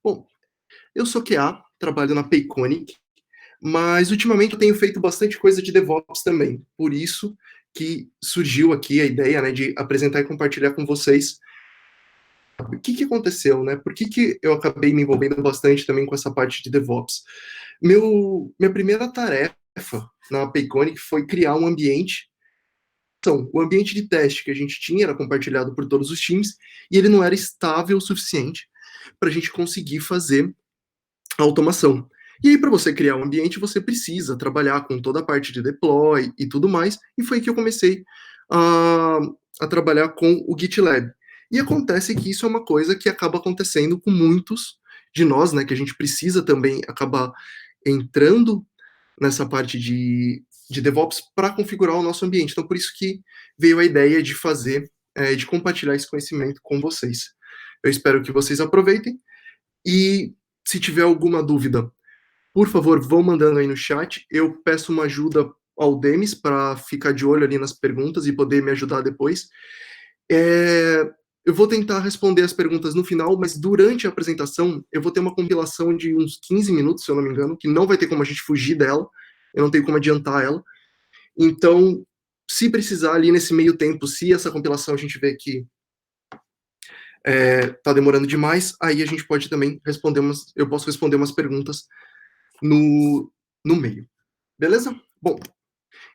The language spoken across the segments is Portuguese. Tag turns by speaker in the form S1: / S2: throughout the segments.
S1: Bom, eu sou QA, trabalho na Payconic, mas ultimamente eu tenho feito bastante coisa de DevOps também. Por isso que surgiu aqui a ideia, né, de apresentar e compartilhar com vocês o que aconteceu, né? Por que eu acabei me envolvendo bastante também com essa parte de DevOps? Minha primeira tarefa na Payconic foi criar um ambiente. Então, o ambiente de teste que a gente tinha era compartilhado por todos os times e ele não era estável o suficiente para a gente conseguir fazer a automação. E aí, para você criar um ambiente, você precisa trabalhar com toda a parte de deploy e tudo mais, e foi que eu comecei a, a trabalhar com o GitLab. E acontece que isso é uma coisa que acaba acontecendo com muitos de nós, né, que a gente precisa também acabar entrando nessa parte de DevOps para configurar o nosso ambiente. Então, por isso que veio a ideia de fazer, de compartilhar esse conhecimento com vocês. Eu espero que vocês aproveitem e se tiver alguma dúvida, por favor, vão mandando aí no chat. Eu peço uma ajuda ao Demis para ficar de olho ali nas perguntas e poder me ajudar depois. Eu vou tentar responder as perguntas no final, mas durante a apresentação eu vou ter uma compilação de uns 15 minutos, se eu não me engano, que não vai ter como a gente fugir dela, eu não tenho como adiantar ela. Então, se precisar ali nesse meio tempo, se essa compilação a gente vê que tá demorando demais, aí a gente pode também eu posso responder umas perguntas no meio. Beleza? Bom,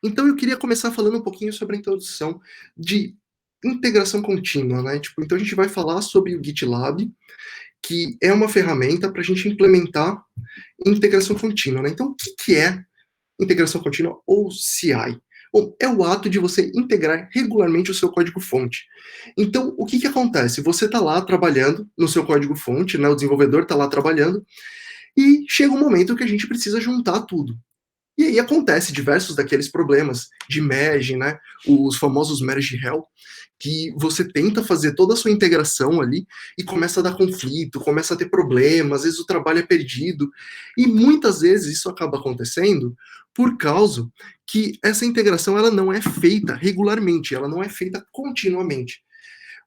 S1: então eu queria começar falando um pouquinho sobre a introdução de integração contínua, né? Tipo, então a gente vai falar sobre o GitLab, que é uma ferramenta para a gente implementar integração contínua, né? Então, o que é integração contínua ou CI? Bom, é o ato de você integrar regularmente o seu código-fonte. Então, o que acontece? Você está lá trabalhando no seu código-fonte, né? O desenvolvedor está lá trabalhando, e chega um momento que a gente precisa juntar tudo. E aí acontece diversos daqueles problemas de merge, né? Os famosos merge hell, que você tenta fazer toda a sua integração ali e começa a dar conflito, começa a ter problemas, às vezes o trabalho é perdido. E muitas vezes isso acaba acontecendo por causa que essa integração ela não é feita regularmente, ela não é feita continuamente.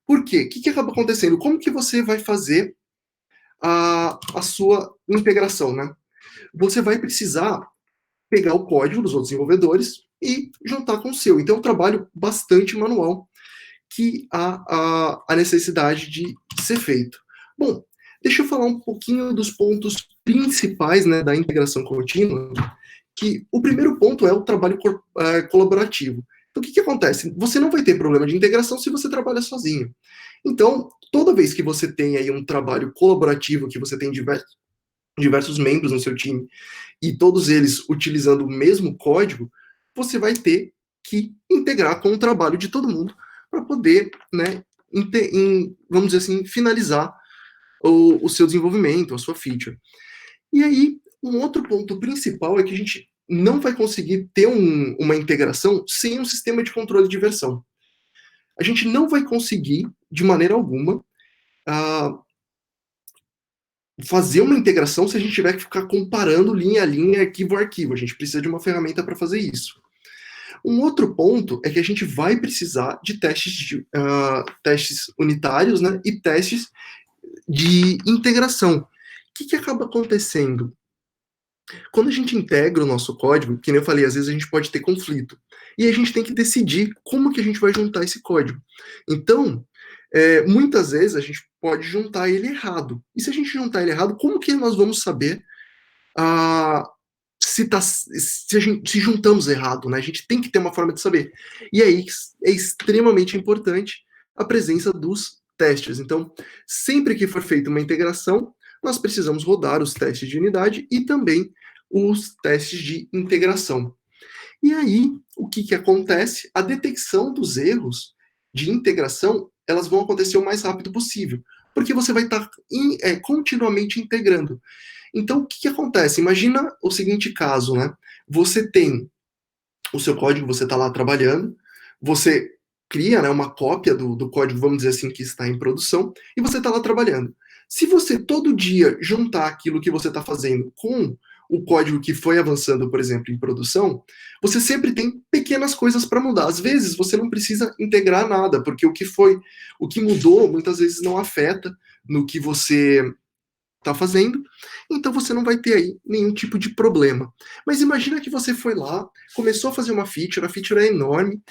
S1: Por quê? O que acaba acontecendo? Como que você vai fazer a sua integração, né? Você vai precisar pegar o código dos outros desenvolvedores e juntar com o seu. Então é um trabalho bastante manual que há a necessidade de ser feito. Bom, deixa eu falar um pouquinho dos pontos principais, né, da integração contínua, que o primeiro ponto é o trabalho colaborativo. Então, o que acontece? Você não vai ter problema de integração se você trabalha sozinho. Então, toda vez que você tem aí um trabalho colaborativo, que você tem diversos membros no seu time, e todos eles utilizando o mesmo código, você vai ter que integrar com o trabalho de todo mundo para poder, né, vamos dizer assim, finalizar o seu desenvolvimento, a sua feature. E aí, um outro ponto principal é que a gente não vai conseguir ter uma integração sem um sistema de controle de versão. A gente não vai conseguir, de maneira alguma, fazer uma integração se a gente tiver que ficar comparando linha a linha, arquivo a arquivo. A gente precisa de uma ferramenta para fazer isso. Um outro ponto é que a gente vai precisar de testes unitários, né, e testes de integração. O que acaba acontecendo? Quando a gente integra o nosso código, que nem eu falei, às vezes a gente pode ter conflito. E a gente tem que decidir como que a gente vai juntar esse código. Então, muitas vezes a gente pode juntar ele errado. E se a gente juntar ele errado, como que nós vamos saber se juntamos errado, né? A gente tem que ter uma forma de saber. E aí é extremamente importante a presença dos testes. Então, sempre que for feita uma integração, nós precisamos rodar os testes de unidade e também os testes de integração. E aí, o que acontece? A detecção dos erros de integração, elas vão acontecer o mais rápido possível, porque você vai estar continuamente integrando. Então, o que acontece? Imagina o seguinte caso, né? Você tem o seu código, você está lá trabalhando, você cria, né, uma cópia do código, vamos dizer assim, que está em produção, e você está lá trabalhando. Se você todo dia juntar aquilo que você está fazendo com o código que foi avançando, por exemplo, em produção, você sempre tem pequenas coisas para mudar. Às vezes você não precisa integrar nada, porque o que mudou muitas vezes não afeta no que você está fazendo, então você não vai ter aí nenhum tipo de problema. Mas imagina que você foi lá, começou a fazer uma feature, a feature é enorme,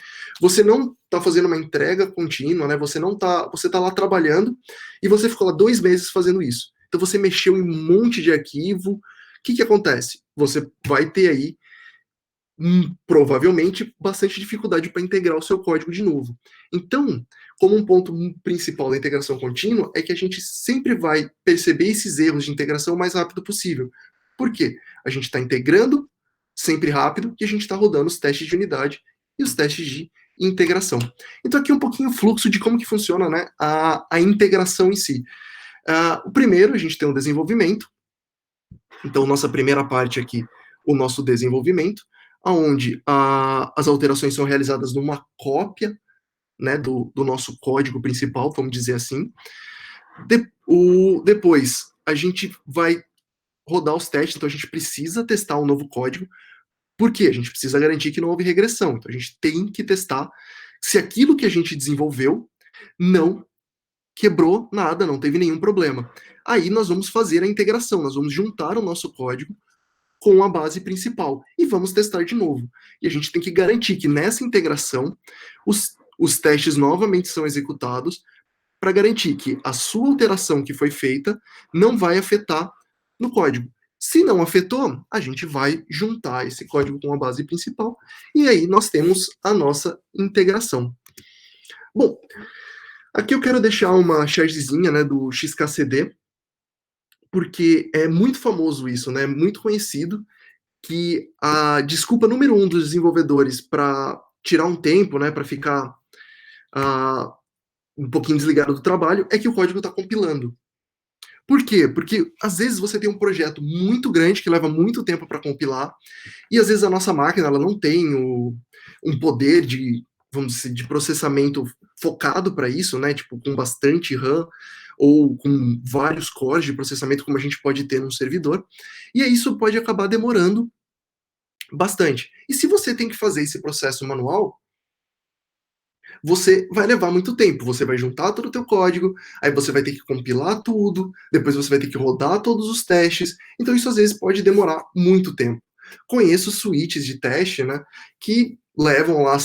S1: você não está fazendo uma entrega contínua, né? Você tá lá trabalhando e você ficou lá 2 meses fazendo isso. Então você mexeu em um monte de arquivo. O que acontece? Você vai ter aí provavelmente bastante dificuldade para integrar o seu código de novo. Então, como um ponto principal da integração contínua é que a gente sempre vai perceber esses erros de integração o mais rápido possível. Por quê? A gente está integrando sempre rápido e a gente está rodando os testes de unidade e os testes de integração. Então aqui um pouquinho o fluxo de como que funciona, né, a integração em si. O primeiro, a gente tem o desenvolvimento. Então nossa primeira parte aqui, o nosso desenvolvimento, onde as alterações são realizadas numa cópia, né, do nosso código principal, vamos dizer assim. Depois, a gente vai rodar os testes, então a gente precisa testar um novo código. Por quê? A gente precisa garantir que não houve regressão. Então a gente tem que testar se aquilo que a gente desenvolveu não quebrou nada, não teve nenhum problema. Aí nós vamos fazer a integração, nós vamos juntar o nosso código com a base principal e vamos testar de novo. E a gente tem que garantir que nessa integração os testes novamente são executados para garantir que a sua alteração que foi feita não vai afetar no código. Se não afetou, a gente vai juntar esse código com a base principal e aí nós temos a nossa integração. Bom, aqui eu quero deixar uma chargezinha, né, do XKCD, porque é muito famoso isso, né, muito conhecido, que a desculpa número 1 dos desenvolvedores para tirar um tempo, né, para ficar um pouquinho desligado do trabalho, é que o código está compilando. Por quê? Porque às vezes você tem um projeto muito grande que leva muito tempo para compilar, e às vezes a nossa máquina ela não tem um poder de, vamos dizer, de processamento focado para isso, né? Tipo, com bastante RAM ou com vários cores de processamento como a gente pode ter num servidor. E aí isso pode acabar demorando bastante. E se você tem que fazer esse processo manual, você vai levar muito tempo. Você vai juntar todo o teu código, aí você vai ter que compilar tudo, depois você vai ter que rodar todos os testes. Então isso às vezes pode demorar muito tempo. Conheço suítes de teste, né, que levam lá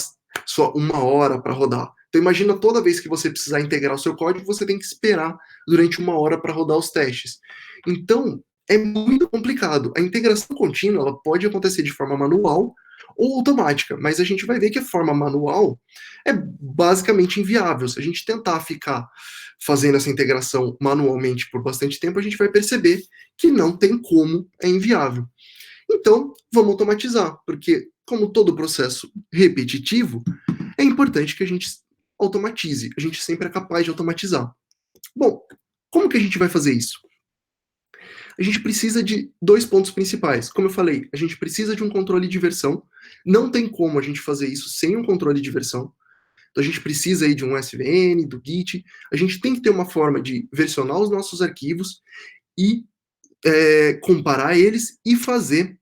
S1: só 1 hora para rodar. Então imagina toda vez que você precisar integrar o seu código, você tem que esperar durante 1 hora para rodar os testes. Então é muito complicado. A integração contínua ela pode acontecer de forma manual ou automática, mas a gente vai ver que a forma manual é basicamente inviável. Se a gente tentar ficar fazendo essa integração manualmente por bastante tempo, a gente vai perceber que não tem como, é inviável. Então, vamos automatizar, porque como todo processo repetitivo, é importante que a gente automatize. A gente sempre é capaz de automatizar. Bom, como que a gente vai fazer isso? A gente precisa de 2 pontos principais. Como eu falei, a gente precisa de um controle de versão. Não tem como a gente fazer isso sem um controle de versão. Então a gente precisa aí de um SVN, do Git. A gente tem que ter uma forma de versionar os nossos arquivos e comparar eles e fazer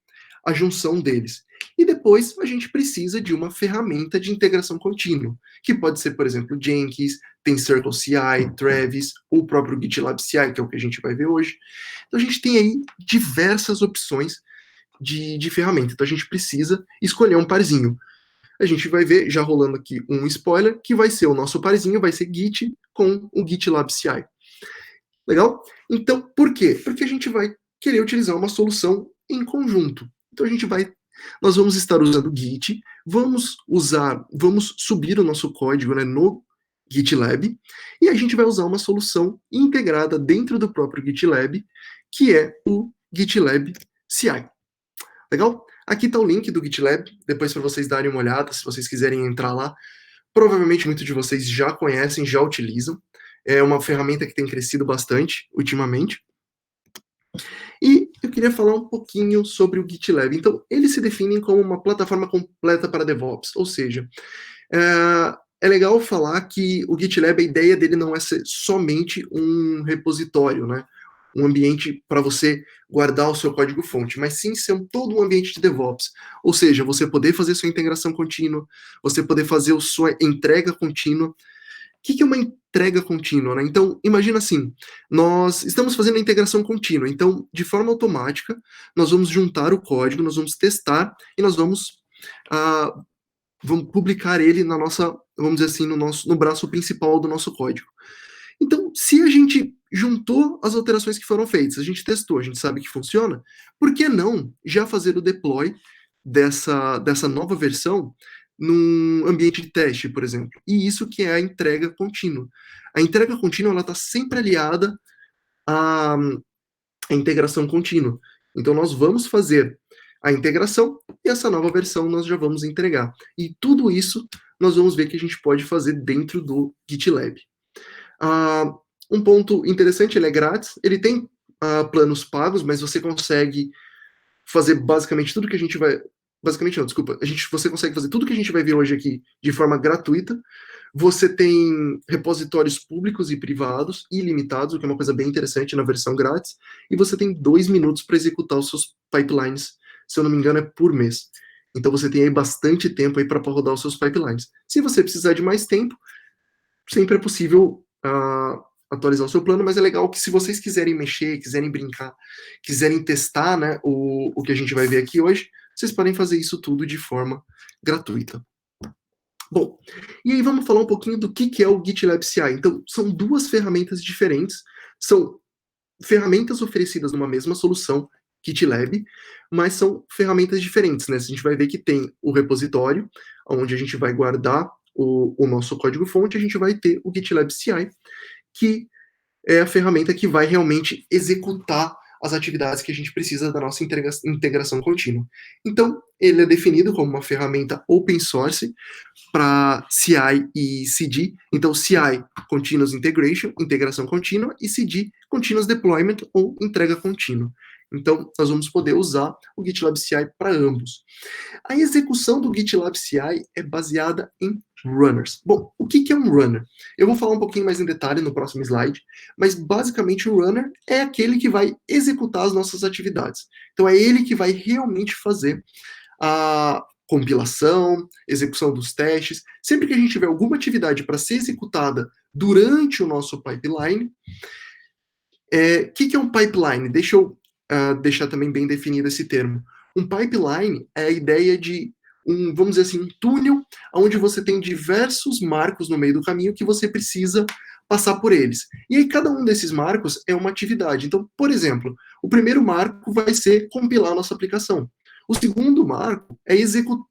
S1: a junção deles. E depois a gente precisa de uma ferramenta de integração contínua, que pode ser, por exemplo, Jenkins, tem CircleCI, Travis, ou o próprio GitLab CI, que é o que a gente vai ver hoje. Então a gente tem aí diversas opções de ferramenta. Então a gente precisa escolher um parzinho. A gente vai ver, já rolando aqui um spoiler, que vai ser o nosso parzinho, vai ser Git com o GitLab CI. Legal? Então, por quê? Porque a gente vai querer utilizar uma solução em conjunto. Então nós vamos estar usando Git, vamos subir o nosso código, né, no GitLab, e a gente vai usar uma solução integrada dentro do próprio GitLab, que é o GitLab CI. Legal? Aqui está o link do GitLab, depois para vocês darem uma olhada, se vocês quiserem entrar lá. Provavelmente muitos de vocês já conhecem, já utilizam. É uma ferramenta que tem crescido bastante ultimamente. E eu queria falar um pouquinho sobre o GitLab. Então, eles se definem como uma plataforma completa para DevOps, ou seja, é legal falar que o GitLab, a ideia dele não é ser somente um repositório, né? Um ambiente para você guardar o seu código-fonte, mas sim ser todo um ambiente de DevOps. Ou seja, você poder fazer sua integração contínua, você poder fazer a sua entrega contínua, que é uma entrega contínua, né? Então, imagina assim, nós estamos fazendo a integração contínua, então, de forma automática, nós vamos juntar o código, nós vamos testar e nós ah, vamos publicar ele na nossa, vamos dizer assim, no braço principal do nosso código. Então, se a gente juntou as alterações que foram feitas, a gente testou, a gente sabe que funciona, por que não já fazer o deploy dessa nova versão num ambiente de teste, por exemplo? E isso que é a entrega contínua. A entrega contínua ela está sempre aliada à, à integração contínua. Então, nós vamos fazer a integração e essa nova versão nós já vamos entregar. E tudo isso nós vamos ver que a gente pode fazer dentro do GitLab. Ah, um ponto interessante, ele é grátis, ele tem planos pagos, mas você consegue fazer basicamente tudo que a gente vai. Basicamente não, desculpa. Você consegue fazer tudo que a gente vai ver hoje aqui de forma gratuita. Você tem repositórios públicos e privados ilimitados, o que é uma coisa bem interessante na versão grátis. E você tem 2 minutos para executar os seus pipelines. Se eu não me engano, é por mês. Então você tem aí bastante tempo aí para rodar os seus pipelines. Se você precisar de mais tempo, sempre é possível atualizar o seu plano, mas é legal que se vocês quiserem mexer, quiserem brincar, quiserem testar, né, o que a gente vai ver aqui hoje, vocês podem fazer isso tudo de forma gratuita. Bom, e aí vamos falar um pouquinho do que é o GitLab CI. Então, são duas ferramentas diferentes, são ferramentas oferecidas numa mesma solução, GitLab, mas são ferramentas diferentes, né? A gente vai ver que tem o repositório, onde a gente vai guardar o nosso código-fonte, a gente vai ter o GitLab CI, que é a ferramenta que vai realmente executar as atividades que a gente precisa da nossa integração contínua. Então, ele é definido como uma ferramenta open source para CI e CD. Então, CI, Continuous Integration, integração contínua, e CD, Continuous Deployment ou entrega contínua. Então, nós vamos poder usar o GitLab CI para ambos. A execução do GitLab CI é baseada em runners. Bom, o que é um runner? Eu vou falar um pouquinho mais em detalhe no próximo slide, mas basicamente o runner é aquele que vai executar as nossas atividades. Então é ele que vai realmente fazer a compilação, execução dos testes. Sempre que a gente tiver alguma atividade para ser executada durante o nosso pipeline, o que é um pipeline? Deixa eu deixar também bem definido esse termo. Um pipeline é a ideia de vamos dizer assim, um túnel onde você tem diversos marcos no meio do caminho que você precisa passar por eles. E aí cada um desses marcos é uma atividade. Então, por exemplo, o primeiro marco vai ser compilar a nossa aplicação. O segundo marco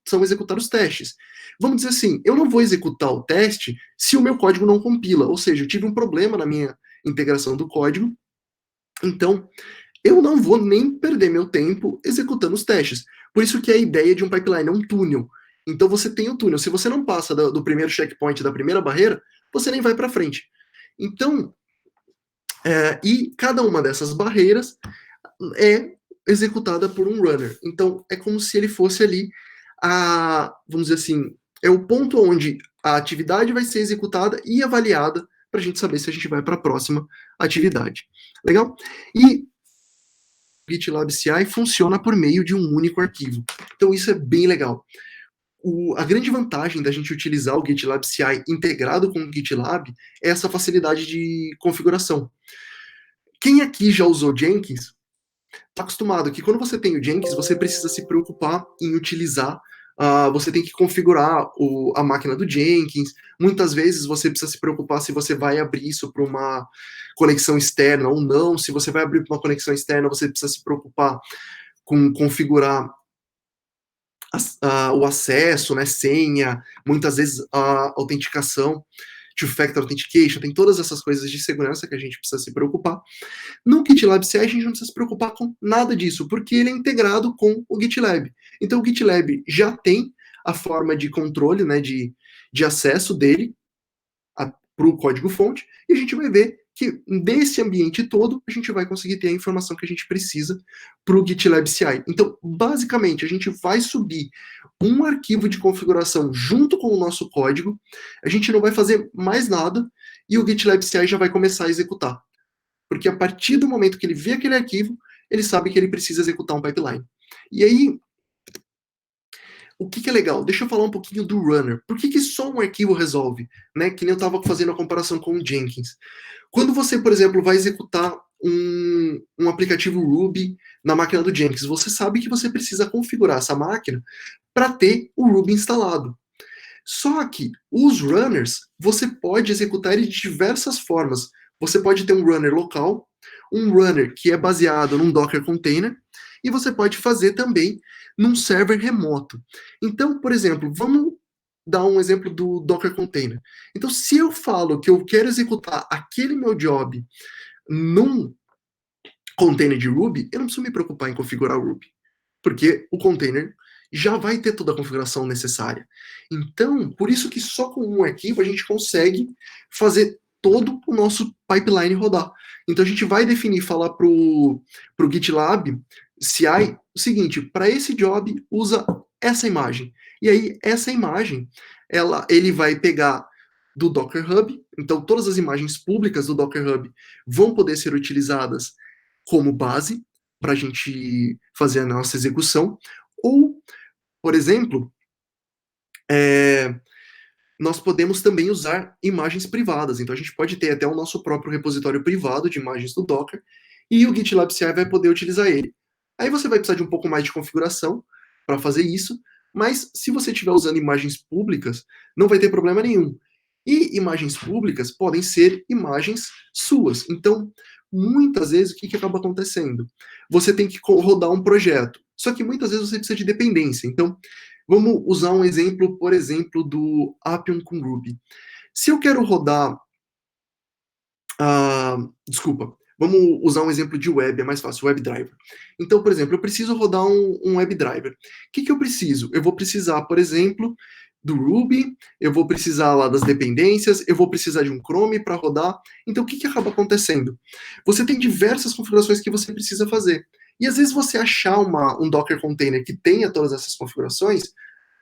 S1: são executar os testes. Vamos dizer assim, eu não vou executar o teste se o meu código não compila, ou seja, eu tive um problema na minha integração do código, então eu não vou nem perder meu tempo executando os testes. Por isso que a ideia de um pipeline é um túnel. Então você tem o túnel. Se você não passa do primeiro checkpoint, da primeira barreira, você nem vai para frente. Então, e cada uma dessas barreiras é executada por um runner. Então, é como se ele fosse ali vamos dizer assim, é o ponto onde a atividade vai ser executada e avaliada para a gente saber se a gente vai para a próxima atividade. Legal? E GitLab CI funciona por meio de um único arquivo. Então isso é bem legal. A grande vantagem da gente utilizar o GitLab CI integrado com o GitLab é essa facilidade de configuração. Quem aqui já usou Jenkins está acostumado que quando você tem o Jenkins, você precisa se preocupar em utilizar, você tem que configurar a máquina do Jenkins, muitas vezes você precisa se preocupar se você vai abrir isso para uma conexão externa ou não, se você vai abrir para uma conexão externa, você precisa se preocupar com configurar o acesso, né, senha, muitas vezes a autenticação, two-factor authentication, tem todas essas coisas de segurança que a gente precisa se preocupar. No GitLab CI, a gente não precisa se preocupar com nada disso, porque ele é integrado com o GitLab. Então, o GitLab já tem a forma de controle, né, de acesso dele para o código-fonte, e a gente vai ver que desse ambiente todo, a gente vai conseguir ter a informação que a gente precisa para o GitLab CI. Então, basicamente, a gente vai subir um arquivo de configuração junto com o nosso código, a gente não vai fazer mais nada, e o GitLab CI já vai começar a executar. Porque a partir do momento que ele vê aquele arquivo, ele sabe que ele precisa executar um pipeline. E aí, o que que é legal? Deixa eu falar um pouquinho do runner. Por que que só um arquivo resolve? Né? Que nem eu estava fazendo a comparação com o Jenkins. Quando você, por exemplo, vai executar um aplicativo Ruby na máquina do Jenkins, você sabe que você precisa configurar essa máquina para ter o Ruby instalado. Só que os runners, você pode executar ele de diversas formas. Você pode ter um runner local, um runner que é baseado num Docker container, e você pode fazer também num server remoto. Então, por exemplo, vamos dar um exemplo do Docker container. Então, se eu falo que eu quero executar aquele meu job num container de Ruby, eu não preciso me preocupar em configurar o Ruby, porque o container já vai ter toda a configuração necessária. Então, por isso que só com um arquivo a gente consegue fazer todo o nosso pipeline rodar. Então a gente vai definir, falar para o GitLab CI o seguinte: para esse job usa essa imagem. E aí essa imagem, ele vai pegar do Docker Hub. Então todas as imagens públicas do Docker Hub vão poder ser utilizadas como base para a gente fazer a nossa execução. Ou, por exemplo, nós podemos também usar imagens privadas. Então a gente pode ter até o nosso próprio repositório privado de imagens do Docker e o GitLab CI vai poder utilizar ele. Aí você vai precisar de um pouco mais de configuração para fazer isso, mas se você estiver usando imagens públicas, não vai ter problema nenhum. E imagens públicas podem ser imagens suas. Então, muitas vezes, o que acaba acontecendo? Você tem que rodar um projeto, só que muitas vezes você precisa de dependência. Então, vamos usar um exemplo, por exemplo, do Appium com Ruby. Se eu quero rodar. Desculpa. Vamos usar um exemplo de web, é mais fácil, WebDriver. Então, por exemplo, eu preciso rodar um WebDriver. O que eu preciso? Eu vou precisar, por exemplo, do Ruby, eu vou precisar lá das dependências, eu vou precisar de um Chrome para rodar. Então, o que acaba acontecendo? Você tem diversas configurações que você precisa fazer. E às vezes você achar um Docker container que tenha todas essas configurações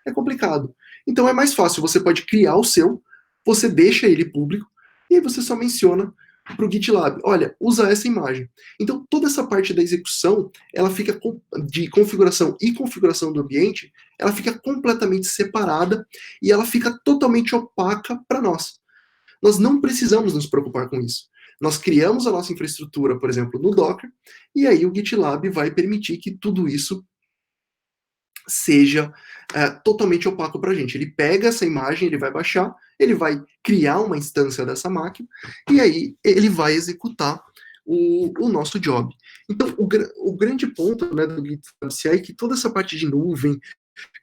S1: é complicado. Então é mais fácil, você pode criar o seu, você deixa ele público, e aí você só menciona para o GitLab, olha, usa essa imagem. Então toda essa parte da execução, ela fica de configuração e configuração do ambiente, ela fica completamente separada e ela fica totalmente opaca para nós. Nós não precisamos nos preocupar com isso. Nós criamos a nossa infraestrutura, por exemplo, no Docker, e aí o GitLab vai permitir que tudo isso seja totalmente opaco para a gente. Ele pega essa imagem, ele vai baixar, ele vai criar uma instância dessa máquina, e aí ele vai executar o nosso job. Então, o grande ponto, né, do GitLab CI é que toda essa parte de nuvem,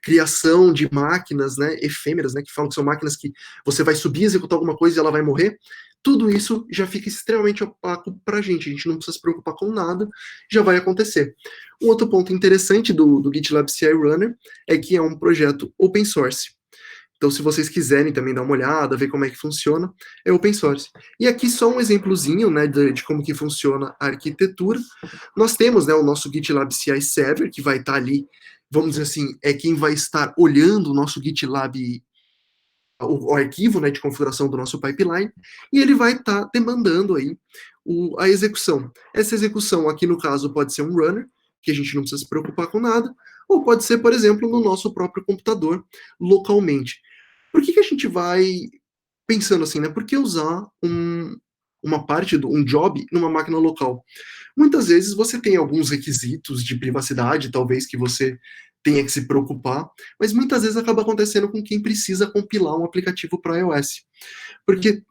S1: criação de máquinas, né, efêmeras, né, que falam que são máquinas que você vai subir, executar alguma coisa e ela vai morrer, tudo isso já fica extremamente opaco para a gente não precisa se preocupar com nada, já vai acontecer. Um outro ponto interessante do GitLab CI Runner é que é um projeto open source. Então, se vocês quiserem também dar uma olhada, ver como é que funciona, é open source. E aqui só um exemplozinho, né, de como que funciona a arquitetura. Nós temos, né, o nosso GitLab CI Server, que vai estar ali, vamos dizer assim, é quem vai estar olhando o nosso GitLab, o arquivo, né, de configuração do nosso pipeline, e ele vai estar demandando aí a execução. Essa execução aqui, no caso, pode ser um runner, que a gente não precisa se preocupar com nada, ou pode ser, por exemplo, no nosso próprio computador, localmente. Por que a gente vai pensando assim, né? Por que usar uma parte, um job, numa máquina local? Muitas vezes você tem alguns requisitos de privacidade, talvez, que você tenha que se preocupar, mas muitas vezes acaba acontecendo com quem precisa compilar um aplicativo para iOS. Porque,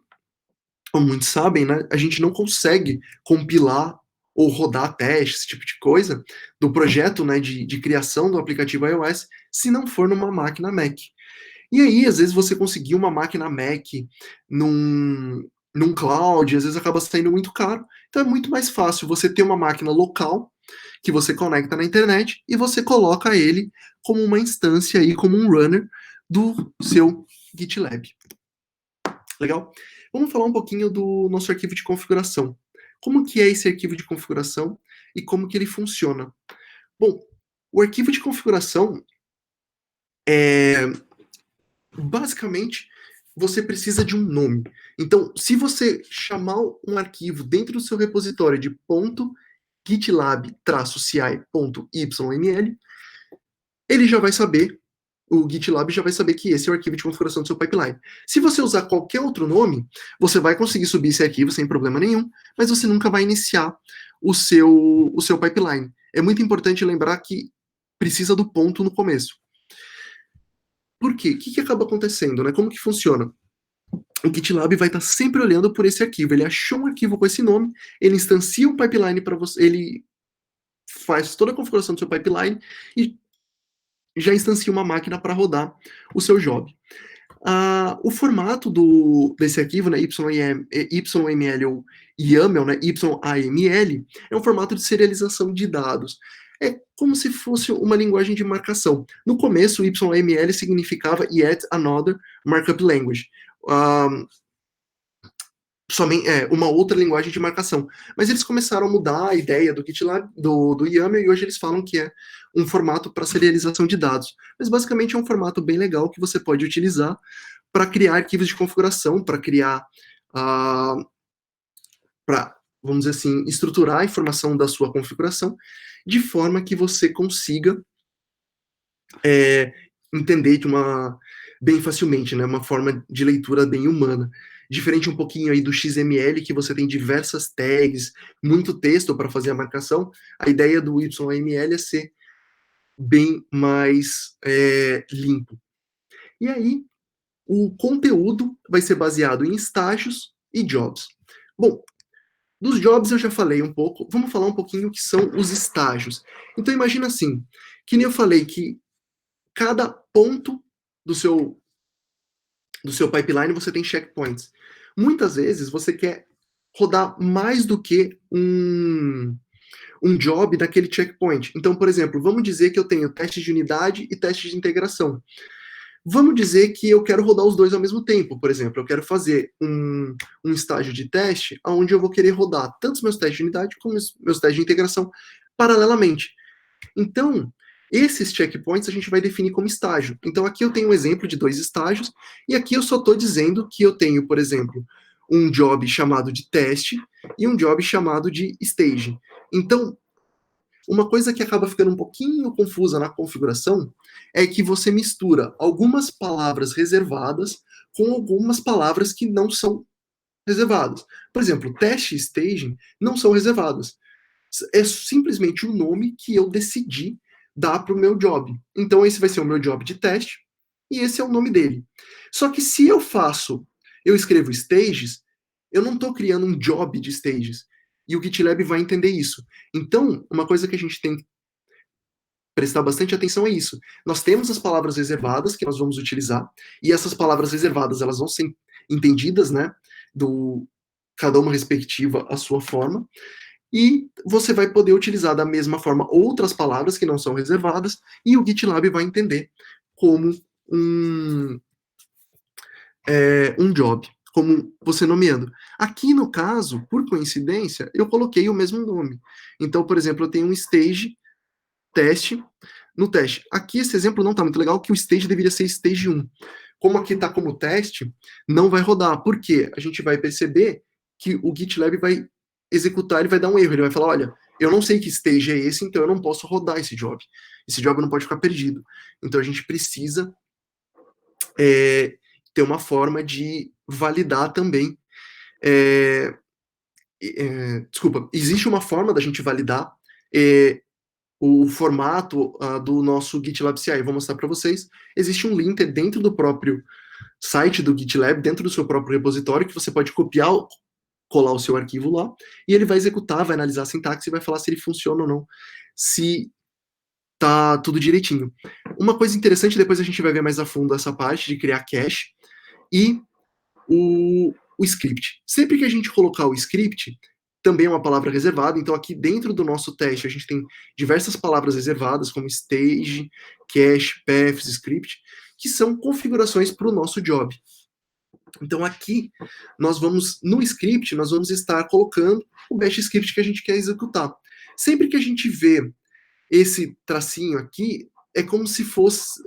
S1: como muitos sabem, né, a gente não consegue compilar ou rodar testes, esse tipo de coisa, do projeto, né, de criação do aplicativo iOS, se não for numa máquina Mac. E aí, às vezes, você conseguir uma máquina Mac num cloud, às vezes acaba saindo muito caro. Então é muito mais fácil você ter uma máquina local que você conecta na internet e você coloca ele como uma instância aí, como um runner do seu GitLab. Legal? Vamos falar um pouquinho do nosso arquivo de configuração. Como que é esse arquivo de configuração e como que ele funciona? Bom, o arquivo de configuração basicamente, você precisa de um nome. Então, se você chamar um arquivo dentro do seu repositório de .gitlab-ci.yml, ele já vai saber o GitLab já vai saber que esse é o arquivo de configuração do seu pipeline. Se você usar qualquer outro nome, você vai conseguir subir esse arquivo sem problema nenhum, mas você nunca vai iniciar o seu pipeline. É muito importante lembrar que precisa do ponto no começo. Por quê? O que acaba acontecendo, né? Como que funciona? O GitLab vai estar sempre olhando por esse arquivo. Ele achou um arquivo com esse nome, ele instancia o pipeline para você, ele faz toda a configuração do seu pipeline e já instancia uma máquina para rodar o seu job. O formato desse arquivo, né, YML ou YAML, né, YAML, é um formato de serialização de dados. É como se fosse uma linguagem de marcação. No começo, o YAML significava Yet Another Markup Language. Uma outra linguagem de marcação. Mas eles começaram a mudar a ideia do GitLab, do YAML, e hoje eles falam que é um formato para serialização de dados. Mas basicamente é um formato bem legal que você pode utilizar para criar arquivos de configuração, para criar, para, vamos dizer assim, estruturar a informação da sua configuração, de forma que você consiga entender bem facilmente, né, uma forma de leitura bem humana. Diferente um pouquinho aí do XML, que você tem diversas tags, muito texto para fazer a marcação, a ideia do YAML é ser bem mais limpo. E aí, o conteúdo vai ser baseado em estágios e jobs. Bom, dos jobs eu já falei um pouco, vamos falar um pouquinho o que são os estágios. Então imagina assim, que nem eu falei que cada ponto do seu pipeline você tem checkpoints. Muitas vezes você quer rodar mais do que um job daquele checkpoint. Então, por exemplo, vamos dizer que eu tenho teste de unidade e teste de integração. Vamos dizer que eu quero rodar os dois ao mesmo tempo, por exemplo. Eu quero fazer um estágio de teste onde eu vou querer rodar tanto os meus testes de unidade como os meus testes de integração paralelamente. Então, esses checkpoints a gente vai definir como estágio. Então, aqui eu tenho um exemplo de 2 estágios, e aqui eu só estou dizendo que eu tenho, por exemplo, um job chamado de teste e um job chamado de stage. Então, uma coisa que acaba ficando um pouquinho confusa na configuração é que você mistura algumas palavras reservadas com algumas palavras que não são reservadas. Por exemplo, teste e staging não são reservadas. É simplesmente o nome que eu decidi dar para o meu job. Então, esse vai ser o meu job de teste e esse é o nome dele. Só que se eu escrevo stages, eu não estou criando um job de stages. E o GitLab vai entender isso. Então, uma coisa que a gente tem que prestar bastante atenção é isso. Nós temos as palavras reservadas que nós vamos utilizar, e essas palavras reservadas elas vão ser entendidas, né, cada uma respectiva à sua forma, e você vai poder utilizar da mesma forma outras palavras que não são reservadas, e o GitLab vai entender como um job, como você nomeando. Aqui no caso, por coincidência, eu coloquei o mesmo nome. Então, por exemplo, eu tenho um stage teste no teste. Aqui esse exemplo não está muito legal, que o stage deveria ser stage 1. Como aqui está como teste, não vai rodar. Por quê? A gente vai perceber que o GitLab vai executar, ele vai dar um erro. Ele vai falar, olha, eu não sei que stage é esse, então eu não posso rodar esse job. Esse job não pode ficar perdido. Então a gente precisa ter uma forma de validar também. Desculpa, existe uma forma da gente validar o formato do nosso GitLab CI. Eu vou mostrar para vocês. Existe um linter dentro do próprio site do GitLab, dentro do seu próprio repositório, que você pode copiar, colar o seu arquivo lá, e ele vai executar, vai analisar a sintaxe e vai falar se ele funciona ou não, se tá tudo direitinho. Uma coisa interessante, depois a gente vai ver mais a fundo essa parte de criar cache e o script. Sempre que a gente colocar o script, também é uma palavra reservada, então aqui dentro do nosso teste a gente tem diversas palavras reservadas, como stage, cache, paths, script, que são configurações para o nosso job. Então aqui, no script, nós vamos estar colocando o bash script que a gente quer executar. Sempre que a gente vê esse tracinho aqui, é como se fosse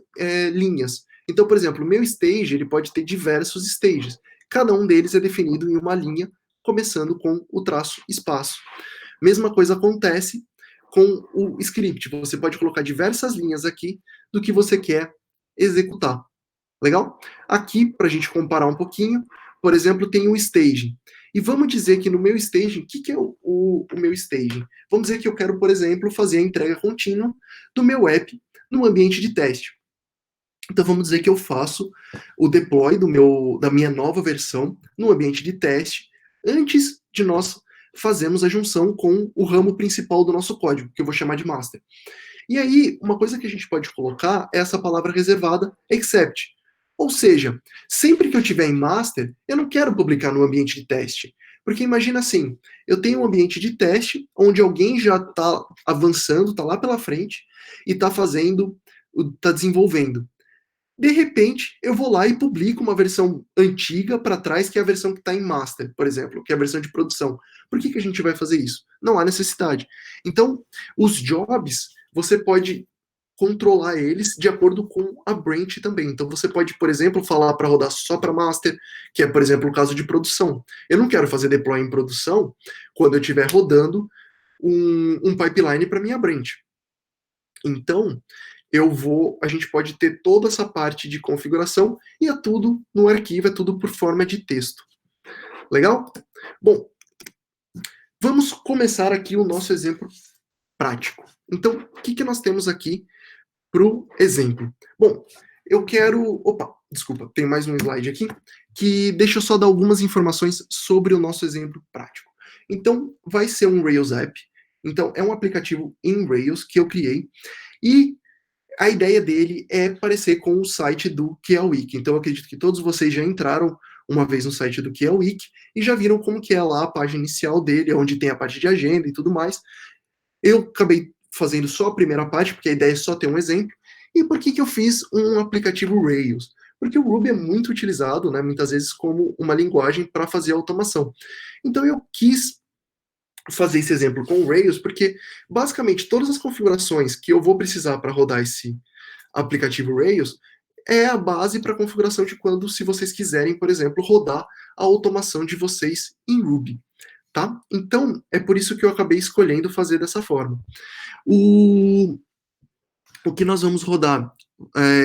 S1: linhas. Então, por exemplo, o meu stage, ele pode ter diversos stages. Cada um deles é definido em uma linha, começando com o traço espaço. Mesma coisa acontece com o script. Você pode colocar diversas linhas aqui do que você quer executar. Legal? Aqui, para a gente comparar um pouquinho, por exemplo, tem o staging. E vamos dizer que no meu staging, o que é o meu staging? Vamos dizer que eu quero, por exemplo, fazer a entrega contínua do meu app no ambiente de teste. Então vamos dizer que eu faço o deploy da minha nova versão no ambiente de teste antes de nós fazermos a junção com o ramo principal do nosso código, que eu vou chamar de master. E aí, uma coisa que a gente pode colocar é essa palavra reservada, except. Ou seja, sempre que eu tiver em master, eu não quero publicar no ambiente de teste. Porque imagina assim, eu tenho um ambiente de teste onde alguém já está avançando, está lá pela frente e está está desenvolvendo. De repente, eu vou lá e publico uma versão antiga para trás, que é a versão que está em master, por exemplo, que é a versão de produção. Por que a gente vai fazer isso? Não há necessidade. Então, os jobs, você pode controlar eles de acordo com a branch também. Então, você pode, por exemplo, falar para rodar só para master, que é, por exemplo, o caso de produção. Eu não quero fazer deploy em produção quando eu estiver rodando um pipeline para minha branch. Então, a gente pode ter toda essa parte de configuração e é tudo no arquivo, é tudo por forma de texto. Legal? Bom, vamos começar aqui o nosso exemplo prático. Então, o que nós temos aqui para o exemplo? Bom, eu quero... Opa, desculpa, tem mais um slide aqui, que deixa eu só dar algumas informações sobre o nosso exemplo prático. Então, vai ser um Rails App. Então, é um aplicativo em Rails que eu criei. E a ideia dele é parecer com o site do QA-Wiki. Então, eu acredito que todos vocês já entraram uma vez no site do QA-Wiki e já viram como que é lá a página inicial dele, onde tem a parte de agenda e tudo mais. Eu acabei fazendo só a primeira parte, porque a ideia é só ter um exemplo. E por que eu fiz um aplicativo Rails? Porque o Ruby é muito utilizado, né, muitas vezes, como uma linguagem para fazer automação. Então, eu quis fazer esse exemplo com o Rails, porque basicamente todas as configurações que eu vou precisar para rodar esse aplicativo Rails é a base para a configuração de quando, se vocês quiserem, por exemplo, rodar a automação de vocês em Ruby, tá? Então, é por isso que eu acabei escolhendo fazer dessa forma. O que nós vamos rodar?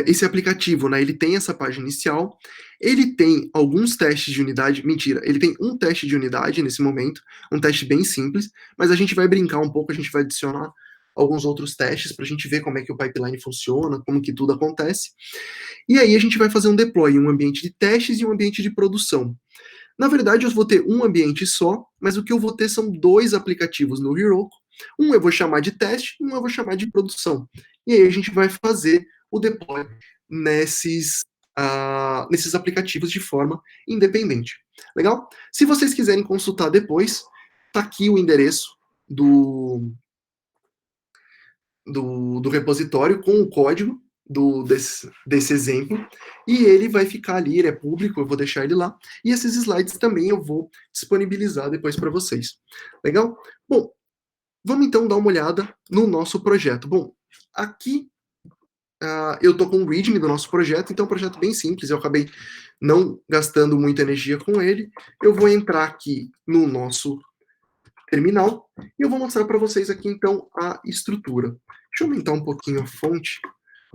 S1: Esse aplicativo, né, ele tem essa página inicial, ele tem alguns testes de unidade, mentira, ele tem um teste de unidade nesse momento, um teste bem simples, mas a gente vai brincar um pouco, a gente vai adicionar alguns outros testes para a gente ver como é que o pipeline funciona, como que tudo acontece, e aí a gente vai fazer um deploy em um ambiente de testes e um ambiente de produção. Na verdade, eu vou ter um ambiente só, mas o que eu vou ter são dois aplicativos no Heroku. Um eu vou chamar de teste, um eu vou chamar de produção. E aí a gente vai fazer o deploy nesses aplicativos de forma independente. Legal? Se vocês quiserem consultar depois, tá aqui o endereço do repositório com o código desse exemplo, e ele vai ficar ali, ele é público, eu vou deixar ele lá, e esses slides também eu vou disponibilizar depois para vocês. Legal? Bom, vamos então dar uma olhada no nosso projeto. Bom, aqui eu estou com o README do nosso projeto, então é um projeto bem simples, eu acabei não gastando muita energia com ele. Eu vou entrar aqui no nosso terminal e eu vou mostrar para vocês aqui então a estrutura. Deixa eu aumentar um pouquinho a fonte,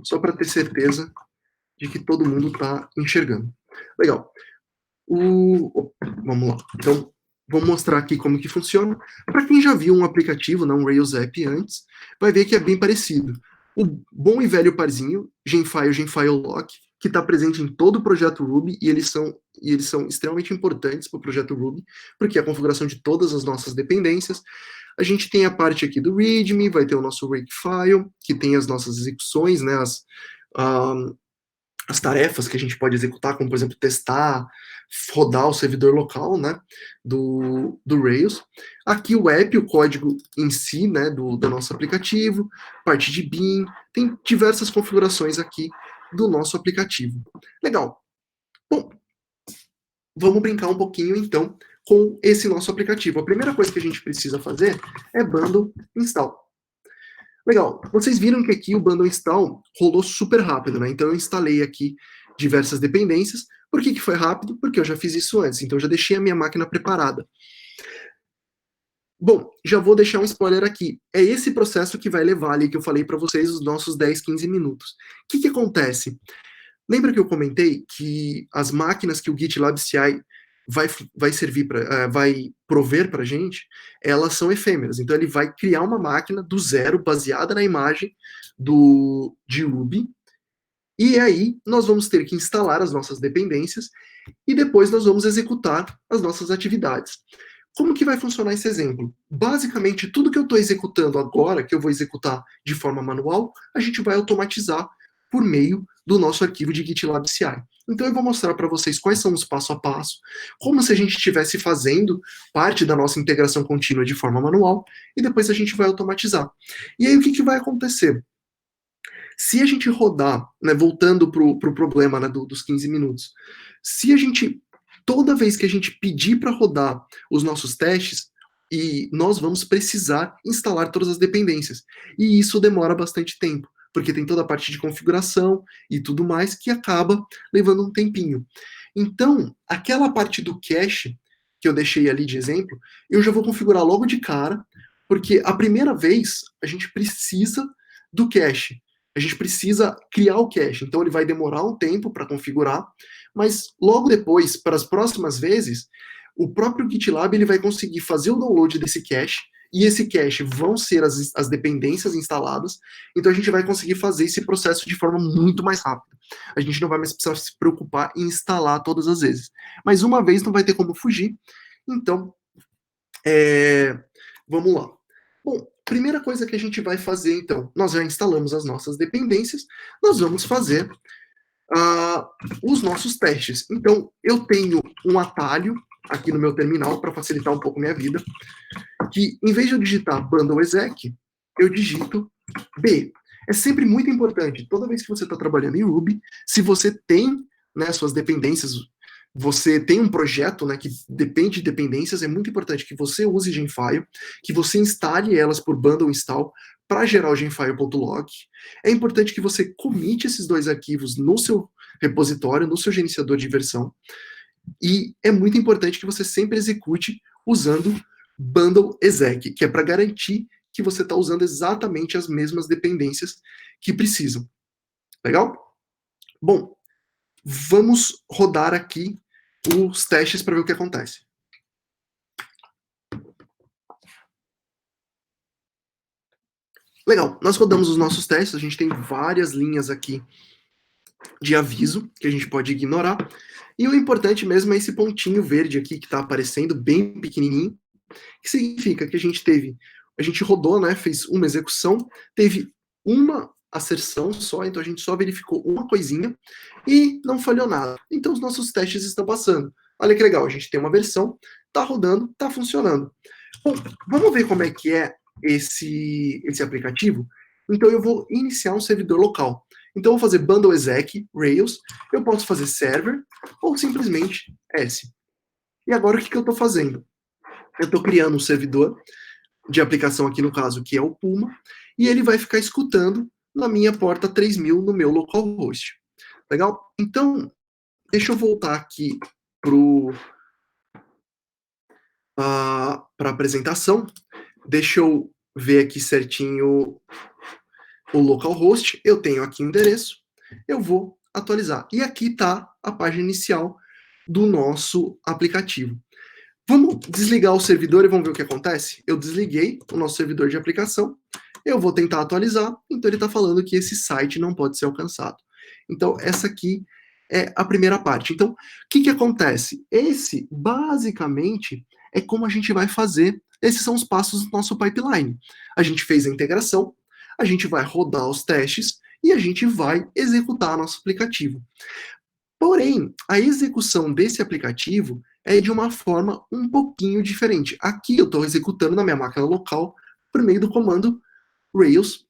S1: só para ter certeza de que todo mundo está enxergando. Legal. Vamos lá. Então, vou mostrar aqui como que funciona. Para quem já viu um aplicativo, um Rails App antes, vai ver que é bem parecido. O bom e velho parzinho, Genfile, Genfile Lock, que está presente em todo o projeto Ruby, e eles são extremamente importantes para o projeto Ruby, porque é a configuração de todas as nossas dependências. A gente tem a parte aqui do README, vai ter o nosso Makefile, que tem as nossas execuções, né, as tarefas que a gente pode executar, como, por exemplo, testar, rodar o servidor local, né, do Rails. Aqui o app, o código em si, né, do nosso aplicativo, parte de bin, tem diversas configurações aqui do nosso aplicativo. Legal. Bom, vamos brincar um pouquinho, então, com esse nosso aplicativo. A primeira coisa que a gente precisa fazer é bundle install. Legal, vocês viram que aqui o bundle install rolou super rápido, né? Então eu instalei aqui diversas dependências. Por que foi rápido? Porque eu já fiz isso antes, então eu já deixei a minha máquina preparada. Bom, já vou deixar um spoiler aqui. É esse processo que vai levar ali, que eu falei para vocês, os nossos 10, 15 minutos. O que, que acontece? Lembra que eu comentei que as máquinas que o GitLab CI vai servir para, vai prover para a gente, elas são efêmeras. Então ele vai criar uma máquina do zero, baseada na imagem de Ruby, e aí nós vamos ter que instalar as nossas dependências e depois nós vamos executar as nossas atividades. Como que vai funcionar esse exemplo? Basicamente, tudo que eu estou executando agora, que eu vou executar de forma manual, a gente vai automatizar por meio do nosso arquivo de GitLab CI. Então eu vou mostrar para vocês quais são os passo a passo, como se a gente estivesse fazendo parte da nossa integração contínua de forma manual, e depois a gente vai automatizar. E aí o que, que vai acontecer? Se a gente rodar, né, voltando para o problema, né, dos 15 minutos, se a gente, toda vez que a gente pedir para rodar os nossos testes, e nós vamos precisar instalar todas as dependências. E isso demora bastante tempo, porque tem toda a parte de configuração e tudo mais que acaba levando um tempinho. Então, aquela parte do cache que eu deixei ali de exemplo, eu já vou configurar logo de cara, porque a primeira vez a gente precisa do cache. A gente precisa criar o cache, então ele vai demorar um tempo para configurar, mas logo depois, para as próximas vezes, o próprio GitLab ele vai conseguir fazer o download desse cache, e esse cache vão ser as dependências instaladas, então a gente vai conseguir fazer esse processo de forma muito mais rápida. A gente não vai mais precisar se preocupar em instalar todas as vezes. Mas uma vez não vai ter como fugir, então, vamos lá. Bom, primeira coisa que a gente vai fazer, então, nós já instalamos as nossas dependências, nós vamos fazer os nossos testes. Então, eu tenho um atalho aqui no meu terminal para facilitar um pouco minha vida, que em vez de eu digitar bundle exec, eu digito B. É sempre muito importante, toda vez que você está trabalhando em Ruby, se você tem, né, suas dependências, você tem um projeto, né, que depende de dependências, é muito importante que você use Genfile, que você instale elas por bundle install para gerar o genfile.log. É importante que você commite esses dois arquivos no seu repositório, no seu gerenciador de versão. E é muito importante que você sempre execute usando bundle exec, que é para garantir que você está usando exatamente as mesmas dependências que precisam. Legal? Bom, vamos rodar aqui os testes para ver o que acontece. Legal, nós rodamos os nossos testes, a gente tem várias linhas aqui de aviso que a gente pode ignorar. E o importante mesmo é esse pontinho verde aqui que está aparecendo, bem pequenininho, que significa que a gente rodou, né, fez uma execução, teve uma asserção só, então a gente só verificou uma coisinha e não falhou nada. Então os nossos testes estão passando. Olha que legal, a gente tem uma versão, tá rodando, tá funcionando. Bom, vamos ver como é que é esse aplicativo? Então eu vou iniciar um servidor local. Então eu vou fazer bundle exec, Rails, eu posso fazer server ou simplesmente S. E agora o que eu estou fazendo? Eu estou criando um servidor de aplicação aqui no caso, que é o Puma, e ele vai ficar escutando na minha porta 3000 no meu localhost. Legal? Então, deixa eu voltar aqui para a apresentação. Deixa eu ver aqui certinho o localhost. Eu tenho aqui o endereço. Eu vou atualizar. E aqui está a página inicial do nosso aplicativo. Vamos desligar o servidor e vamos ver o que acontece? Eu desliguei o nosso servidor de aplicação, eu vou tentar atualizar, então ele está falando que esse site não pode ser alcançado. Então, essa aqui é a primeira parte. Então, o que acontece? Esse, basicamente, é como a gente vai fazer, esses são os passos do nosso pipeline. A gente fez a integração, a gente vai rodar os testes e a gente vai executar nosso aplicativo. Porém, a execução desse aplicativo é de uma forma um pouquinho diferente. Aqui eu estou executando na minha máquina local por meio do comando Rails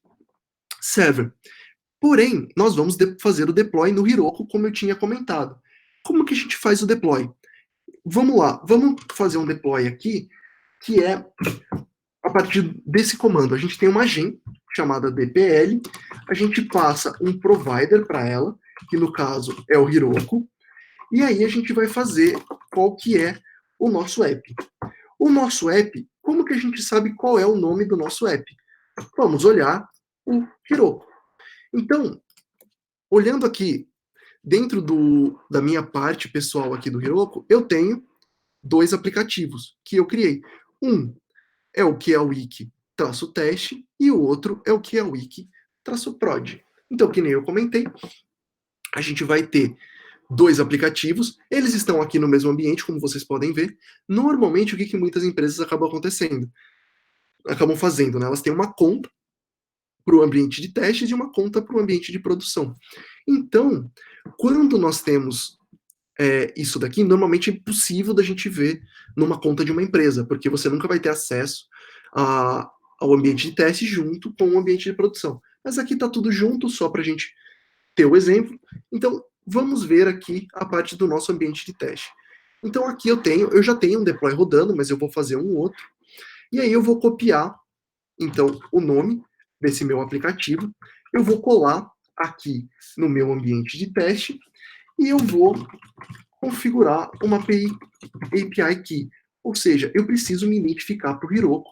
S1: Server. Porém, nós vamos fazer o deploy no Heroku, como eu tinha comentado. Como que a gente faz o deploy? Vamos lá, vamos fazer um deploy aqui, que é a partir desse comando. A gente tem uma gen chamada dpl, a gente passa um provider para ela, que no caso é o Heroku, e aí a gente vai fazer qual que é o nosso app. O nosso app, como que a gente sabe qual é o nome do nosso app? Vamos olhar o Heroku. Então, olhando aqui dentro da minha parte pessoal aqui do Heroku, eu tenho 2 aplicativos que eu criei. Um é o que é o wiki-teste e o outro é o que é o wiki-prod. Então, que nem eu comentei, a gente vai ter 2 aplicativos, eles estão aqui no mesmo ambiente, como vocês podem ver. Normalmente, o que muitas empresas acabam fazendo, né? Elas têm uma conta para o ambiente de testes e uma conta para o ambiente de produção. Então, quando nós temos isso daqui, normalmente é impossível da gente ver numa conta de uma empresa, porque você nunca vai ter acesso ao ambiente de teste junto com o ambiente de produção. Mas aqui está tudo junto, só para a gente ter o exemplo. Então, vamos ver aqui a parte do nosso ambiente de teste. Então, aqui eu já tenho um deploy rodando, mas eu vou fazer um outro. E aí eu vou copiar, então, o nome desse meu aplicativo. Eu vou colar aqui no meu ambiente de teste e eu vou configurar uma API Key. Ou seja, eu preciso me identificar para o Heroku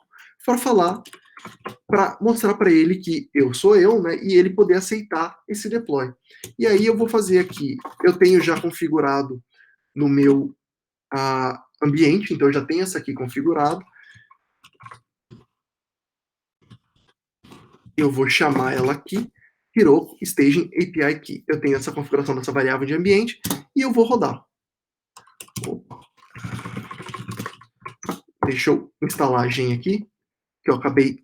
S1: para mostrar para ele que eu sou eu, né, e ele poder aceitar esse deploy. E aí eu vou fazer aqui, eu tenho já configurado no meu ambiente, então eu já tenho essa aqui configurado. Eu vou chamar ela aqui, Heroku Staging API Key. Eu tenho essa configuração dessa variável de ambiente e eu vou rodar. Deixa eu instalar a gen aqui, que eu acabei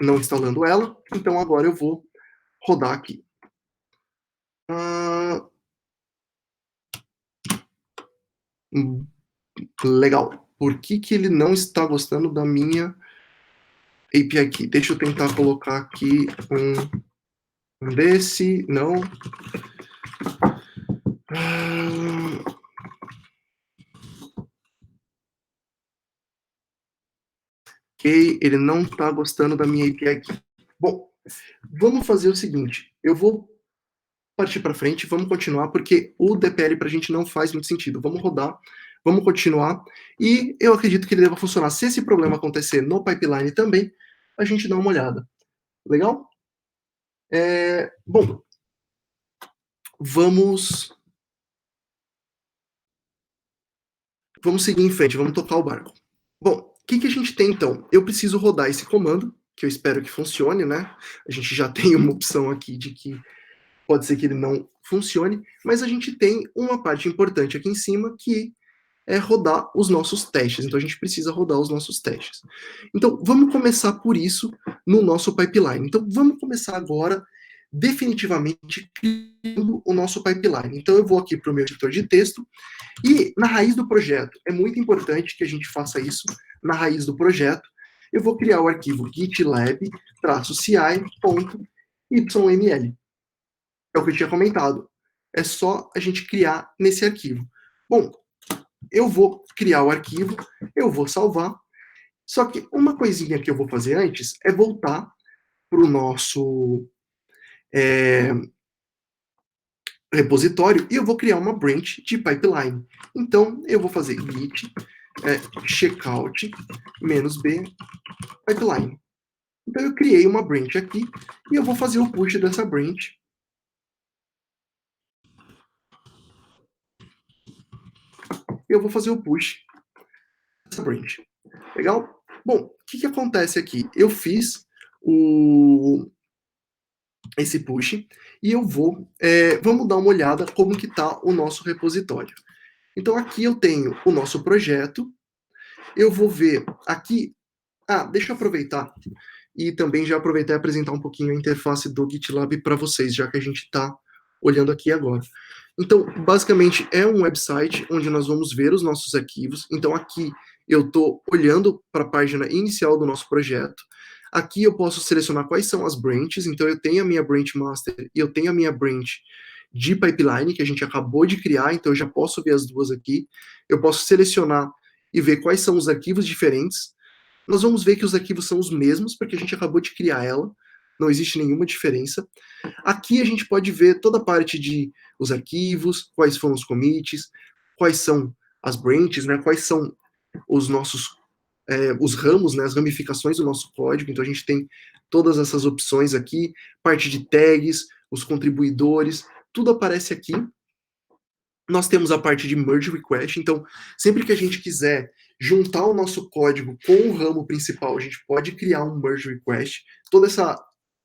S1: não instalando ela. Então agora eu vou rodar aqui. Legal. Por que ele não está gostando da minha API Key? Deixa eu tentar colocar aqui um desse. Não. Ok, ele não está gostando da minha API Key. Bom, vamos fazer o seguinte. Eu vou partir para frente, vamos continuar, porque o DPL para a gente não faz muito sentido. Vamos rodar, vamos continuar, e eu acredito que ele deva funcionar. Se esse problema acontecer no pipeline também, a gente dá uma olhada. Legal? Bom, vamos seguir em frente, vamos tocar o barco. Bom, o que a gente tem então? Eu preciso rodar esse comando, que eu espero que funcione, né? A gente já tem uma opção aqui de que pode ser que ele não funcione, mas a gente tem uma parte importante aqui em cima que é rodar os nossos testes. Então a gente precisa rodar os nossos testes. Então vamos começar por isso no nosso pipeline. Então vamos começar agora definitivamente criando o nosso pipeline. Então eu vou aqui para o meu editor de texto e na raiz do projeto, é muito importante que a gente faça isso na raiz do projeto. Eu vou criar o arquivo gitlab-ci.yml. É o que eu tinha comentado. É só a gente criar nesse arquivo. Bom, eu vou criar o arquivo, eu vou salvar. Só que uma coisinha que eu vou fazer antes é voltar para o nosso repositório e eu vou criar uma branch de pipeline. Então, eu vou fazer git checkout -b pipeline. Então, eu criei uma branch aqui e eu vou fazer o push dessa branch. Eu vou fazer o push dessa branch. Legal? Bom, o que acontece aqui? Eu fiz esse push e eu vamos dar uma olhada como que está o nosso repositório. Então aqui eu tenho o nosso projeto, eu vou ver aqui, deixa eu aproveitar e também já aproveitar e apresentar um pouquinho a interface do GitLab para vocês, já que a gente está olhando aqui agora. Então, basicamente, é um website onde nós vamos ver os nossos arquivos. Então, aqui eu estou olhando para a página inicial do nosso projeto. Aqui eu posso selecionar quais são as branches. Então, eu tenho a minha branch master e eu tenho a minha branch de pipeline, que a gente acabou de criar. Então, eu já posso ver as duas aqui. Eu posso selecionar e ver quais são os arquivos diferentes. Nós vamos ver que os arquivos são os mesmos, porque a gente acabou de criar ela. Não existe nenhuma diferença. Aqui a gente pode ver toda a parte de os arquivos, quais foram os commits, quais são as branches, né, quais são os nossos os ramos, né, as ramificações do nosso código. Então a gente tem todas essas opções aqui, parte de tags, os contribuidores, tudo aparece aqui. Nós temos a parte de merge request, então sempre que a gente quiser juntar o nosso código com o ramo principal, a gente pode criar um merge request. Toda essa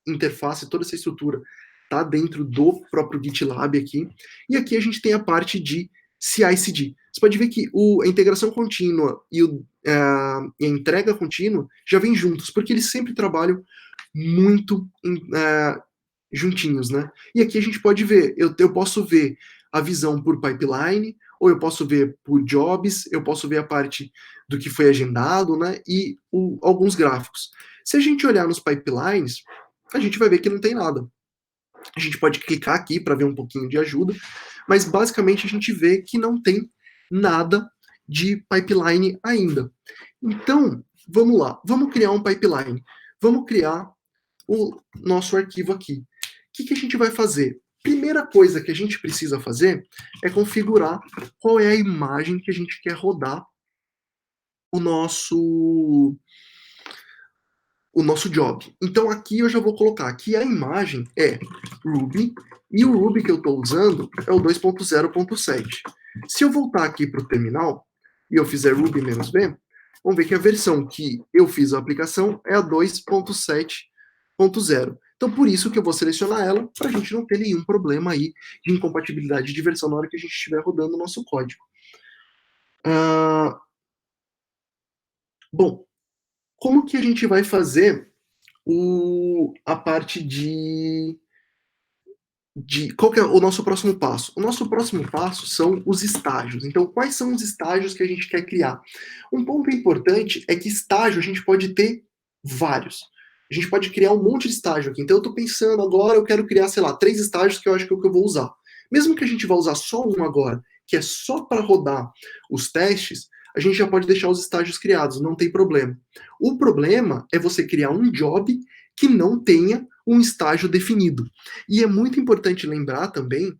S1: interface, toda essa estrutura está dentro do próprio GitLab aqui. E aqui a gente tem a parte de CI/CD. Você pode ver que a integração contínua e a entrega contínua já vêm juntos, porque eles sempre trabalham muito juntinhos, né? E aqui a gente pode ver, eu posso ver a visão por pipeline, ou eu posso ver por jobs, eu posso ver a parte do que foi agendado, né? E alguns gráficos. Se a gente olhar nos pipelines, a gente vai ver que não tem nada. A gente pode clicar aqui para ver um pouquinho de ajuda, mas basicamente a gente vê que não tem nada de pipeline ainda. Então, vamos lá, vamos criar um pipeline. Vamos criar o nosso arquivo aqui. O que a gente vai fazer? Primeira coisa que a gente precisa fazer é configurar qual é a imagem que a gente quer rodar o nosso job. Então aqui eu já vou colocar que a imagem é Ruby, e o Ruby que eu estou usando é o 2.0.7. Se eu voltar aqui para o terminal e eu fizer Ruby-B, vamos ver que a versão que eu fiz a aplicação é a 2.7.0. Então por isso que eu vou selecionar ela, para a gente não ter nenhum problema aí de incompatibilidade de versão na hora que a gente estiver rodando o nosso código. Bom, como que a gente vai fazer a parte de qual que é o nosso próximo passo? O nosso próximo passo são os estágios. Então, quais são os estágios que a gente quer criar? Um ponto importante é que estágio a gente pode ter vários. A gente pode criar um monte de estágio aqui. Então, eu estou pensando agora, eu quero criar, sei lá, 3 estágios que eu acho que é o que eu vou usar. Mesmo que a gente vá usar só um agora, que é só para rodar os testes, a gente já pode deixar os estágios criados, não tem problema. O problema é você criar um job que não tenha um estágio definido. E é muito importante lembrar também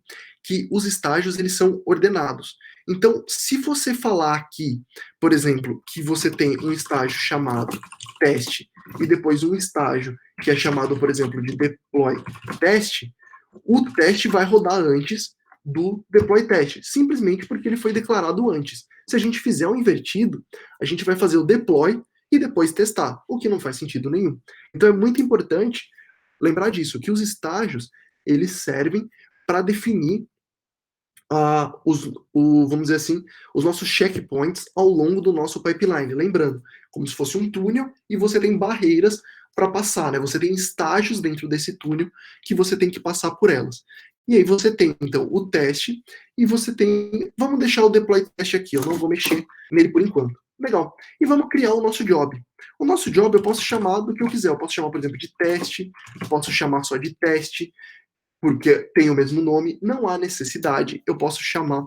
S1: que os estágios eles são ordenados. Então, se você falar aqui, por exemplo, que você tem um estágio chamado teste e depois um estágio que é chamado, por exemplo, de deploy teste, o teste vai rodar antes do deploy teste, simplesmente porque ele foi declarado antes. Se a gente fizer o invertido, a gente vai fazer o deploy e depois testar, o que não faz sentido nenhum. Então é muito importante lembrar disso, que os estágios eles servem para definir vamos dizer assim, os nossos checkpoints ao longo do nosso pipeline. Lembrando, como se fosse um túnel e você tem barreiras para passar, né? Você tem estágios dentro desse túnel que você tem que passar por elas. E aí você tem, então, o teste e você tem... Vamos deixar o deploy teste aqui, eu não vou mexer nele por enquanto. Legal. E vamos criar o nosso job. O nosso job eu posso chamar do que eu quiser. Eu posso chamar, por exemplo, de teste, posso chamar só de teste, porque tem o mesmo nome, não há necessidade, eu posso chamar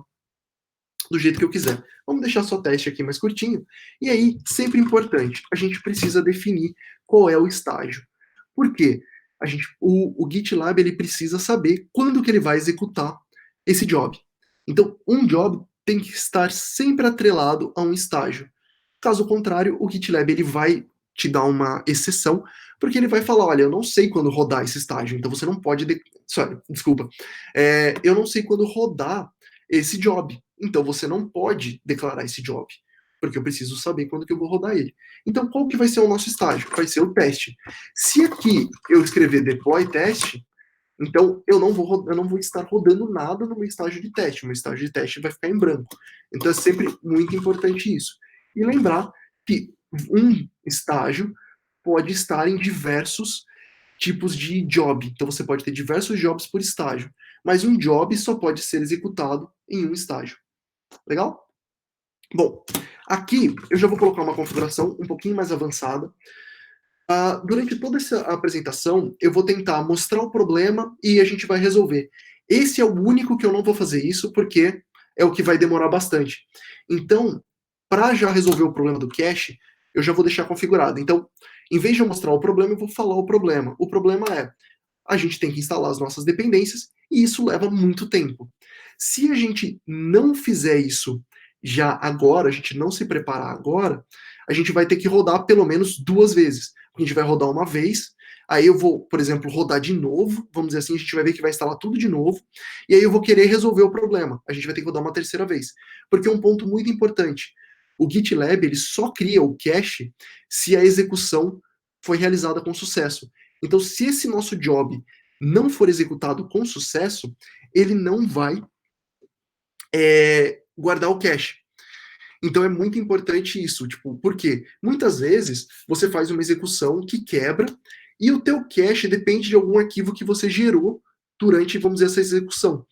S1: do jeito que eu quiser. Vamos deixar só teste aqui mais curtinho. E aí, sempre importante, a gente precisa definir qual é o estágio. Por quê? O GitLab ele precisa saber quando que ele vai executar esse job. Então, um job tem que estar sempre atrelado a um estágio. Caso contrário, o GitLab ele vai te dar uma exceção, porque ele vai falar, olha, eu não sei quando rodar esse estágio, então você não pode... Desculpa. Eu não sei quando rodar esse job, então você não pode declarar esse job, porque eu preciso saber quando que eu vou rodar ele. Então, qual que vai ser o nosso estágio? Vai ser o teste. Se aqui eu escrever deploy teste, então eu não vou estar rodando nada no meu estágio de teste. O meu estágio de teste vai ficar em branco. Então é sempre muito importante isso. E lembrar que um estágio pode estar em diversos tipos de job. Então você pode ter diversos jobs por estágio, mas um job só pode ser executado em um estágio. Legal? Bom, aqui eu já vou colocar uma configuração um pouquinho mais avançada. Durante toda essa apresentação, eu vou tentar mostrar o problema e a gente vai resolver. Esse é o único que eu não vou fazer isso, porque é o que vai demorar bastante. Então, para já resolver o problema do cache, eu já vou deixar configurado. Então, em vez de eu mostrar o problema, eu vou falar o problema. O problema é, a gente tem que instalar as nossas dependências, e isso leva muito tempo. Se a gente não fizer isso já agora, a gente não se preparar agora, a gente vai ter que rodar pelo menos 2 vezes. A gente vai rodar uma vez, aí eu vou, por exemplo, rodar de novo, vamos dizer assim, a gente vai ver que vai instalar tudo de novo, e aí eu vou querer resolver o problema. A gente vai ter que rodar uma terceira vez. Porque um ponto muito importante, o GitLab ele só cria o cache se a execução foi realizada com sucesso. Então, se esse nosso job não for executado com sucesso, ele não vai guardar o cache. Então é muito importante isso, tipo, por quê? Muitas vezes você faz uma execução que quebra e o teu cache depende de algum arquivo que você gerou durante, vamos dizer, essa execução.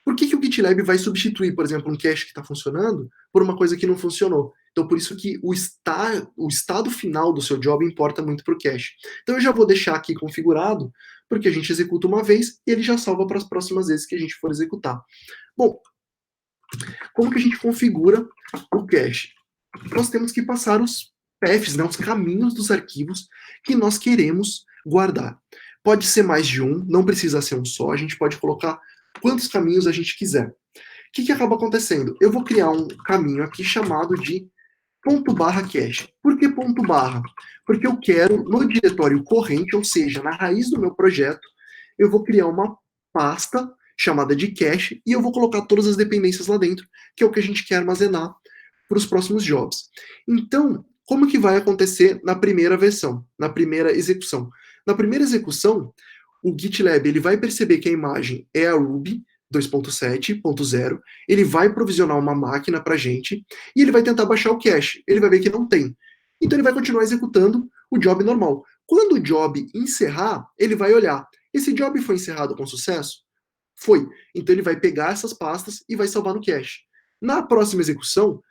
S1: Por que o GitLab vai substituir, por exemplo, um cache que está funcionando por uma coisa que não funcionou? Então, por isso que o estado final do seu job importa muito para o cache. Então, eu já vou deixar aqui configurado, porque a gente executa uma vez e ele já salva para as próximas vezes que a gente for executar. Bom, como que a gente configura o cache? Nós temos que passar os paths, né, os caminhos dos arquivos que nós queremos guardar. Pode ser mais de um, não precisa ser um só, a gente pode colocar quantos caminhos a gente quiser. O que acaba acontecendo? Eu vou criar um caminho aqui chamado de ponto barra cache. Por que ponto barra? Porque eu quero, no diretório corrente, ou seja, na raiz do meu projeto, eu vou criar uma pasta chamada de cache e eu vou colocar todas as dependências lá dentro, que é o que a gente quer armazenar para os próximos jobs. Então, como que vai acontecer na primeira versão, na primeira execução? Na primeira execução, o GitLab ele vai perceber que a imagem é a Ruby 2.7.0, ele vai provisionar uma máquina para a gente e ele vai tentar baixar o cache. Ele vai ver que não tem. Então ele vai continuar executando o job normal. Quando o job encerrar, ele vai olhar. Esse job foi encerrado com sucesso? Foi. Então ele vai pegar essas pastas e vai salvar no cache. Na próxima execução,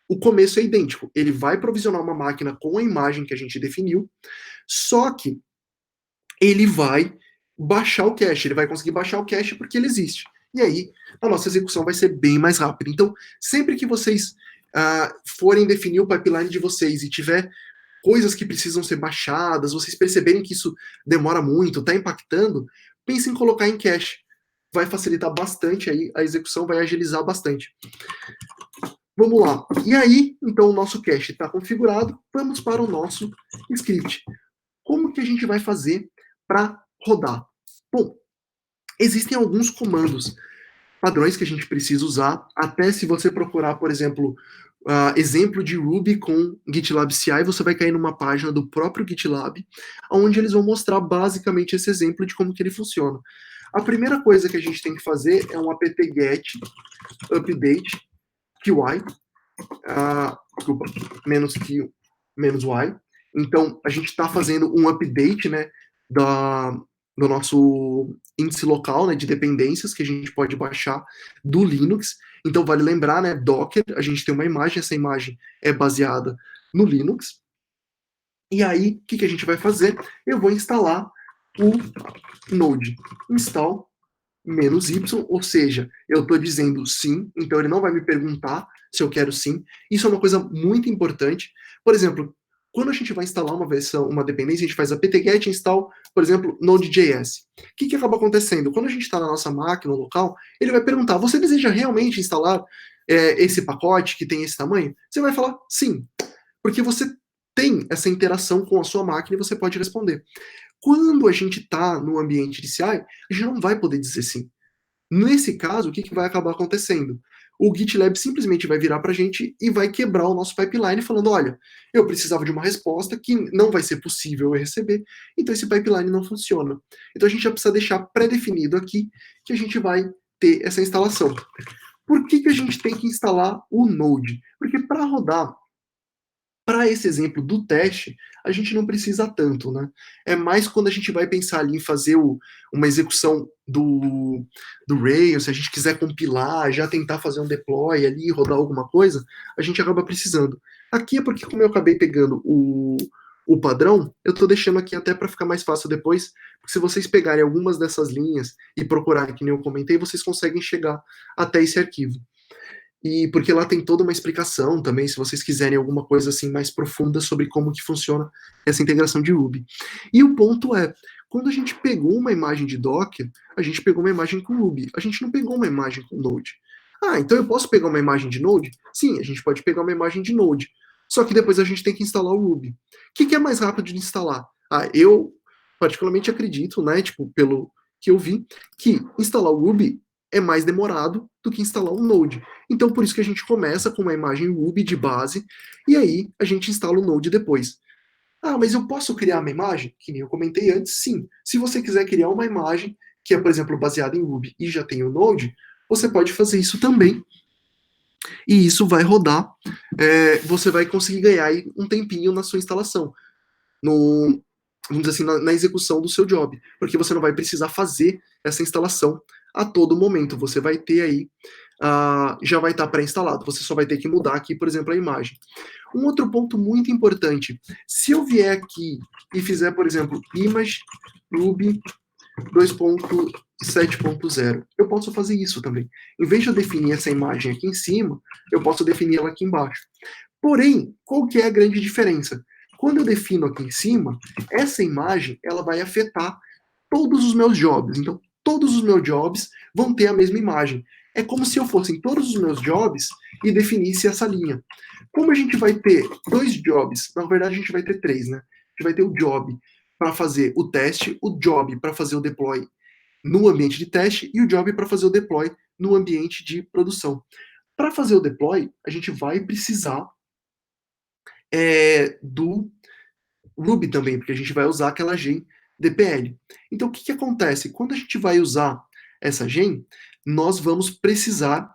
S1: o começo é idêntico. Ele vai provisionar uma máquina com a imagem que a gente definiu, só que ele vai baixar o cache. Ele vai conseguir baixar o cache porque ele existe. E aí, a nossa execução vai ser bem mais rápida. Então, sempre que vocês forem definir o pipeline de vocês e tiver coisas que precisam ser baixadas, vocês perceberem que isso demora muito, está impactando, pensem em colocar em cache. Vai facilitar bastante aí a execução, vai agilizar bastante. Vamos lá. E aí, então, o nosso cache está configurado. Vamos para o nosso script. Como que a gente vai fazer para rodar? Bom, existem alguns comandos padrões que a gente precisa usar, até se você procurar, por exemplo, exemplo de Ruby com GitLab CI, você vai cair numa página do próprio GitLab, onde eles vão mostrar basicamente esse exemplo de como que ele funciona. A primeira coisa que a gente tem que fazer é um apt-get update qy, desculpa, menos q, menos y. Então, a gente está fazendo um update, né, do nosso índice local, né, de dependências que a gente pode baixar do Linux. Então, vale lembrar, né, Docker, a gente tem uma imagem, essa imagem é baseada no Linux. E aí, o que a gente vai fazer? Eu vou instalar o Node install -y, ou seja, eu estou dizendo sim, então ele não vai me perguntar se eu quero sim. Isso é uma coisa muito importante. Por exemplo, quando a gente vai instalar uma versão, uma dependência, a gente faz apt-get install, por exemplo, Node.js. O que acaba acontecendo? Quando a gente está na nossa máquina local, ele vai perguntar, você deseja realmente instalar esse pacote que tem esse tamanho? Você vai falar sim, porque você tem essa interação com a sua máquina e você pode responder. Quando a gente está no ambiente de CI, a gente não vai poder dizer sim. Nesse caso, o que vai acabar acontecendo? O GitLab simplesmente vai virar para a gente e vai quebrar o nosso pipeline falando, olha, eu precisava de uma resposta que não vai ser possível eu receber, então esse pipeline não funciona. Então a gente já precisa deixar pré-definido aqui que a gente vai ter essa instalação. Por que a gente tem que instalar o Node? Porque para rodar, para esse exemplo do teste, a gente não precisa tanto, né? É mais quando a gente vai pensar ali em fazer uma execução do Rails, se a gente quiser compilar, já tentar fazer um deploy ali, rodar alguma coisa, a gente acaba precisando. Aqui é porque, como eu acabei pegando o padrão, eu estou deixando aqui até para ficar mais fácil depois, porque se vocês pegarem algumas dessas linhas e procurarem, que nem eu comentei, vocês conseguem chegar até esse arquivo. E porque lá tem toda uma explicação também, se vocês quiserem alguma coisa assim mais profunda sobre como que funciona essa integração de Ruby. E o ponto é, quando a gente pegou uma imagem de Docker, a gente pegou uma imagem com Ruby, a gente não pegou uma imagem com Node. Ah, então eu posso pegar uma imagem de Node? Sim, a gente pode pegar uma imagem de Node. só que depois a gente tem que instalar o Ruby. O que é mais rápido de instalar? Eu particularmente acredito, né, tipo, pelo que eu vi, que instalar o Ruby é mais demorado do que instalar um Node. Então, por isso que a gente começa com uma imagem Ruby de base, e aí a gente instala o Node depois. Mas eu posso criar uma imagem? Que nem eu comentei antes, sim. Se você quiser criar uma imagem que é, por exemplo, baseada em Ruby e já tem o Node, você pode fazer isso também. E isso vai rodar, você vai conseguir ganhar aí um tempinho na sua instalação, no, vamos dizer assim, na execução do seu job, porque você não vai precisar fazer essa instalação a todo momento. Você vai ter aí, já vai estar pré-instalado, você só vai ter que mudar aqui, por exemplo, a imagem. Um outro ponto muito importante, se eu vier aqui e fizer, por exemplo, image ruby 2.7.0, eu posso fazer isso também. Em vez de eu definir essa imagem aqui em cima, eu posso definir ela aqui embaixo. Porém, qual que é a grande diferença? Quando eu defino aqui em cima, essa imagem ela vai afetar todos os meus jobs. Então, todos os meus jobs vão ter a mesma imagem. É como se eu fosse em todos os meus jobs e definisse essa linha. Como a gente vai ter 2 jobs, na verdade a gente vai ter 3, né? A gente vai ter o job para fazer o teste, o job para fazer o deploy no ambiente de teste e o job para fazer o deploy no ambiente de produção. Para fazer o deploy, a gente vai precisar do Ruby também, porque a gente vai usar aquela gen DPL. Então, o que acontece? Quando a gente vai usar essa gen, nós vamos precisar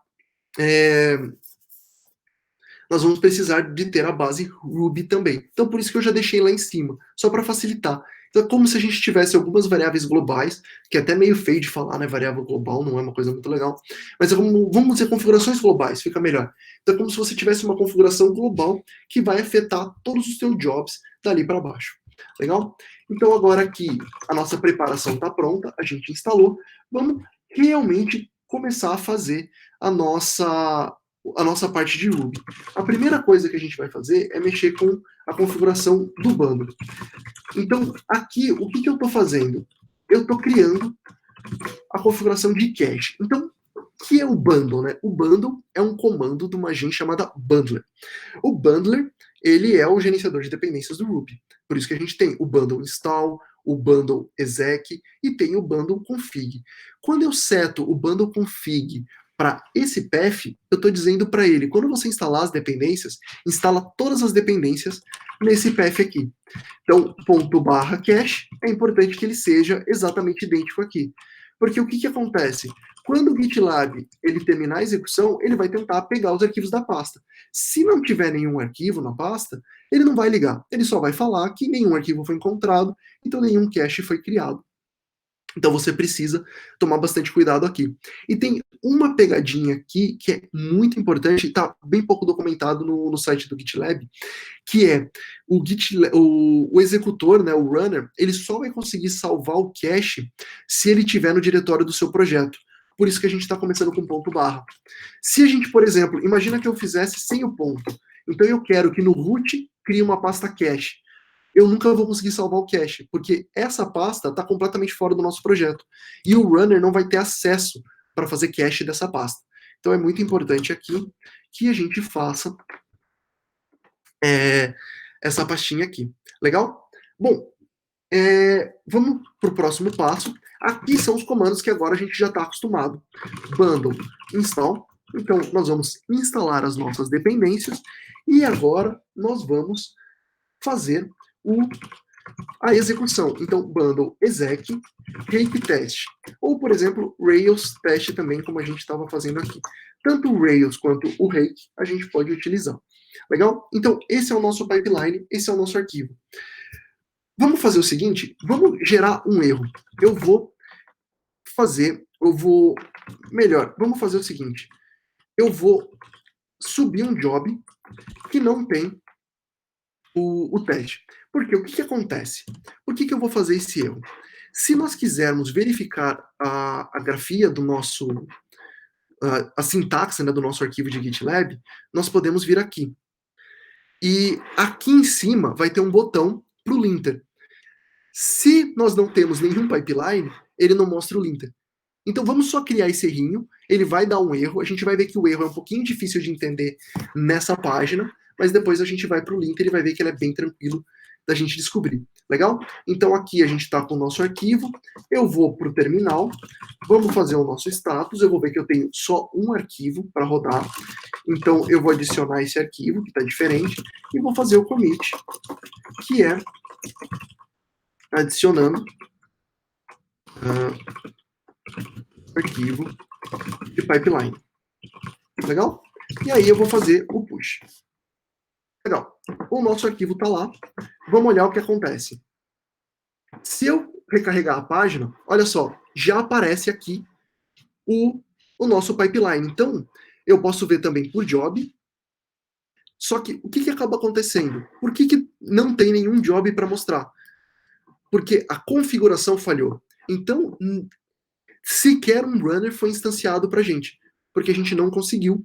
S1: de ter a base Ruby também. Então, por isso que eu já deixei lá em cima, só para facilitar. Então, é como se a gente tivesse algumas variáveis globais, que é até meio feio de falar, né? Variável global não é uma coisa muito legal. Mas vamos dizer configurações globais, fica melhor. Então, é como se você tivesse uma configuração global que vai afetar todos os seus jobs dali para baixo. Legal? Então, agora que a nossa preparação está pronta, a gente instalou, vamos realmente começar a fazer a nossa parte de Ruby. A primeira coisa que a gente vai fazer é mexer com a configuração do bundle. Então, aqui, o que eu estou fazendo? Eu estou criando a configuração de cache. Então, o que é o bundle, né? O bundle é um comando de uma gen chamada bundler. O bundler, ele é o gerenciador de dependências do Ruby. Por isso que a gente tem o bundle install, o bundle exec e tem o bundle config. Quando eu seto o bundle config para esse path, eu estou dizendo para ele, quando você instalar as dependências, instala todas as dependências nesse path aqui. Então, ponto barra cache, é importante que ele seja exatamente idêntico aqui. Porque o que acontece? Quando o GitLab ele terminar a execução, ele vai tentar pegar os arquivos da pasta. Se não tiver nenhum arquivo na pasta, ele não vai ligar. Ele só vai falar que nenhum arquivo foi encontrado, então nenhum cache foi criado. Então você precisa tomar bastante cuidado aqui. E tem uma pegadinha aqui que é muito importante, está bem pouco documentado no site do GitLab, que é o executor, né, o runner, ele só vai conseguir salvar o cache se ele estiver no diretório do seu projeto. Por isso que a gente está começando com ponto barra. Se a gente, por exemplo, imagina que eu fizesse sem o ponto. Então eu quero que no root crie uma pasta cache. Eu nunca vou conseguir salvar o cache, porque essa pasta está completamente fora do nosso projeto. E o runner não vai ter acesso para fazer cache dessa pasta. Então é muito importante aqui que a gente faça essa pastinha aqui. Legal? Bom, vamos para o próximo passo. Aqui são os comandos que agora a gente já está acostumado. Bundle install. Então, nós vamos instalar as nossas dependências. E agora nós vamos fazer a execução. Então, bundle exec, rake test. Ou, por exemplo, Rails test também, como a gente estava fazendo aqui. Tanto o Rails quanto o rake a gente pode utilizar. Legal? Então, esse é o nosso pipeline, esse é o nosso arquivo. Vamos fazer o seguinte, vamos gerar um erro. Vamos fazer o seguinte, eu vou subir um job que não tem o teste. Porque o que acontece? Por que eu vou fazer esse erro? Se nós quisermos verificar a grafia do nosso, a sintaxe, né, do nosso arquivo de GitLab, nós podemos vir aqui. E aqui em cima vai ter um botão para o linter. Se nós não temos nenhum pipeline, ele não mostra o linter. Então vamos só criar esse errinho, ele vai dar um erro, a gente vai ver que o erro é um pouquinho difícil de entender nessa página, mas depois a gente vai para o linter e vai ver que ele é bem tranquilo da gente descobrir. Legal? Então aqui a gente está com o nosso arquivo, eu vou para o terminal, vamos fazer o nosso status, eu vou ver que eu tenho só um arquivo para rodar, então eu vou adicionar esse arquivo, que está diferente, e vou fazer o commit, que é adicionando arquivo de pipeline. Legal? E aí eu vou fazer o push. Legal. O nosso arquivo está lá. Vamos olhar o que acontece. Se eu recarregar a página, olha só, já aparece aqui o nosso pipeline. Então, eu posso ver também por job. Só que o que acaba acontecendo? Por que não tem nenhum job para mostrar? Porque a configuração falhou. Então, sequer um runner foi instanciado para a gente, porque a gente não conseguiu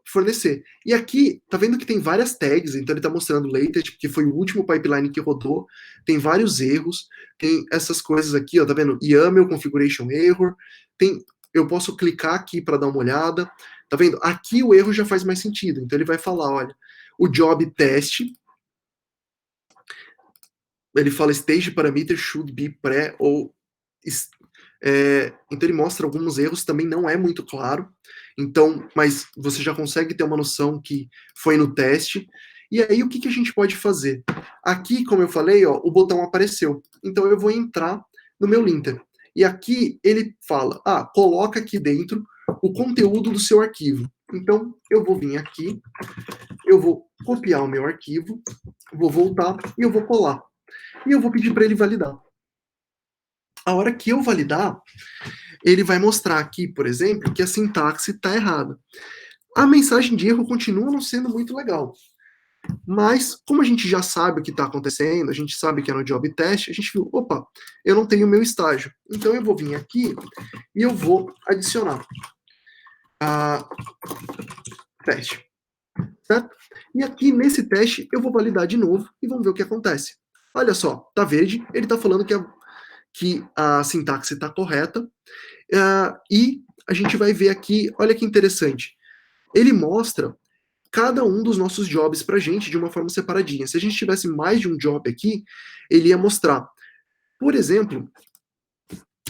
S1: fornecer. E aqui, tá vendo que tem várias tags, então ele tá mostrando latest, que foi o último pipeline que rodou, tem vários erros, tem essas coisas aqui, ó, tá vendo? YAML configuration error, eu posso clicar aqui para dar uma olhada, tá vendo? Aqui o erro já faz mais sentido, então ele vai falar, olha, o job test, ele fala stage parameter should be pré ou então ele mostra alguns erros, também não é muito claro, então, mas você já consegue ter uma noção que foi no teste. E aí o que a gente pode fazer? Aqui, como eu falei, ó, o botão apareceu, então eu vou entrar no meu linter. E aqui ele fala, coloca aqui dentro o conteúdo do seu arquivo. Então eu vou vir aqui, eu vou copiar o meu arquivo, vou voltar e eu vou colar. E eu vou pedir para ele validar. A hora que eu validar, ele vai mostrar aqui, por exemplo, que a sintaxe está errada. A mensagem de erro continua não sendo muito legal. Mas, como a gente já sabe o que está acontecendo, a gente sabe que é no job test, a gente viu, opa, eu não tenho o meu estágio. Então eu vou vir aqui e eu vou adicionar a teste. Certo? E aqui nesse teste eu vou validar de novo e vamos ver o que acontece. Olha só, tá verde, ele está falando que a sintaxe está correta, e a gente vai ver aqui, olha que interessante, ele mostra cada um dos nossos jobs para a gente de uma forma separadinha. Se a gente tivesse mais de um job aqui, ele ia mostrar. Por exemplo,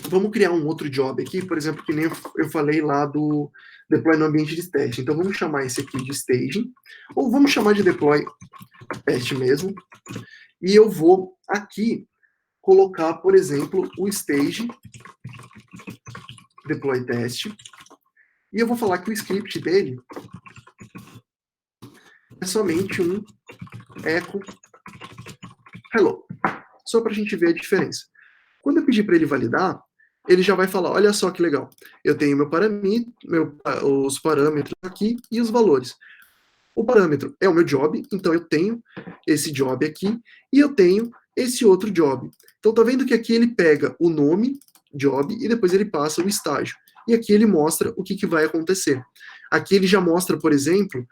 S1: vamos criar um outro job aqui, por exemplo, que nem eu falei lá do deploy no ambiente de teste. Então vamos chamar esse aqui de staging, ou vamos chamar de deploy teste mesmo, e eu vou aqui colocar, por exemplo, o stage deploy teste, e eu vou falar que o script dele é somente um echo hello, só para a gente ver a diferença. Quando eu pedir para ele validar, ele já vai falar, olha só que legal, eu tenho os parâmetros aqui e os valores. O parâmetro é o meu job, então eu tenho esse job aqui, e eu tenho esse outro job. Então tá vendo que aqui ele pega o nome, job, e depois ele passa o estágio. E aqui ele mostra o que vai acontecer. Aqui ele já mostra, por exemplo,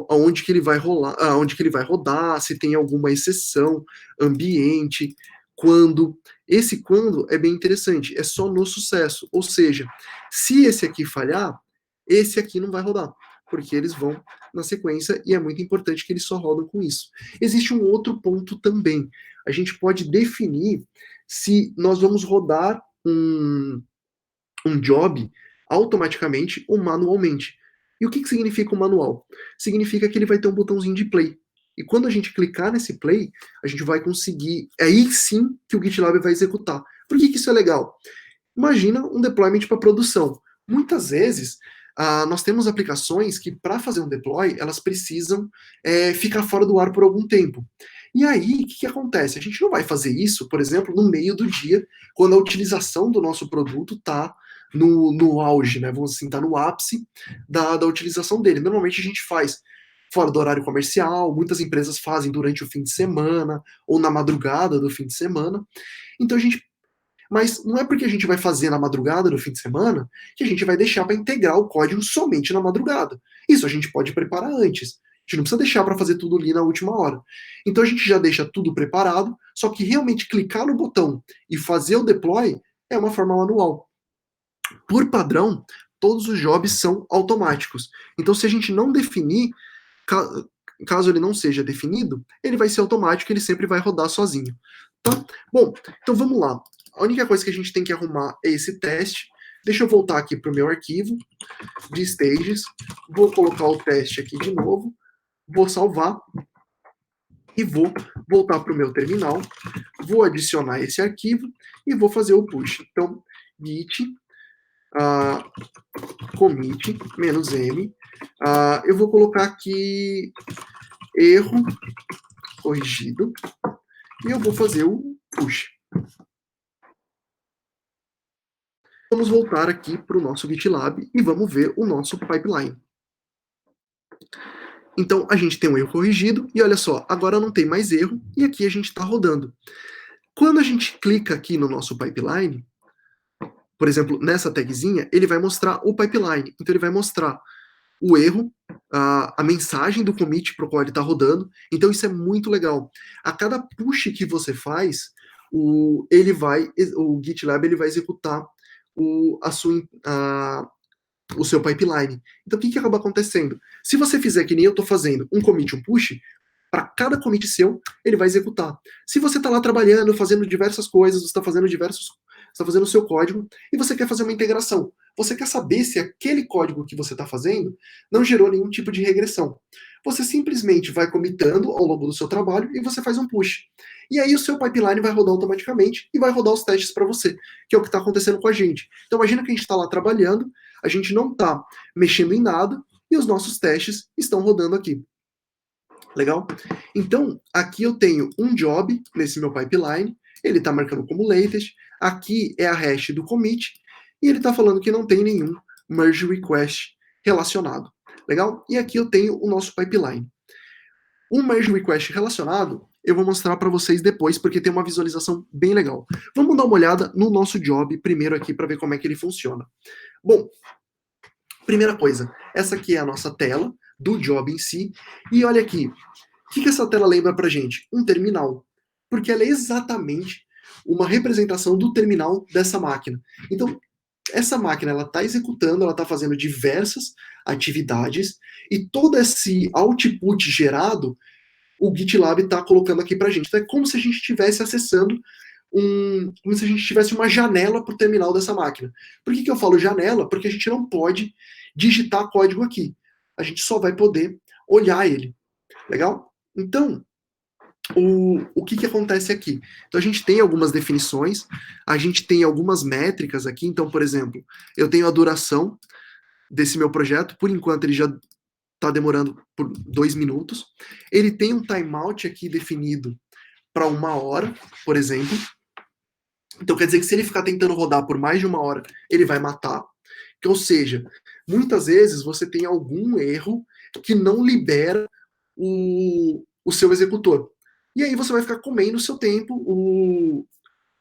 S1: aonde que ele vai rolar, aonde que ele vai rodar, se tem alguma exceção, ambiente, quando. Esse quando é bem interessante, é só no sucesso. Ou seja, se esse aqui falhar, esse aqui não vai rodar, porque eles vão na sequência e é muito importante que eles só rodam com isso. Existe um outro ponto também. A gente pode definir se nós vamos rodar um job automaticamente ou manualmente. E o que significa o manual? Significa que ele vai ter um botãozinho de play. E quando a gente clicar nesse play, a gente vai conseguir. É aí sim que o GitLab vai executar. Por que isso é legal? Imagina um deployment para produção. Muitas vezes, nós temos aplicações que, para fazer um deploy, elas precisam ficar fora do ar por algum tempo. E aí, o que acontece? A gente não vai fazer isso, por exemplo, no meio do dia, quando a utilização do nosso produto está no auge, né? Vamos assim, está no ápice da utilização dele. Normalmente a gente faz fora do horário comercial, muitas empresas fazem durante o fim de semana, ou na madrugada do fim de semana. Então a gente mas não é porque a gente vai fazer na madrugada, no fim de semana, que a gente vai deixar para integrar o código somente na madrugada. Isso a gente pode preparar antes. A gente não precisa deixar para fazer tudo ali na última hora. Então a gente já deixa tudo preparado, só que realmente clicar no botão e fazer o deploy é uma forma manual. Por padrão, todos os jobs são automáticos. Então se a gente não definir, caso ele não seja definido, ele vai ser automático, ele sempre vai rodar sozinho, tá? Bom, então vamos lá. A única coisa que a gente tem que arrumar é esse teste. Deixa eu voltar aqui para o meu arquivo de stages, vou colocar o teste aqui de novo, vou salvar e vou voltar para o meu terminal, vou adicionar esse arquivo e vou fazer o push. Então, git commit -m, eu vou colocar aqui erro corrigido e eu vou fazer o push. Vamos voltar aqui para o nosso GitLab e vamos ver o nosso pipeline. Então, a gente tem um erro corrigido e olha só, agora não tem mais erro e aqui a gente está rodando. Quando a gente clica aqui no nosso pipeline, por exemplo, nessa tagzinha, ele vai mostrar o pipeline. Então, ele vai mostrar o erro, a mensagem do commit para o qual ele está rodando. Então, isso é muito legal. A cada push que você faz, o GitLab ele vai executar o seu pipeline. Então, o que acaba acontecendo? Se você fizer que nem eu estou fazendo, um commit, um push, para cada commit seu, ele vai executar. Se você está lá trabalhando, fazendo diversas coisas, você está fazendo o seu código, e você quer fazer uma integração. Você quer saber se aquele código que você está fazendo não gerou nenhum tipo de regressão. Você simplesmente vai commitando ao longo do seu trabalho e você faz um push. E aí o seu pipeline vai rodar automaticamente e vai rodar os testes para você, que é o que está acontecendo com a gente. Então imagina que a gente está lá trabalhando, a gente não está mexendo em nada e os nossos testes estão rodando aqui. Legal? Então, aqui eu tenho um job nesse meu pipeline, ele está marcando como latest, aqui é a hash do commit, e ele está falando que não tem nenhum merge request relacionado. Legal? E aqui eu tenho o nosso pipeline. Um merge request relacionado, eu vou mostrar para vocês depois, porque tem uma visualização bem legal. Vamos dar uma olhada no nosso job primeiro aqui, para ver como é que ele funciona. Bom, primeira coisa, essa aqui é a nossa tela do job em si, e olha aqui, o que essa tela lembra pra gente? Um terminal, porque ela é exatamente uma representação do terminal dessa máquina. Então, essa máquina ela está executando, ela está fazendo diversas atividades, e todo esse output gerado, o GitLab está colocando aqui pra gente. Então é como se a gente estivesse acessando como se a gente tivesse uma janela para o terminal dessa máquina. Por que eu falo janela? Porque a gente não pode digitar código aqui. A gente só vai poder olhar ele. Legal? Então, o que acontece aqui? Então, a gente tem algumas definições, a gente tem algumas métricas aqui. Então, por exemplo, eu tenho a duração desse meu projeto. Por enquanto, ele já está demorando por 2 minutos. Ele tem um timeout aqui definido para 1 hora, por exemplo. Então quer dizer que se ele ficar tentando rodar por mais de 1 hora, ele vai matar. Ou seja, muitas vezes você tem algum erro que não libera o seu executor. E aí você vai ficar comendo o seu tempo,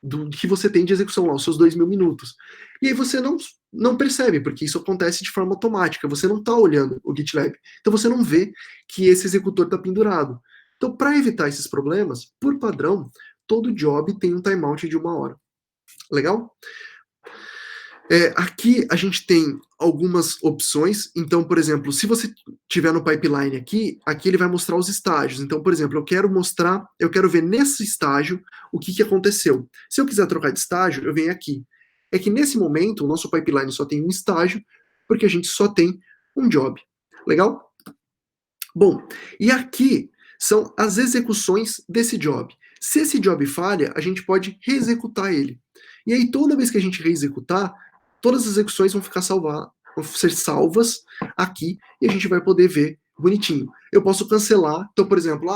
S1: do que você tem de execução lá, os seus 2.000 minutos. E aí você não percebe, porque isso acontece de forma automática, você não está olhando o GitLab. Então você não vê que esse executor está pendurado. Então, para evitar esses problemas, por padrão, todo job tem um timeout de 1 hora. Legal? Aqui a gente tem algumas opções. Então, por exemplo, se você tiver no pipeline aqui ele vai mostrar os estágios. Então, por exemplo, eu quero ver nesse estágio o que aconteceu. Se eu quiser trocar de estágio, eu venho aqui. É que nesse momento o nosso pipeline só tem um estágio, porque a gente só tem um job. Legal? Bom, e aqui são as execuções desse job. Se esse job falha, a gente pode reexecutar ele. E aí, toda vez que a gente reexecutar, todas as execuções vão ser salvas aqui e a gente vai poder ver bonitinho. Eu posso cancelar. Então, por exemplo,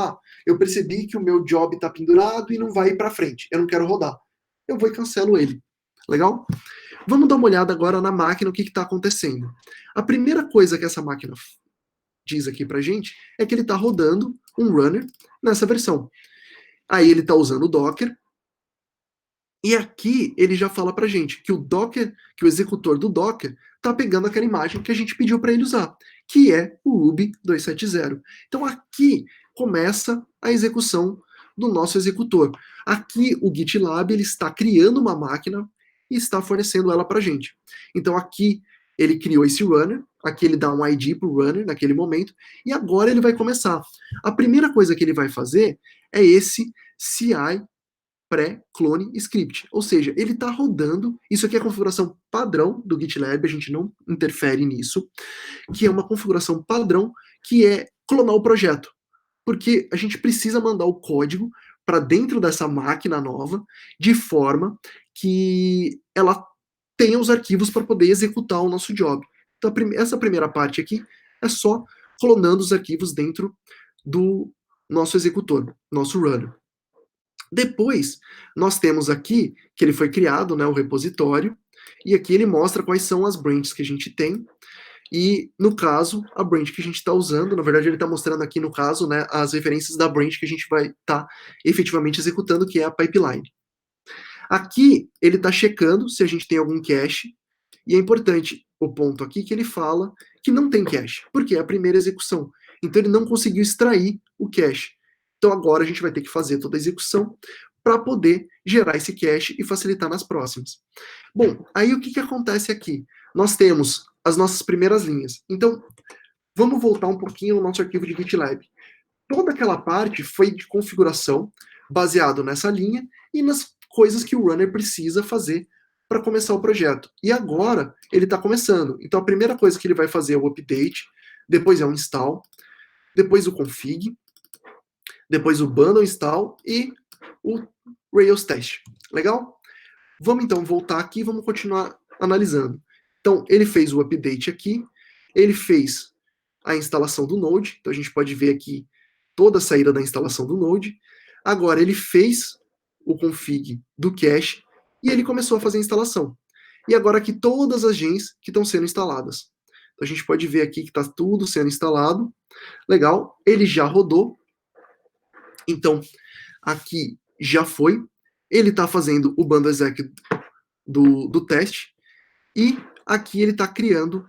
S1: eu percebi que o meu job está pendurado e não vai ir para frente. Eu não quero rodar. Eu vou e cancelo ele. Legal? Vamos dar uma olhada agora na máquina, o que está acontecendo. A primeira coisa que essa máquina diz aqui pra gente é que ele está rodando um runner nessa versão. Aí ele está usando o Docker, e aqui ele já fala pra gente que o executor do Docker está pegando aquela imagem que a gente pediu para ele usar, que é o UB270. Então aqui começa a execução do nosso executor. Aqui o GitLab ele está criando uma máquina e está fornecendo ela pra gente. Então aqui ele criou esse runner, aqui ele dá um ID para o runner naquele momento, e agora ele vai começar. A primeira coisa que ele vai fazer é esse CI pré-clone script, ou seja, ele está rodando, isso aqui é a configuração padrão do GitLab, a gente não interfere nisso, que é uma configuração padrão, que é clonar o projeto, porque a gente precisa mandar o código para dentro dessa máquina nova, de forma que ela tenha os arquivos para poder executar o nosso job. Então, essa primeira parte aqui é só clonando os arquivos dentro do nosso executor, nosso runner. Depois, nós temos aqui que ele foi criado, né, o repositório, e aqui ele mostra quais são as branches que a gente tem, e no caso, a branch que a gente está usando, na verdade ele está mostrando aqui no caso, né, as referências da branch que a gente vai estar efetivamente executando, que é a pipeline. Aqui ele está checando se a gente tem algum cache, e é importante o ponto aqui que ele fala que não tem cache, porque é a primeira execução. Então ele não conseguiu extrair o cache. Então agora a gente vai ter que fazer toda a execução para poder gerar esse cache e facilitar nas próximas. Bom, aí o que acontece aqui? Nós temos as nossas primeiras linhas. Então, vamos voltar um pouquinho no nosso arquivo de GitLab. Toda aquela parte foi de configuração, baseado nessa linha e nas coisas que o runner precisa fazer para começar o projeto. E agora ele está começando. Então a primeira coisa que ele vai fazer é o update, depois é o install, depois o config, depois o bundle install e o Rails test. Legal? Vamos então voltar aqui e vamos continuar analisando. Então ele fez o update aqui, ele fez a instalação do Node, então a gente pode ver aqui toda a saída da instalação do Node. Agora ele fez o config do cache e ele começou a fazer a instalação. E agora aqui todas as gens que estão sendo instaladas. Então a gente pode ver aqui que está tudo sendo instalado. Legal, ele já rodou. Então aqui já foi. Ele está fazendo o bundle exec do teste. E aqui ele está criando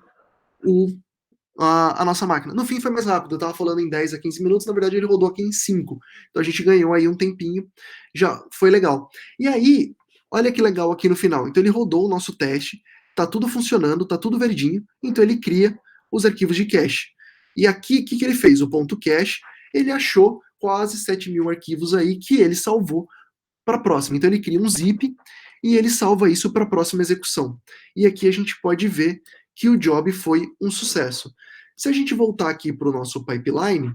S1: a nossa máquina. No fim foi mais rápido, eu estava falando em 10 a 15 minutos, na verdade ele rodou aqui em 5. Então a gente ganhou aí um tempinho, já foi legal. E aí, olha que legal aqui no final. Então ele rodou o nosso teste, tá tudo funcionando, tá tudo verdinho, então ele cria os arquivos de cache. E aqui, o que ele fez? O ponto cache, ele achou quase 7.000 arquivos aí que ele salvou para a próxima. Então ele cria um zip e ele salva isso para a próxima execução. E aqui a gente pode ver que o job foi um sucesso. Se a gente voltar aqui para o nosso pipeline,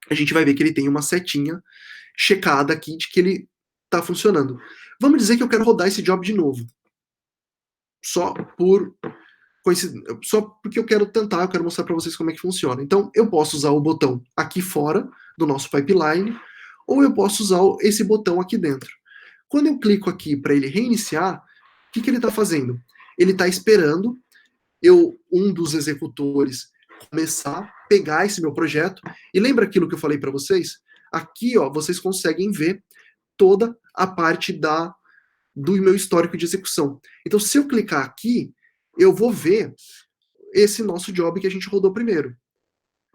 S1: a gente vai ver que ele tem uma setinha checada aqui de que ele está funcionando. Vamos dizer que eu quero rodar esse job de novo. Só porque eu quero tentar, eu quero mostrar para vocês como é que funciona. Então, eu posso usar o botão aqui fora do nosso pipeline, ou eu posso usar esse botão aqui dentro. Quando eu clico aqui para ele reiniciar, o que ele está fazendo? Ele está esperando um dos executores começar a pegar esse meu projeto. E lembra aquilo que eu falei para vocês? Aqui, ó, vocês conseguem ver toda a parte do meu histórico de execução. Então, se eu clicar aqui, eu vou ver esse nosso job que a gente rodou primeiro.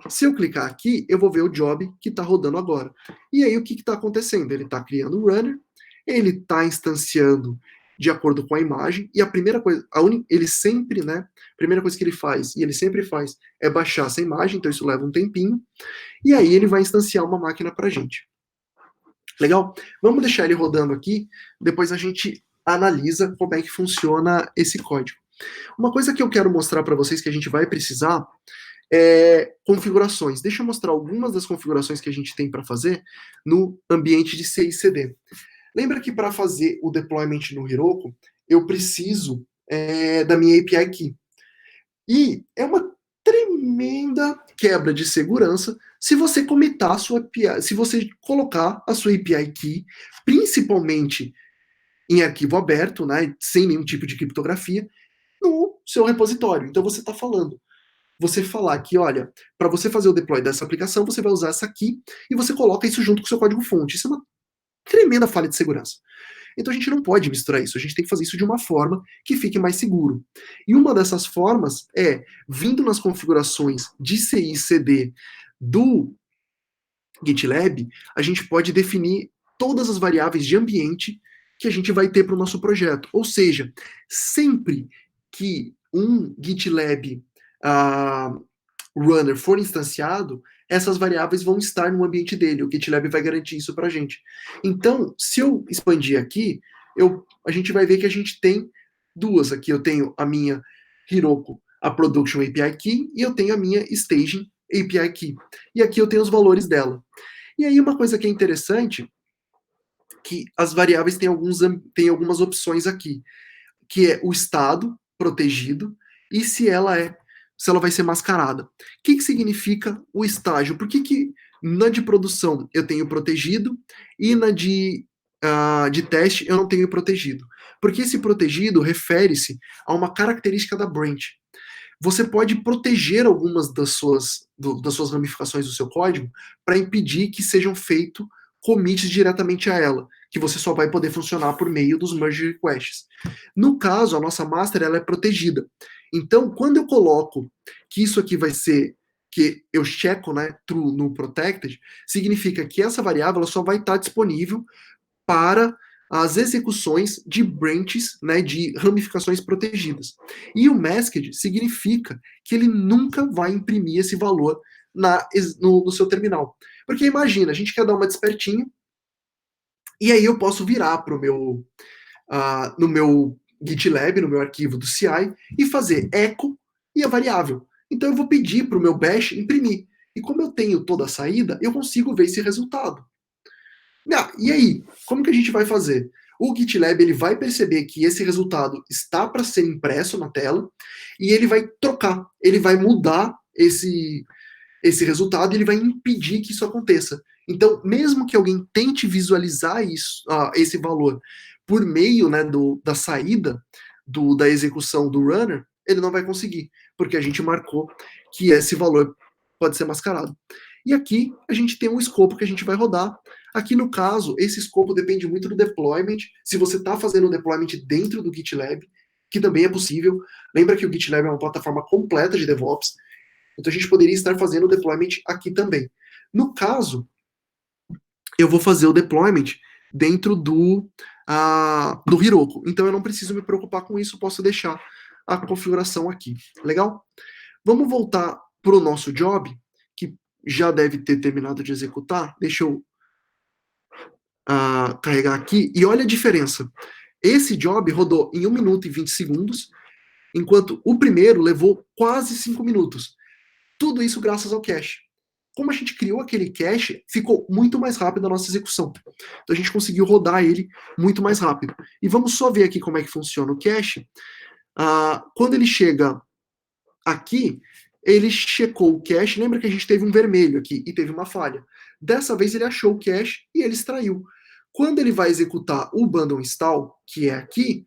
S1: Se eu clicar aqui, eu vou ver o job que está rodando agora. E aí, o que está acontecendo? Ele está criando um runner, ele está instanciando de acordo com a imagem, e a primeira coisa, ele sempre, né, a primeira coisa que ele faz, e ele sempre faz, é baixar essa imagem, então isso leva um tempinho, e aí ele vai instanciar uma máquina pra gente. Legal? Vamos deixar ele rodando aqui, depois a gente analisa como é que funciona esse código. Uma coisa que eu quero mostrar para vocês que a gente vai precisar é configurações. Deixa eu mostrar algumas das configurações que a gente tem para fazer no ambiente de CI/CD. Lembra que para fazer o deployment no Heroku, eu preciso da minha API Key. E é uma tremenda quebra de segurança se você comitar a sua API, se você colocar a sua API Key, principalmente em arquivo aberto, né, sem nenhum tipo de criptografia, no seu repositório. Então você está falando. Você falar que, olha, para você fazer o deploy dessa aplicação, você vai usar essa aqui e você coloca isso junto com o seu código-fonte. Isso é uma tremenda falha de segurança. Então a gente não pode misturar isso, a gente tem que fazer isso de uma forma que fique mais seguro. E uma dessas formas é, vindo nas configurações de CI/CD do GitLab, a gente pode definir todas as variáveis de ambiente que a gente vai ter para o nosso projeto. Ou seja, sempre que um GitLab runner for instanciado, essas variáveis vão estar no ambiente dele, o GitLab vai garantir isso para a gente. Então, se eu expandir aqui, a gente vai ver que a gente tem duas aqui, eu tenho a minha Heroku, a Production API Key, e eu tenho a minha Staging API Key. E aqui eu tenho os valores dela. E aí uma coisa que é interessante, que as variáveis têm algumas opções aqui, que é o estado protegido e se ela vai ser mascarada. O que significa o estágio? Por que na de produção eu tenho protegido e na de teste eu não tenho protegido? Porque esse protegido refere-se a uma característica da branch. Você pode proteger algumas das suas ramificações do seu código para impedir que sejam feitos commits diretamente a ela, que você só vai poder funcionar por meio dos merge requests. No caso, a nossa master ela é protegida. Então, quando eu coloco que isso aqui vai ser, que eu checo, né, true no protected, significa que essa variável ela só vai estar disponível para as execuções de branches, né, de ramificações protegidas. E o masked significa que ele nunca vai imprimir esse valor no seu terminal. Porque imagina, a gente quer dar uma despertinha, e aí eu posso virar pro no meu GitLab, no meu arquivo do CI, e fazer echo e a variável. Então eu vou pedir para o meu bash imprimir. E como eu tenho toda a saída, eu consigo ver esse resultado. E aí, como que a gente vai fazer? O GitLab ele vai perceber que esse resultado está para ser impresso na tela e ele vai trocar, ele vai mudar esse resultado e ele vai impedir que isso aconteça. Então, mesmo que alguém tente visualizar esse valor por meio, né, da saída da execução do runner, ele não vai conseguir, porque a gente marcou que esse valor pode ser mascarado. E aqui a gente tem um escopo que a gente vai rodar. Aqui no caso, esse escopo depende muito do deployment. Se você está fazendo o deployment dentro do GitLab, que também é possível. Lembra que o GitLab é uma plataforma completa de DevOps, então a gente poderia estar fazendo o deployment aqui também. No caso, eu vou fazer o deployment dentro do Heroku. Então eu não preciso me preocupar com isso, posso deixar a configuração aqui. Legal? Vamos voltar para o nosso job, que já deve ter terminado de executar. Deixa eu carregar aqui. E olha a diferença. Esse job rodou em 1 minuto e 20 segundos, enquanto o primeiro levou quase 5 minutos. Tudo isso graças ao cache. Como a gente criou aquele cache, ficou muito mais rápido a nossa execução. Então a gente conseguiu rodar ele muito mais rápido. E vamos só ver aqui como é que funciona o cache. Quando ele chega aqui, ele checou o cache. Lembra que a gente teve um vermelho aqui e teve uma falha. Dessa vez ele achou o cache e ele extraiu. Quando ele vai executar o bundle install, que é aqui,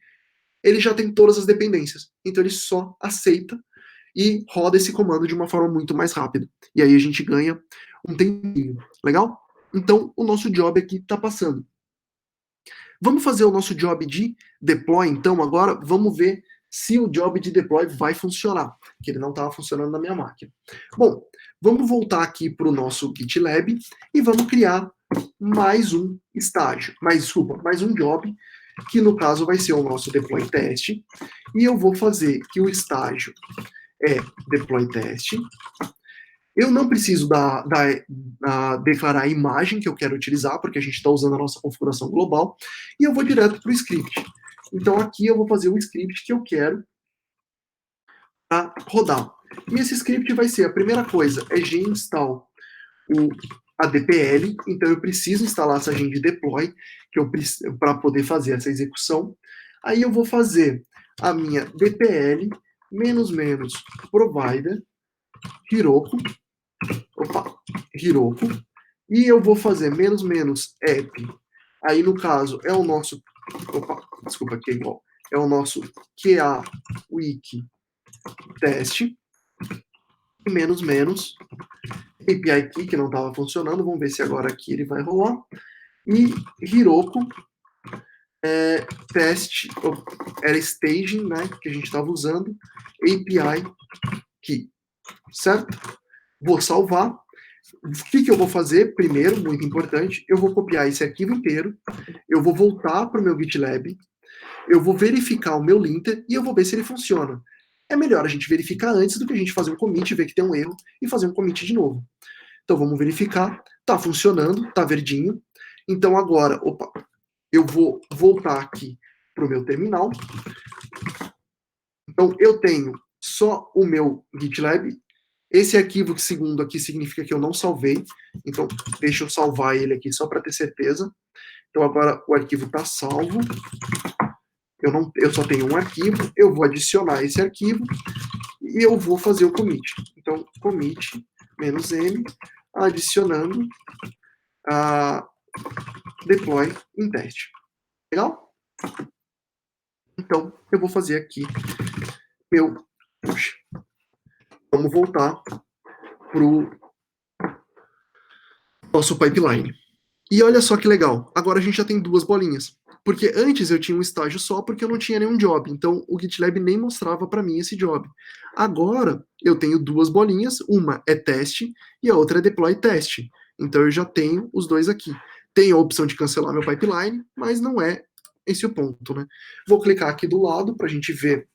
S1: ele já tem todas as dependências. Então ele só aceita e roda esse comando de uma forma muito mais rápida. E aí a gente ganha um tempinho. Legal? Então, o nosso job aqui está passando. Vamos fazer o nosso job de deploy, então, agora. Vamos ver se o job de deploy vai funcionar, que ele não estava funcionando na minha máquina. Bom, vamos voltar aqui para o nosso GitLab e vamos criar mais um estágio. Mais um job, que no caso vai ser o nosso deploy test. E eu vou fazer que o estágio deploy test. Eu não preciso declarar a imagem que eu quero utilizar, porque a gente está usando a nossa configuração global, e eu vou direto para o script. Então aqui eu vou fazer o script que eu quero rodar. E esse script vai ser, a primeira coisa, é ginstall a DPL, então eu preciso instalar essa gen de deploy para poder fazer essa execução. Aí eu vou fazer a minha DPL provider Heroku, e eu vou fazer app. Aí no caso é o nosso, desculpa, aqui é igual, é o nosso QA wiki teste, e API key que não estava funcionando, vamos ver se agora aqui ele vai rolar, e Heroku teste, era staging, né, que a gente estava usando, API key, certo? Vou salvar. O que eu vou fazer? Primeiro, muito importante, eu vou copiar esse arquivo inteiro, eu vou voltar para o meu GitLab, eu vou verificar o meu linter e eu vou ver se ele funciona. é melhor a gente verificar antes do que a gente fazer um commit, ver que tem um erro e fazer um commit de novo. Então vamos verificar, tá funcionando, tá verdinho. Então agora, opa, eu vou voltar aqui para o meu terminal. Então eu tenho só o meu GitLab. Esse arquivo segundo aqui significa que eu não salvei. Então deixa eu salvar ele aqui só para ter certeza. Então agora o arquivo está salvo. Eu só tenho um arquivo, eu vou adicionar esse arquivo e eu vou fazer o commit. Então, commit -m, adicionando a deploy em teste. Legal? Então, eu vou fazer aqui meu push. Vamos voltar para o nosso pipeline. E olha só que legal, agora a gente já tem duas bolinhas. Porque antes eu tinha um estágio só porque eu não tinha nenhum job, então o GitLab nem mostrava para mim esse job. Agora eu tenho duas bolinhas, uma é teste e a outra é deploy teste. Então eu já tenho os dois aqui. Tenho a opção de cancelar meu pipeline, mas não é esse o ponto, né? Vou clicar aqui do lado para a gente ver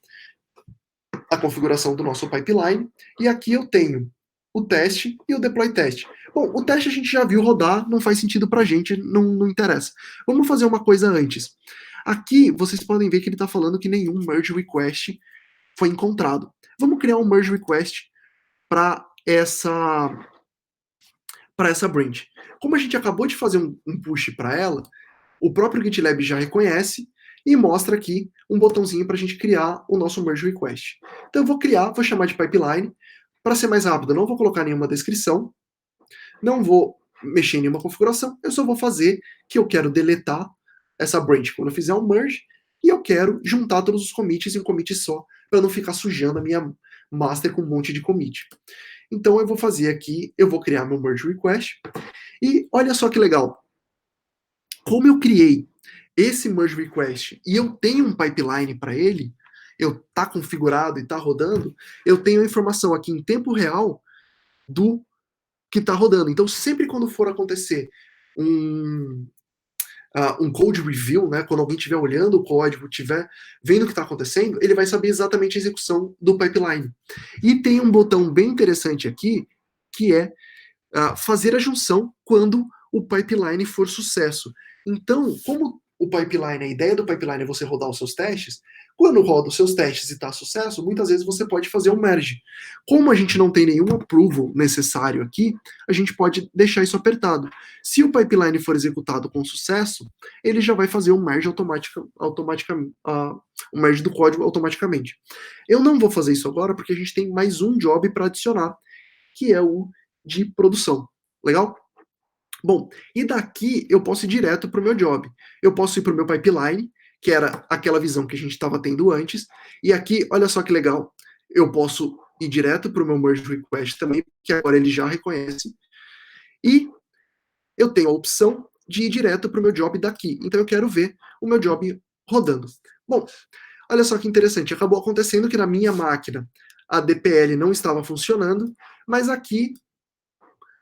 S1: a configuração do nosso pipeline, e aqui eu tenho o teste e o deploy teste. Bom, o teste a gente já viu rodar, não faz sentido pra gente, não interessa. Vamos fazer uma coisa antes. Aqui vocês podem ver que ele está falando que nenhum merge request foi encontrado. Vamos criar um merge request para essa branch. Como a gente acabou de fazer um push para ela, o próprio GitLab já reconhece e mostra aqui um botãozinho para a gente criar o nosso merge request. Então eu vou criar, vou chamar de pipeline. Para ser mais rápido, não vou colocar nenhuma descrição, não vou mexer em nenhuma configuração, eu só vou fazer que eu quero deletar essa branch quando eu fizer um merge, e eu quero juntar todos os commits em um commit só, para não ficar sujando a minha master com um monte de commit. Então eu vou fazer aqui, eu vou criar meu merge request, e olha só que legal. Como eu criei esse merge request e eu tenho um pipeline para ele, eu tá configurado e tá rodando, eu tenho a informação aqui em tempo real do que está rodando. Então, sempre quando for acontecer um code review, né, quando alguém estiver olhando o código, estiver vendo o que está acontecendo, ele vai saber exatamente a execução do pipeline. E tem um botão bem interessante aqui, que é fazer a junção quando o pipeline for sucesso. Então, como o pipeline, a ideia do pipeline é você rodar os seus testes, quando roda os seus testes e está sucesso, muitas vezes você pode fazer um merge. Como a gente não tem nenhum approval necessário aqui, a gente pode deixar isso apertado. Se o pipeline for executado com sucesso, ele já vai fazer um merge automaticamente, um merge do código automaticamente. Eu não vou fazer isso agora porque a gente tem mais um job para adicionar, que é o de produção. Legal? Bom, e daqui eu posso ir direto para o meu job. Eu posso ir para o meu pipeline, que era aquela visão que a gente estava tendo antes. E aqui, olha só que legal, eu posso ir direto para o meu merge request também, que agora ele já reconhece. E eu tenho a opção de ir direto para o meu job daqui. Então eu quero ver o meu job rodando. Bom, olha só que interessante, acabou acontecendo que na minha máquina a DPL não estava funcionando, mas aqui,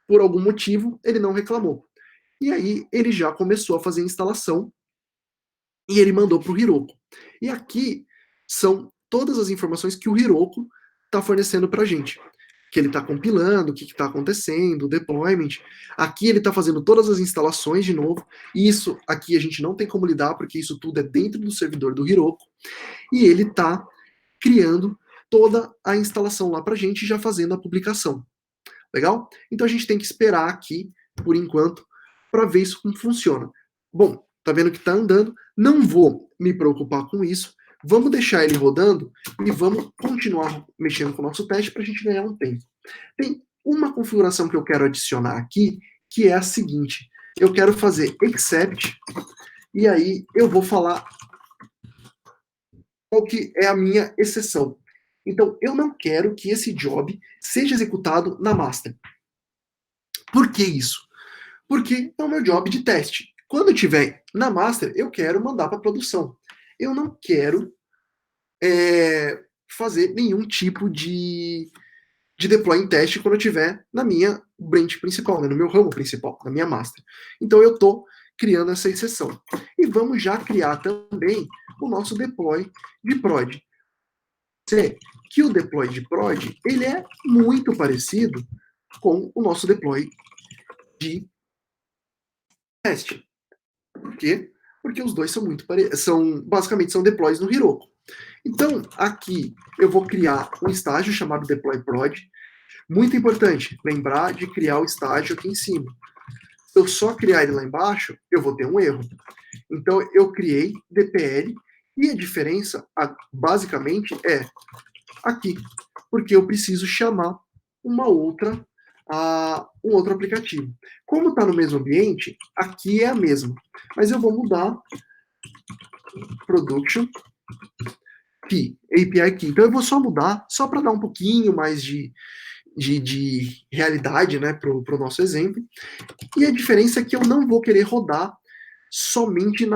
S1: por algum motivo, ele não reclamou. E aí ele já começou a fazer a instalação e ele mandou para o Heroku. E aqui são todas as informações que o Heroku está fornecendo para a gente. Que ele está compilando, o que está acontecendo, o deployment. Aqui ele está fazendo todas as instalações de novo. E isso aqui a gente não tem como lidar, porque isso tudo é dentro do servidor do Heroku. E ele está criando toda a instalação lá para a gente, já fazendo a publicação. Legal? Então a gente tem que esperar aqui, por enquanto, para ver isso como funciona. Bom, tá vendo que tá andando, não vou me preocupar com isso, vamos deixar ele rodando e vamos continuar mexendo com o nosso teste para a gente ganhar um tempo. Tem uma configuração que eu quero adicionar aqui, que é a seguinte, eu quero fazer except, e aí eu vou falar qual que é a minha exceção. Então, eu não quero que esse job seja executado na master. Por que isso? Porque é o meu job de teste. Quando eu estiver na master, eu quero mandar para produção. Eu não quero fazer nenhum tipo de deploy em teste quando eu estiver na minha branch principal, né, no meu ramo principal, na minha master. Então eu estou criando essa exceção. E vamos já criar também o nosso deploy de prod. você que o deploy de prod, ele é muito parecido com o nosso deploy de teste. Por quê? Porque os dois são muito basicamente são deploys no Heroku. Então, aqui eu vou criar um estágio chamado deploy prod. Muito importante, lembrar de criar o estágio aqui em cima. Se eu só criar ele lá embaixo, eu vou ter um erro. Então, eu criei DPL, e a diferença, basicamente, é aqui, porque eu preciso chamar um outro aplicativo. Como está no mesmo ambiente, aqui é a mesma, mas eu vou mudar Production Key, API Key. Então, eu vou só mudar, só para dar um pouquinho mais de realidade, né, para o nosso exemplo. E a diferença é que eu não vou querer rodar somente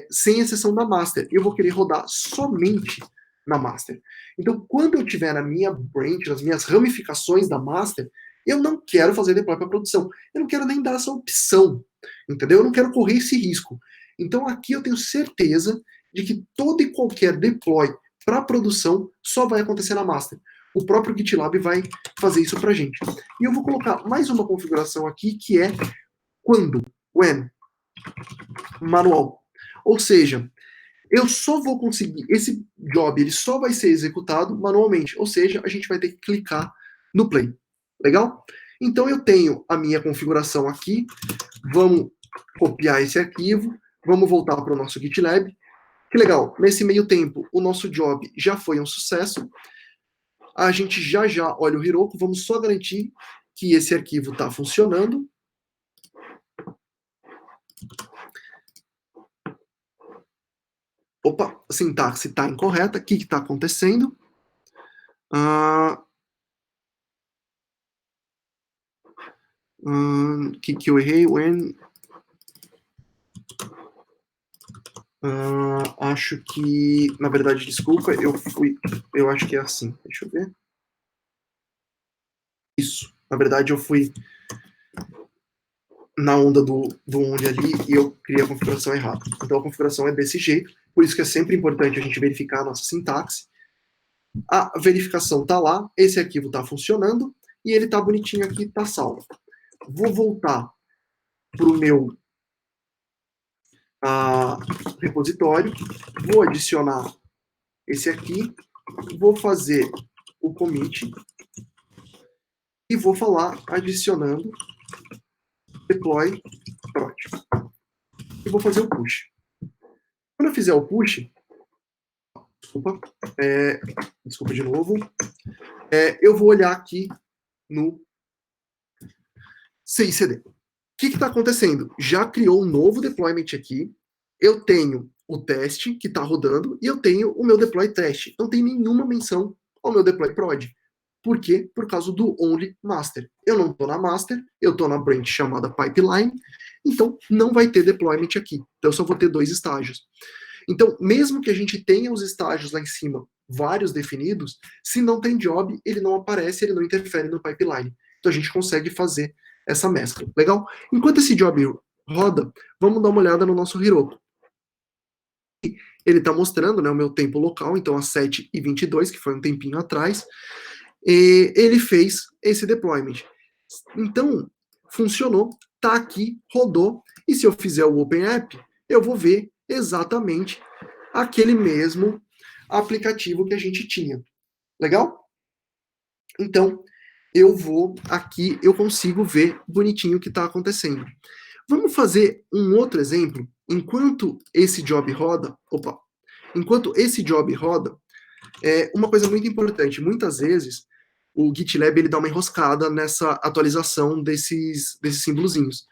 S1: sem exceção da master. Eu vou querer rodar somente na master. Então, quando eu tiver na minha branch, nas minhas ramificações da master, eu não quero fazer deploy para produção. Eu não quero nem dar essa opção, entendeu? Eu não quero correr esse risco. Então, aqui eu tenho certeza de que todo e qualquer deploy para produção só vai acontecer na master. O próprio GitLab vai fazer isso para a gente. E eu vou colocar mais uma configuração aqui, que é when, manual. Ou seja, eu só vou conseguir, esse job ele só vai ser executado manualmente, ou seja, a gente vai ter que clicar no play. Legal? Então eu tenho a minha configuração aqui, vamos copiar esse arquivo, vamos voltar para o nosso GitLab. Que legal, nesse meio tempo o nosso job já foi um sucesso, a gente já olha o Heroku, vamos só garantir que esse arquivo está funcionando. Opa, a sintaxe está incorreta. O que está acontecendo? Que eu errei? Acho que, na verdade, desculpa, eu acho que é assim. Deixa eu ver. Isso. Na verdade, eu fui na onda do onde ali e eu criei a configuração errada. Então, a configuração é desse jeito. Por isso que é sempre importante a gente verificar a nossa sintaxe. A verificação está lá, esse arquivo está funcionando e ele está bonitinho aqui, está salvo. Vou voltar para o meu repositório, vou adicionar esse aqui, vou fazer o commit e vou falar adicionando deploy prod. E vou fazer o push. Quando eu fizer o push, desculpa de novo, eu vou olhar aqui no CICD. O que está acontecendo? Já criou um novo deployment aqui, eu tenho o teste que está rodando e eu tenho o meu deploy teste. Não tem nenhuma menção ao meu deploy prod. Por quê? Por causa do only master. Eu não estou na master, eu estou na branch chamada pipeline, então não vai ter deployment aqui. Então eu só vou ter 2 estágios. Então, mesmo que a gente tenha os estágios lá em cima, vários definidos, se não tem job, ele não aparece, ele não interfere no pipeline. Então a gente consegue fazer essa mescla. Legal? Enquanto esse job roda, vamos dar uma olhada no nosso Heroku. Ele está mostrando, né, o meu tempo local, então às 7h22, que foi um tempinho atrás, ele fez esse deployment. Então, funcionou, está aqui, rodou, e se eu fizer o Open App, eu vou ver exatamente aquele mesmo aplicativo que a gente tinha. Legal? Então, eu vou aqui, eu consigo ver bonitinho o que está acontecendo. Vamos fazer um outro exemplo. Enquanto esse job roda, uma coisa muito importante, muitas vezes o GitLab ele dá uma enroscada nessa atualização desses símbolozinhos.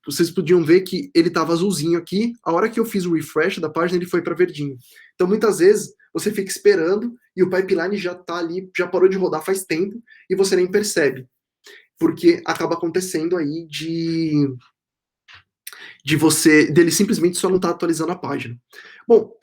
S1: Vocês podiam ver que ele estava azulzinho aqui, a hora que eu fiz o refresh da página, ele foi para verdinho. Então, muitas vezes, você fica esperando e o pipeline já está ali, já parou de rodar faz tempo e você nem percebe. Porque acaba acontecendo aí dele simplesmente só não estar atualizando a página. Bom,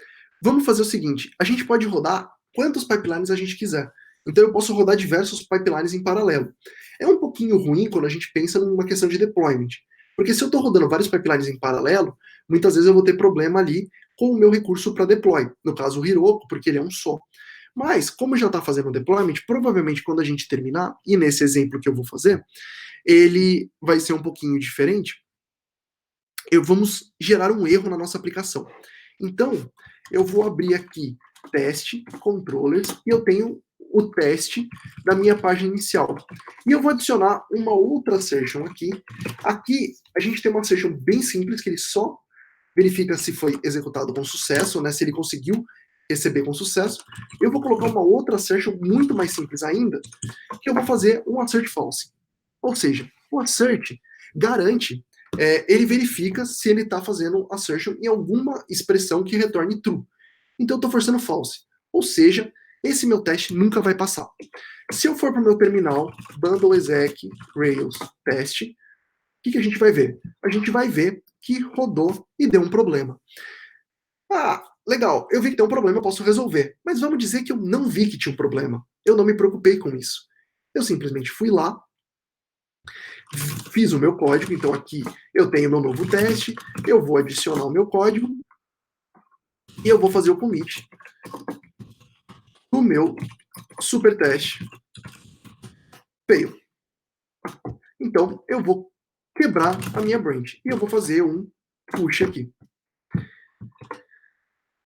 S1: vamos fazer o seguinte, a gente pode rodar quantos pipelines a gente quiser. Então eu posso rodar diversos pipelines em paralelo. É um pouquinho ruim quando a gente pensa numa questão de deployment. Porque se eu estou rodando vários pipelines em paralelo, muitas vezes eu vou ter problema ali com o meu recurso para deploy. No caso, o Heroku, porque ele é um só. Mas, como já está fazendo o deployment, provavelmente quando a gente terminar, e nesse exemplo que eu vou fazer, ele vai ser um pouquinho diferente, vamos gerar um erro na nossa aplicação. Então, eu vou abrir aqui teste, controllers, e eu tenho o teste da minha página inicial. E eu vou adicionar uma outra session aqui. Aqui, a gente tem uma session bem simples, que ele só verifica se foi executado com sucesso, né, se ele conseguiu receber com sucesso. Eu vou colocar uma outra session muito mais simples ainda, que eu vou fazer um assert false. Ou seja, o assert garante, ele verifica se ele está fazendo assertion em alguma expressão que retorne true. Então eu estou forçando false. Ou seja, esse meu teste nunca vai passar. Se eu for para o meu terminal, bundle exec rails teste, o que a gente vai ver? A gente vai ver que rodou e deu um problema. Ah, legal, eu vi que tem um problema, eu posso resolver. Mas vamos dizer que eu não vi que tinha um problema. Eu não me preocupei com isso. Eu simplesmente fui lá, fiz o meu código, então aqui eu tenho meu novo teste, eu vou adicionar o meu código e eu vou fazer o commit do meu super teste fail. Então eu vou quebrar a minha branch e eu vou fazer um push aqui.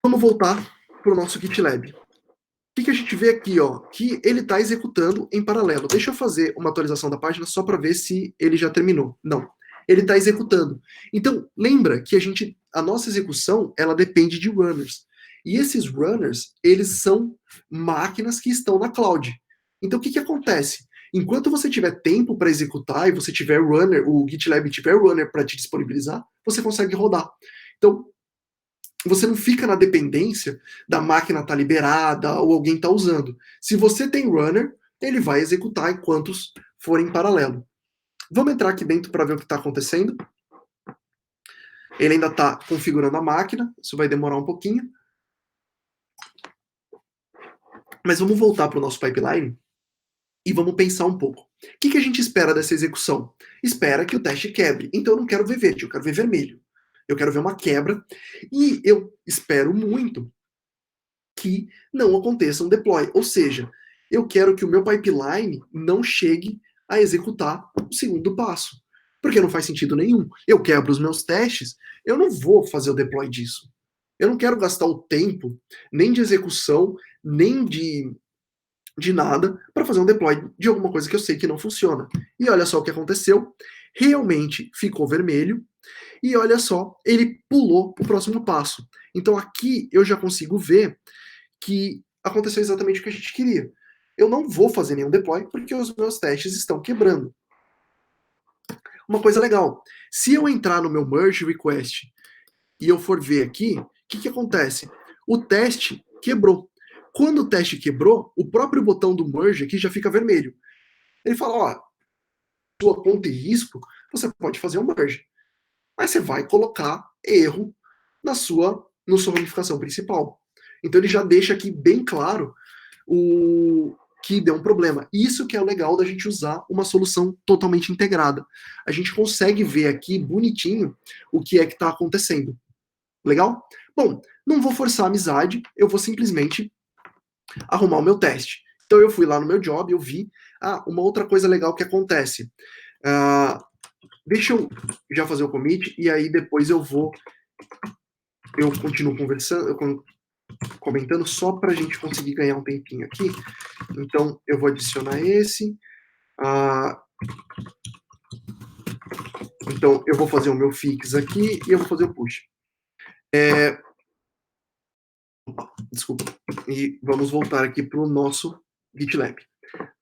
S1: Vamos voltar para o nosso GitLab. O que a gente vê aqui, ó, que ele está executando em paralelo. Deixa eu fazer uma atualização da página só para ver se ele já terminou. Não, ele está executando. Então, lembra que a nossa execução, ela depende de runners. E esses runners, eles são máquinas que estão na cloud. Então, o que acontece? Enquanto você tiver tempo para executar e você tiver runner, o GitLab tiver runner para te disponibilizar, você consegue rodar. Então, você não fica na dependência da máquina estar liberada ou alguém está usando. Se você tem runner, ele vai executar enquanto forem em paralelo. Vamos entrar aqui dentro para ver o que está acontecendo. Ele ainda está configurando a máquina, isso vai demorar um pouquinho. Mas vamos voltar para o nosso pipeline e vamos pensar um pouco. O que a gente espera dessa execução? Espera que o teste quebre. Então eu não quero ver verde, eu quero ver vermelho. Eu quero ver uma quebra e eu espero muito que não aconteça um deploy. Ou seja, eu quero que o meu pipeline não chegue a executar o segundo passo. Porque não faz sentido nenhum. Eu quebro os meus testes, eu não vou fazer o deploy disso. Eu não quero gastar o tempo, nem de execução, nem de nada, para fazer um deploy de alguma coisa que eu sei que não funciona. E olha só o que aconteceu. Realmente ficou vermelho, e olha só, ele pulou o próximo passo. Então aqui eu já consigo ver que aconteceu exatamente o que a gente queria. Eu não vou fazer nenhum deploy porque os meus testes estão quebrando. Uma coisa legal, se eu entrar no meu merge request e eu for ver aqui, o que acontece? O teste quebrou. Quando o teste quebrou, o próprio botão do merge aqui já fica vermelho. Ele fala, ó, sua conta e risco, você pode fazer um merge. Mas você vai colocar erro na sua ramificação principal. Então ele já deixa aqui bem claro o que deu um problema. Isso que é o legal da gente usar uma solução totalmente integrada. A gente consegue ver aqui bonitinho o que é que está acontecendo. Legal? Bom, não vou forçar a amizade, eu vou simplesmente arrumar o meu teste. Então eu fui lá no meu job, eu vi, uma outra coisa legal que acontece. Deixa eu já fazer o commit e aí depois eu continuo conversando, comentando só para a gente conseguir ganhar um tempinho aqui. Então eu vou adicionar esse. Então eu vou fazer o meu fix aqui e eu vou fazer o push. Desculpa. E vamos voltar aqui para o nosso GitLab.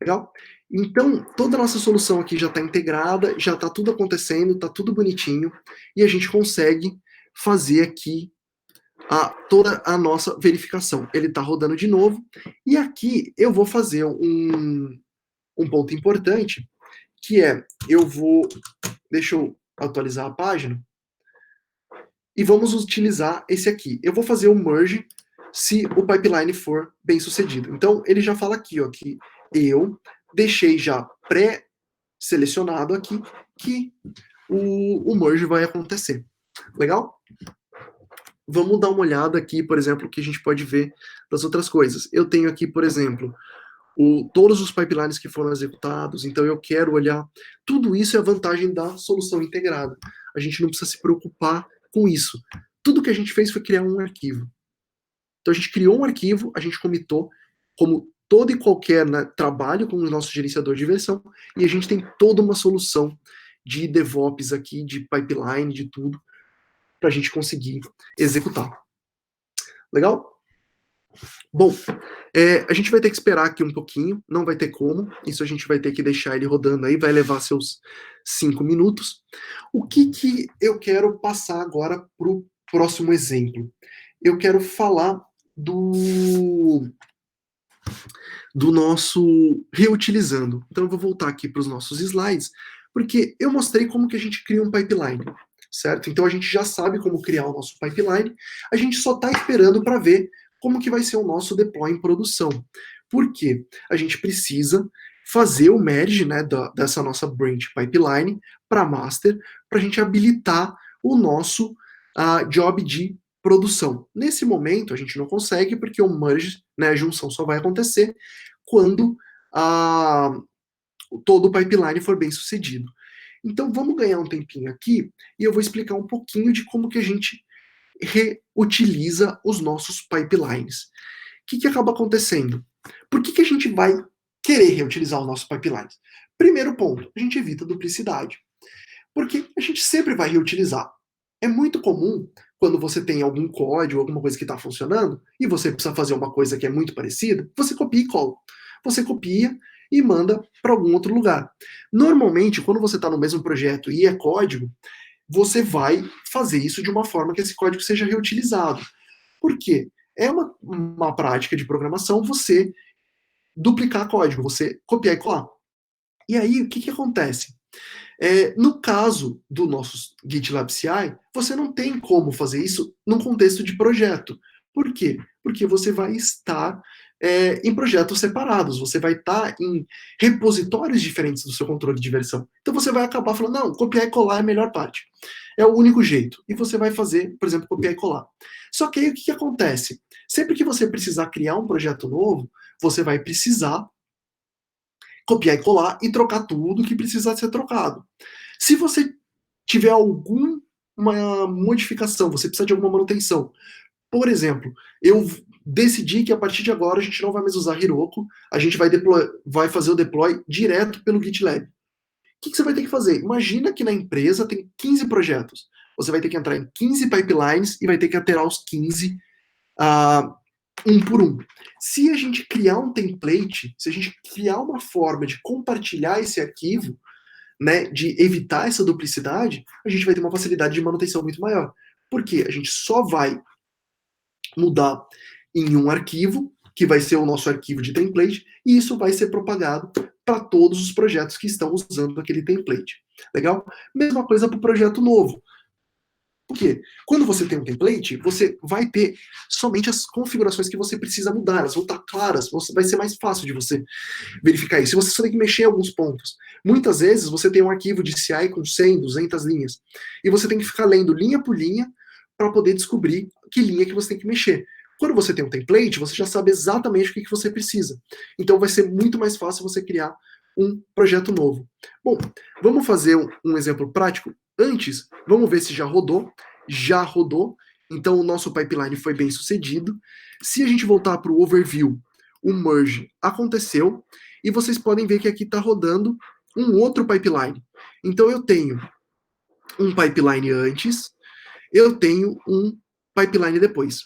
S1: Legal? Então, toda a nossa solução aqui já está integrada, já está tudo acontecendo, está tudo bonitinho, e a gente consegue fazer aqui toda a nossa verificação. Ele está rodando de novo, e aqui eu vou fazer um ponto importante, que é, deixa eu atualizar a página, e vamos utilizar esse aqui. Eu vou fazer o merge se o pipeline for bem sucedido. Então, ele já fala aqui, ó, que eu deixei já pré-selecionado aqui que o merge vai acontecer. Legal? Vamos dar uma olhada aqui, por exemplo, que a gente pode ver das outras coisas. Eu tenho aqui, por exemplo, todos os pipelines que foram executados, então eu quero olhar. Tudo isso é a vantagem da solução integrada. A gente não precisa se preocupar com isso. Tudo que a gente fez foi criar um arquivo. Então a gente criou um arquivo, a gente comitou, como todo e qualquer, né, trabalho com o nosso gerenciador de versão, e a gente tem toda uma solução de DevOps aqui, de pipeline, de tudo, para a gente conseguir executar. Legal? Bom, a gente vai ter que esperar aqui um pouquinho, não vai ter como, isso a gente vai ter que deixar ele rodando aí, vai levar seus 5 minutos. O que eu quero passar agora para o próximo exemplo? Eu quero falar do nosso reutilizando. Então eu vou voltar aqui para os nossos slides, porque eu mostrei como que a gente cria um pipeline, certo? Então a gente já sabe como criar o nosso pipeline, a gente só está esperando para ver como que vai ser o nosso deploy em produção. Por quê? A gente precisa fazer o merge, né, dessa nossa branch pipeline para master, para a gente habilitar o nosso job de produção. Nesse momento a gente não consegue, porque o merge, né, a junção só vai acontecer quando todo o pipeline for bem sucedido. Então vamos ganhar um tempinho aqui e eu vou explicar um pouquinho de como que a gente reutiliza os nossos pipelines. O que acaba acontecendo? Por que a gente vai querer reutilizar os nossos pipelines? Primeiro ponto, a gente evita duplicidade. Porque a gente sempre vai reutilizar. É muito comum, quando você tem algum código, alguma coisa que está funcionando, e você precisa fazer uma coisa que é muito parecida, você copia e cola. Você copia e manda para algum outro lugar. Normalmente, quando você está no mesmo projeto e é código, você vai fazer isso de uma forma que esse código seja reutilizado. Por quê? É uma prática de programação você duplicar código, você copiar e colar. E aí, o que acontece? No caso do nosso GitLab CI, você não tem como fazer isso num contexto de projeto. Por quê? Porque você vai estar em projetos separados, você vai estar em repositórios diferentes do seu controle de versão. Então você vai acabar falando, não, copiar e colar é a melhor parte. É o único jeito. E você vai fazer, por exemplo, copiar e colar. Só que aí o que acontece? Sempre que você precisar criar um projeto novo, você vai precisar copiar e colar e trocar tudo que precisa ser trocado. Se você tiver alguma modificação, você precisa de alguma manutenção. Por exemplo, eu decidi que a partir de agora a gente não vai mais usar Heroku, a gente vai fazer o deploy direto pelo GitLab. O que você vai ter que fazer? Imagina que na empresa tem 15 projetos. Você vai ter que entrar em 15 pipelines e vai ter que alterar os 15 um por um. Se a gente criar um template, se a gente criar uma forma de compartilhar esse arquivo, né, de evitar essa duplicidade, a gente vai ter uma facilidade de manutenção muito maior. Por quê? A gente só vai mudar em um arquivo, que vai ser o nosso arquivo de template, e isso vai ser propagado para todos os projetos que estão usando aquele template. Legal? Mesma coisa para o projeto novo. Por quê? Quando você tem um template, você vai ter somente as configurações que você precisa mudar, elas vão estar claras, vai ser mais fácil de você verificar isso. Você só tem que mexer em alguns pontos. Muitas vezes você tem um arquivo de CI com 100, 200 linhas, e você tem que ficar lendo linha por linha para poder descobrir que linha que você tem que mexer. Quando você tem um template, você já sabe exatamente o que você precisa. Então vai ser muito mais fácil você criar um projeto novo. Bom, vamos fazer um exemplo prático? Antes, vamos ver se já rodou. Já rodou. Então o nosso pipeline foi bem sucedido. Se a gente voltar para o overview, o merge aconteceu. E vocês podem ver que aqui está rodando um outro pipeline. Então eu tenho um pipeline antes, eu tenho um pipeline depois.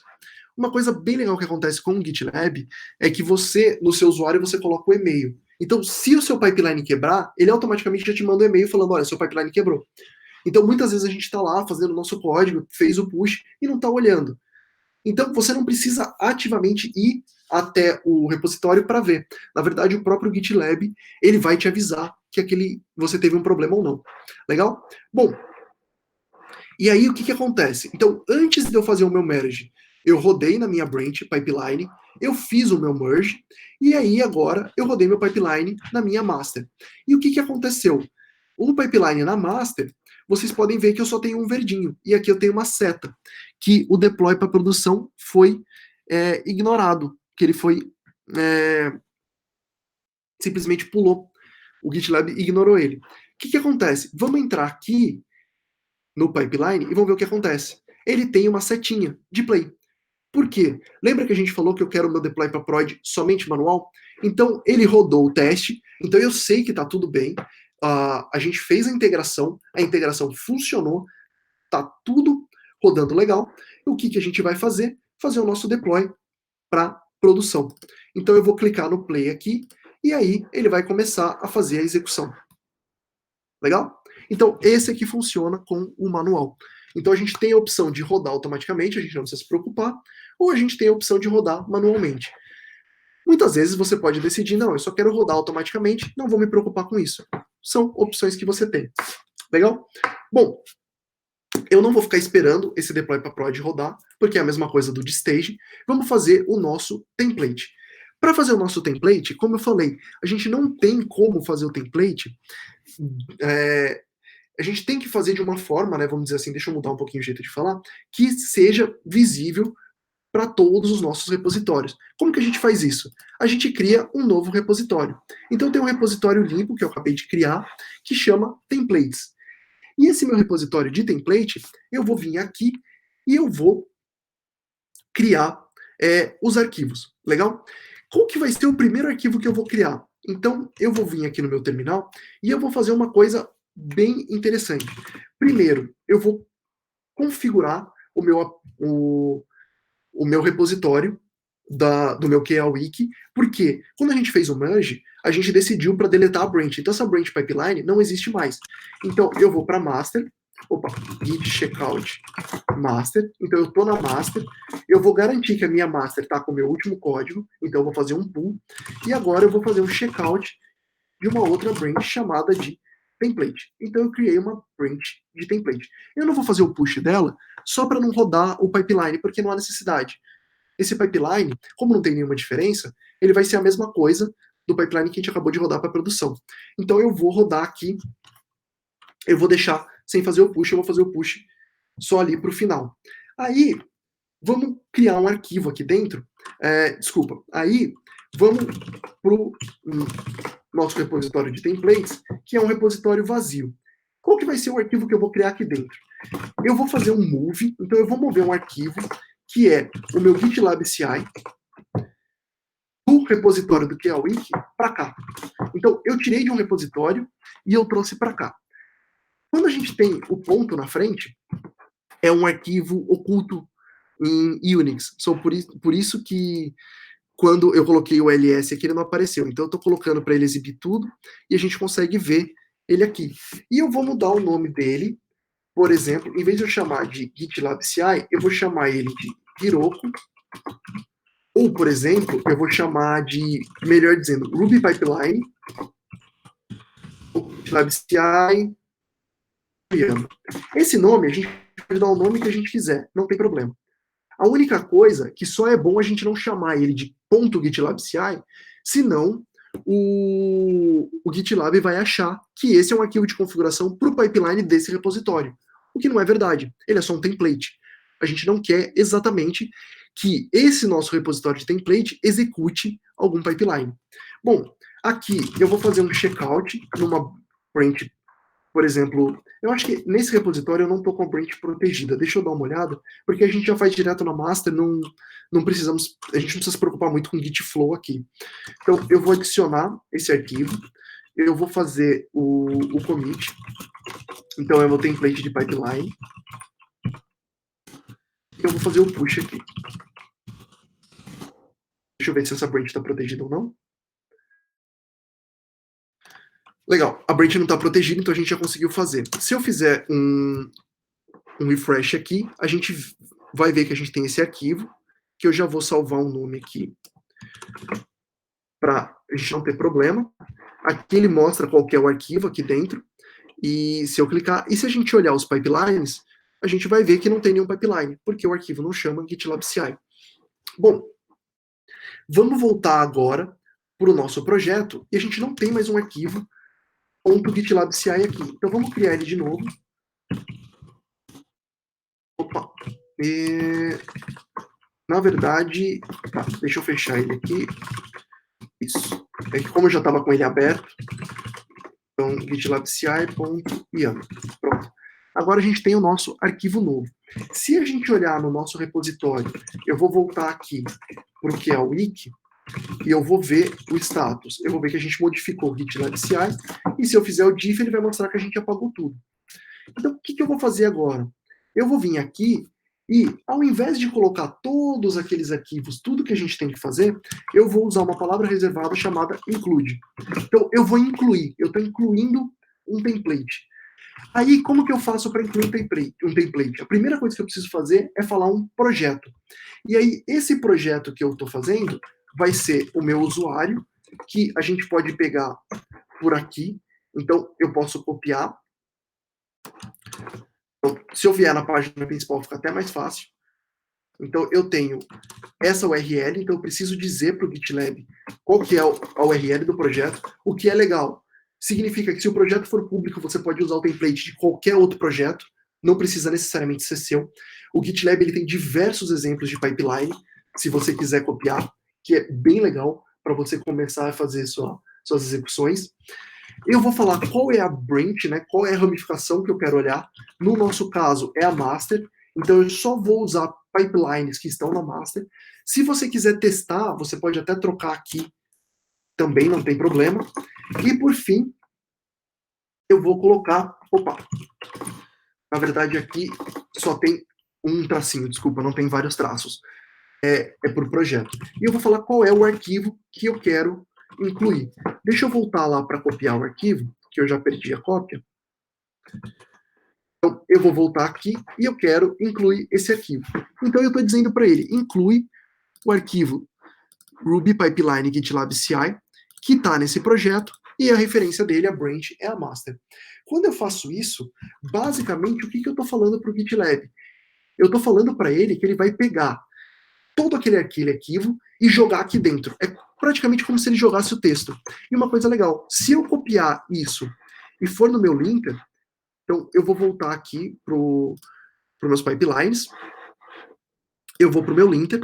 S1: Uma coisa bem legal que acontece com o GitLab é que você, no seu usuário, você coloca o e-mail. Então, se o seu pipeline quebrar, ele automaticamente já te manda um e-mail falando, olha, seu pipeline quebrou. Então, muitas vezes a gente está lá fazendo o nosso código, fez o push e não está olhando. Então, você não precisa ativamente ir até o repositório para ver. Na verdade, o próprio GitLab, ele vai te avisar que você teve um problema ou não. Legal? Bom, e aí o que acontece? Então, antes de eu fazer o meu merge, eu rodei na minha branch pipeline, eu fiz o meu merge, e aí agora eu rodei meu pipeline na minha master. E o que aconteceu? O pipeline na master, vocês podem ver que eu só tenho um verdinho, e aqui eu tenho uma seta, que o deploy para produção foi ignorado, que ele foi simplesmente pulou. O GitLab ignorou ele. O que acontece? Vamos entrar aqui no pipeline e vamos ver o que acontece. Ele tem uma setinha de play. Por quê? Lembra que a gente falou que eu quero o meu deploy para prod somente manual? Então, ele rodou o teste, então eu sei que está tudo bem, a gente fez a integração funcionou, está tudo rodando legal. E o que a gente vai fazer? Fazer o nosso deploy para produção. Então, eu vou clicar no play aqui, e aí ele vai começar a fazer a execução. Legal? Então, esse aqui funciona com o manual. Então, a gente tem a opção de rodar automaticamente, a gente não precisa se preocupar, ou a gente tem a opção de rodar manualmente. Muitas vezes você pode decidir, não, eu só quero rodar automaticamente, não vou me preocupar com isso. São opções que você tem. Legal? Bom, eu não vou ficar esperando esse deploy para prod rodar, porque é a mesma coisa do de stage. Vamos fazer o nosso template. Para fazer o nosso template, como eu falei, a gente não tem como fazer o template. A gente tem que fazer de uma forma, né, vamos dizer assim, deixa eu mudar um pouquinho o jeito de falar, que seja visível para todos os nossos repositórios. Como que a gente faz isso? A gente cria um novo repositório. Então tem um repositório limpo que eu acabei de criar, que chama templates. E esse meu repositório de template, eu vou vir aqui e eu vou criar os arquivos. Legal? Qual que vai ser o primeiro arquivo que eu vou criar? Então, eu vou vir aqui no meu terminal e eu vou fazer uma coisa bem interessante. Primeiro, eu vou configurar o meu repositório do meu QA Wiki, porque quando a gente fez o merge, a gente decidiu para deletar a branch. Então, essa branch pipeline não existe mais. Então, eu vou para master, git checkout master. Então, eu estou na master. Eu vou garantir que a minha master está com o meu último código. Então, eu vou fazer um pull. E agora eu vou fazer um checkout de uma outra branch chamada de template. Então, eu criei uma branch de template. Eu não vou fazer o push dela só para não rodar o pipeline, porque não há necessidade. Esse pipeline, como não tem nenhuma diferença, ele vai ser a mesma coisa do pipeline que a gente acabou de rodar para produção. Então eu vou rodar aqui, eu vou deixar sem fazer o push, eu vou fazer o push só ali para o final. Aí, vamos criar um arquivo aqui dentro. Aí vamos para o nosso repositório de templates, que é um repositório vazio. Qual que vai ser o arquivo que eu vou criar aqui dentro? Eu vou fazer um move, então eu vou mover um arquivo que é o meu GitLab CI do repositório do QA-Wiki para cá. Então, eu tirei de um repositório e eu trouxe para cá. Quando a gente tem o ponto na frente, é um arquivo oculto em Unix. Por isso que quando eu coloquei o ls aqui, ele não apareceu. Então, eu estou colocando para ele exibir tudo e a gente consegue ver ele aqui. E eu vou mudar o nome dele. Por exemplo, em vez de eu chamar de GitLab CI, eu vou chamar ele de Heroku. Ou, por exemplo, eu vou chamar de, melhor dizendo, Ruby Pipeline, ou GitLab CI. Esse nome, a gente pode dar o nome que a gente quiser, não tem problema. A única coisa que só é bom a gente não chamar ele de .gitlab CI, senão o GitLab vai achar que esse é um arquivo de configuração para o pipeline desse repositório. O que não é verdade, ele é só um template. A gente não quer exatamente que esse nosso repositório de template execute algum pipeline. Bom, aqui eu vou fazer um checkout numa branch, por exemplo, eu acho que nesse repositório eu não estou com a branch protegida. Deixa eu dar uma olhada, porque a gente já faz direto na master, não precisamos, a gente não precisa se preocupar muito com git flow aqui. Então, eu vou adicionar esse arquivo, eu vou fazer o commit, então é o meu template de pipeline, eu vou fazer o push aqui. Deixa eu ver se essa branch está protegida ou não. Legal, a branch não está protegida, então a gente já conseguiu fazer. Se eu fizer um refresh aqui, a gente vai ver que a gente tem esse arquivo, que eu já vou salvar um nome aqui, para a gente não ter problema. Aqui ele mostra qual que é o arquivo aqui dentro, e se eu clicar, e se a gente olhar os pipelines, a gente vai ver que não tem nenhum pipeline, porque o arquivo não chama GitLab CI. Bom, vamos voltar agora para o nosso projeto, e a gente não tem mais um arquivo .gitlab CI aqui. Então vamos criar ele de novo. Opa! na verdade, tá, deixa eu fechar ele aqui. Isso. É que como eu já estava com ele aberto, então GitLab CI.yaml. Pronto. Agora a gente tem o nosso arquivo novo. Se a gente olhar no nosso repositório, eu vou voltar aqui para o que é o wiki, e eu vou ver o status. Eu vou ver que a gente modificou o GitLab CI, e se eu fizer o diff, ele vai mostrar que a gente apagou tudo. Então, o que eu vou fazer agora? Eu vou vir aqui e, ao invés de colocar todos aqueles arquivos, tudo que a gente tem que fazer, eu vou usar uma palavra reservada chamada include. Então, eu vou incluir, eu estou incluindo um template. Aí, como que eu faço para incluir um template? A primeira coisa que eu preciso fazer é falar um projeto. E aí, esse projeto que eu estou fazendo vai ser o meu usuário, que a gente pode pegar por aqui. Então, eu posso copiar. Então, se eu vier na página principal, fica até mais fácil. Então, eu tenho essa URL, então eu preciso dizer para o GitLab qual que é a URL do projeto. O que é legal? Significa que se o projeto for público, você pode usar o template de qualquer outro projeto, não precisa necessariamente ser seu. O GitLab ele tem diversos exemplos de pipeline, se você quiser copiar, que é bem legal para você começar a fazer suas execuções. Eu vou falar qual é a branch, né, qual é a ramificação que eu quero olhar. No nosso caso, é a master. Então, eu só vou usar pipelines que estão na master. Se você quiser testar, você pode até trocar aqui também, não tem problema. E, por fim, eu vou colocar... Opa! Na verdade, aqui só tem um tracinho, desculpa, não tem vários traços. É por projeto. E eu vou falar qual é o arquivo que eu quero incluir. Deixa eu voltar lá para copiar o arquivo, que eu já perdi a cópia. Então, eu vou voltar aqui e eu quero incluir esse arquivo. Então, eu estou dizendo para ele, inclui o arquivo Ruby Pipeline GitLab CI, que está nesse projeto, e a referência dele, a branch, é a master. Quando eu faço isso, basicamente, o que eu estou falando para o GitLab? Eu estou falando para ele que ele vai pegar todo aquele arquivo e jogar aqui dentro. É praticamente como se ele jogasse o texto. E uma coisa legal, se eu copiar isso e for no meu linker, então eu vou voltar aqui para os meus pipelines, eu vou para o meu linter,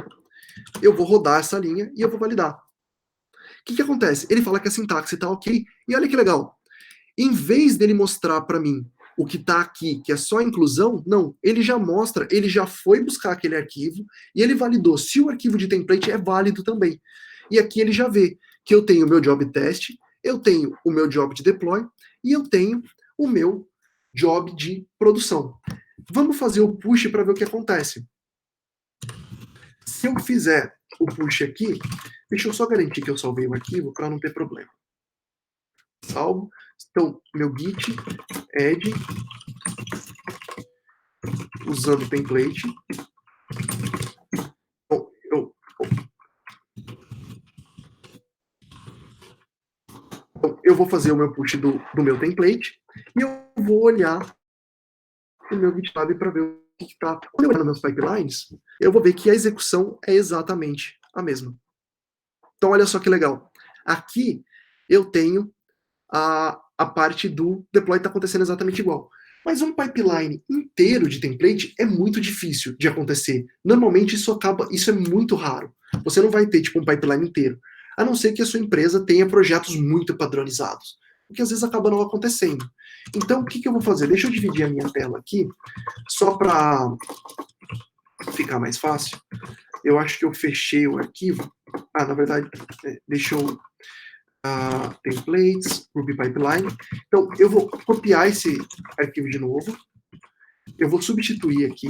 S1: eu vou rodar essa linha e eu vou validar. O que acontece? Ele fala que a sintaxe está ok, e olha que legal. Em vez dele mostrar para mim o que está aqui, que é só inclusão, não, ele já mostra, ele já foi buscar aquele arquivo e ele validou se o arquivo de template é válido também. E aqui ele já vê que eu tenho o meu job test, eu tenho o meu job de deploy e eu tenho o meu job de produção. Vamos fazer o push para ver o que acontece. Se eu fizer o push aqui, deixa eu só garantir que eu salvei o arquivo para não ter problema. Salvo. Então, meu git add usando o template. Bom, eu vou fazer o meu push do meu template e eu vou olhar o meu GitLab para ver o que está. Quando eu olhar nos meus pipelines, eu vou ver que a execução é exatamente a mesma. Então, olha só que legal. Aqui eu tenho a parte do deploy está acontecendo exatamente igual. Mas um pipeline inteiro de template é muito difícil de acontecer. Normalmente isso é muito raro. Você não vai ter tipo um pipeline inteiro, a não ser que a sua empresa tenha projetos muito padronizados, o que às vezes acaba não acontecendo. Então, o que eu vou fazer? Deixa eu dividir a minha tela aqui, só para ficar mais fácil. Eu acho que eu fechei o arquivo. Na verdade, deixa eu templates, Ruby Pipeline. Então, eu vou copiar esse arquivo de novo. Eu vou substituir aqui.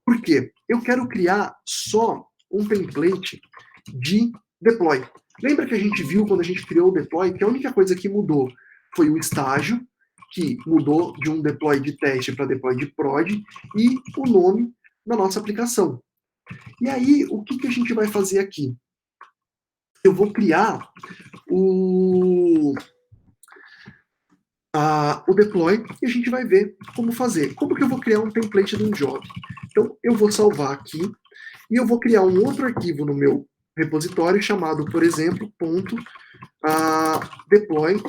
S1: Por quê? Eu quero criar só um template de deploy. Lembra que a gente viu quando a gente criou o deploy que a única coisa que mudou foi o estágio, que mudou de um deploy de teste para deploy de prod, e o nome da nossa aplicação. E aí, o que a gente vai fazer aqui? Eu vou criar o deploy e a gente vai ver como fazer. Como que eu vou criar um template de um job? Então, eu vou salvar aqui e eu vou criar um outro arquivo no meu repositório chamado, por exemplo, .deploy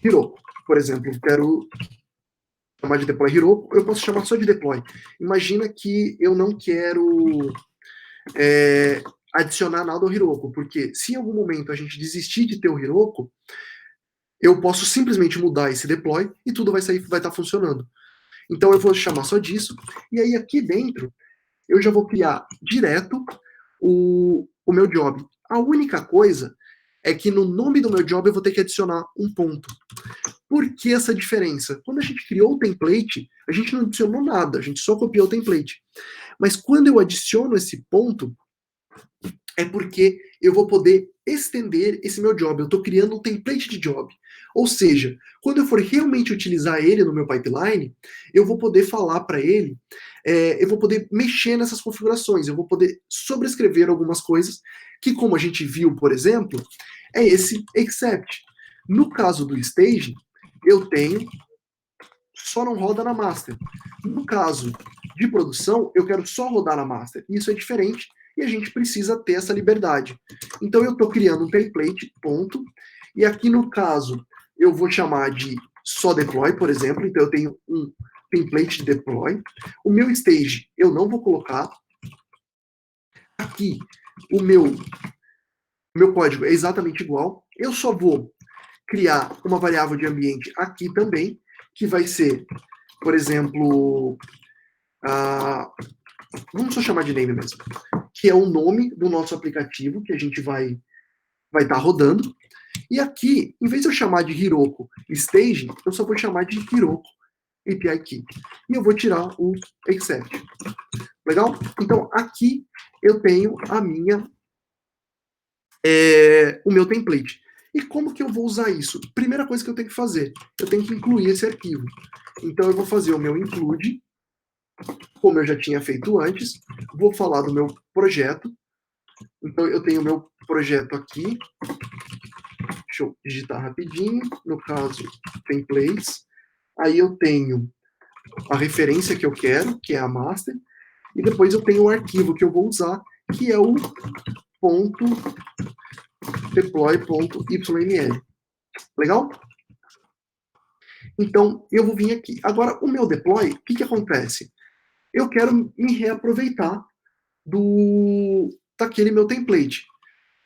S1: hero. Por exemplo, quero chamar de deploy Hiroko, eu posso chamar só de deploy. Imagina que eu não quero adicionar nada ao Hiroko, porque se em algum momento a gente desistir de ter o Hiroko, eu posso simplesmente mudar esse deploy e tudo vai estar funcionando. Então eu vou chamar só disso, e aí aqui dentro eu já vou criar direto o meu job. A única coisa é que no nome do meu job eu vou ter que adicionar um ponto. Por que essa diferença? Quando a gente criou o template, a gente não adicionou nada, a gente só copiou o template. Mas quando eu adiciono esse ponto, é porque eu vou poder estender esse meu job. Eu estou criando um template de job. Ou seja, quando eu for realmente utilizar ele no meu pipeline, eu vou poder falar para ele, eu vou poder mexer nessas configurações, eu vou poder sobrescrever algumas coisas que, como a gente viu, por exemplo, é esse except. No caso do staging, eu tenho, só não roda na master. No caso de produção, eu quero só rodar na master. Isso é diferente e a gente precisa ter essa liberdade. Então eu estou criando um template, ponto, e aqui no caso eu vou chamar de só deploy, por exemplo, então eu tenho um template de deploy. O meu stage eu não vou colocar. Aqui o meu código é exatamente igual. Eu só vou criar uma variável de ambiente aqui também, que vai ser, por exemplo, vamos só chamar de name mesmo, que é o nome do nosso aplicativo que a gente vai estar rodando. E aqui, em vez de eu chamar de Hiroko Staging, eu só vou chamar de Hiroko API Key. E eu vou tirar o except. Legal? Então, aqui eu tenho o meu template. E como que eu vou usar isso? Primeira coisa que eu tenho que fazer, eu tenho que incluir esse arquivo. Então, eu vou fazer o meu include, como eu já tinha feito antes, vou falar do meu projeto. Então, eu tenho o meu projeto aqui. Deixa eu digitar rapidinho. No caso, templates. Aí eu tenho a referência que eu quero, que é a master. E depois eu tenho o arquivo que eu vou usar, que é o .deploy.yml. Legal? Então, eu vou vir aqui. Agora, o meu deploy, o que acontece? Eu quero me reaproveitar daquele meu template.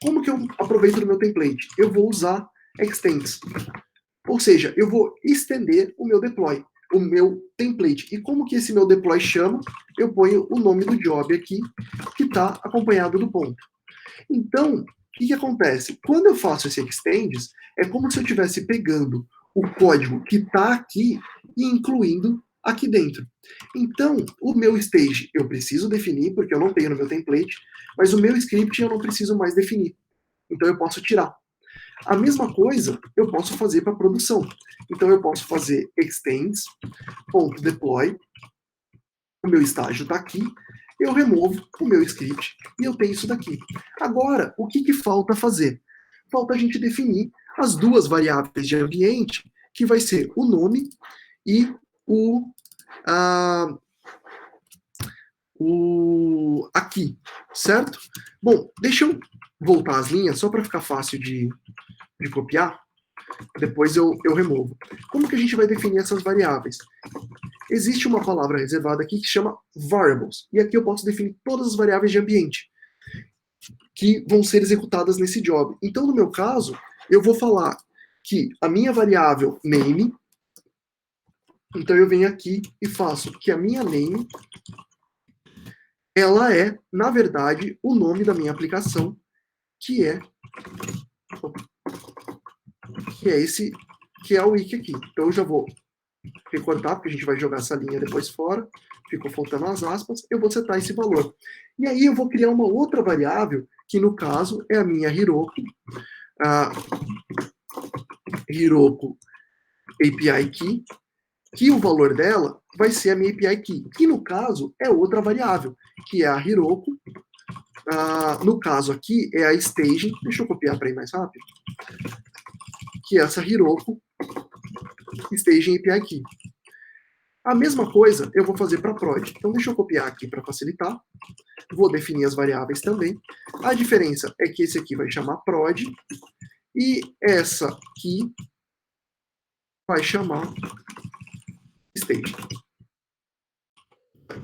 S1: Como que eu aproveito do meu template? Eu vou usar extends. Ou seja, eu vou estender o meu deploy, o meu template. E como que esse meu deploy chama? Eu ponho o nome do job aqui, que está acompanhado do ponto. Então, o que acontece? Quando eu faço esse extends, é como se eu estivesse pegando o código que está aqui e incluindo aqui dentro. Então, o meu stage eu preciso definir, porque eu não tenho no meu template, mas o meu script eu não preciso mais definir. Então, eu posso tirar. A mesma coisa eu posso fazer para produção. Então, eu posso fazer extends.deploy, o meu estágio está aqui, eu removo o meu script e eu tenho isso daqui. Agora, o que falta fazer? Falta a gente definir as duas variáveis de ambiente, que vai ser o nome e o aqui, certo? Bom, deixa eu voltar as linhas, só para ficar fácil de copiar. Depois eu removo. Como que a gente vai definir essas variáveis? Existe uma palavra reservada aqui que chama variables. E aqui eu posso definir todas as variáveis de ambiente que vão ser executadas nesse job. Então, no meu caso, eu vou falar que a minha variável name, então eu venho aqui e faço que a minha name, ela é, na verdade, o nome da minha aplicação, que é esse, que é o wiki aqui. Então eu já vou recortar, porque a gente vai jogar essa linha depois fora, ficou faltando as aspas, eu vou setar esse valor. E aí eu vou criar uma outra variável, que no caso é a minha Hiroko, Hiroko API Key, que o valor dela vai ser a minha API Key, que no caso é outra variável, que é a Hiroko, no caso aqui é a staging, deixa eu copiar para ir mais rápido, que é essa Hiroko staging API Key. A mesma coisa eu vou fazer para prod. Então deixa eu copiar aqui para facilitar. Vou definir as variáveis também. A diferença é que esse aqui vai chamar prod e essa aqui vai chamar stage.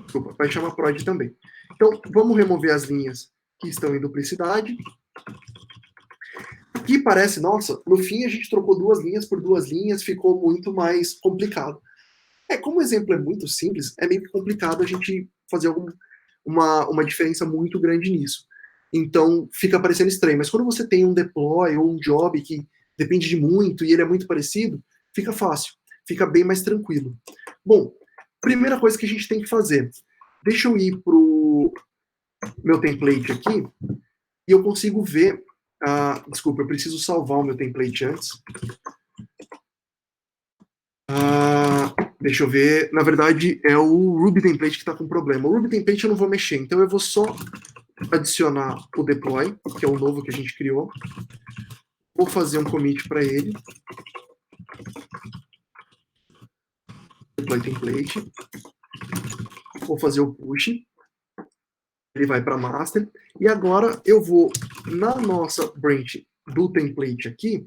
S1: Desculpa, vai chamar prod também. Então, vamos remover as linhas que estão em duplicidade. Aqui parece, nossa, no fim a gente trocou 2 linhas por 2 linhas, ficou muito mais complicado. Como o exemplo é muito simples, é meio que complicado a gente fazer uma diferença muito grande nisso. Então, fica parecendo estranho. Mas quando você tem um deploy ou um job que depende de muito e ele é muito parecido, fica fácil, fica bem mais tranquilo. Bom, primeira coisa que a gente tem que fazer. Deixa eu ir para o meu template aqui e eu consigo ver... desculpa, eu preciso salvar o meu template antes. Deixa eu ver. Na verdade, é o Ruby template que está com problema. O Ruby template eu não vou mexer, então eu vou só adicionar o deploy, que é o novo que a gente criou. Vou fazer um commit para ele. Deploy template. Vou fazer o push. Ele vai para master. E agora eu vou, na nossa branch do template aqui,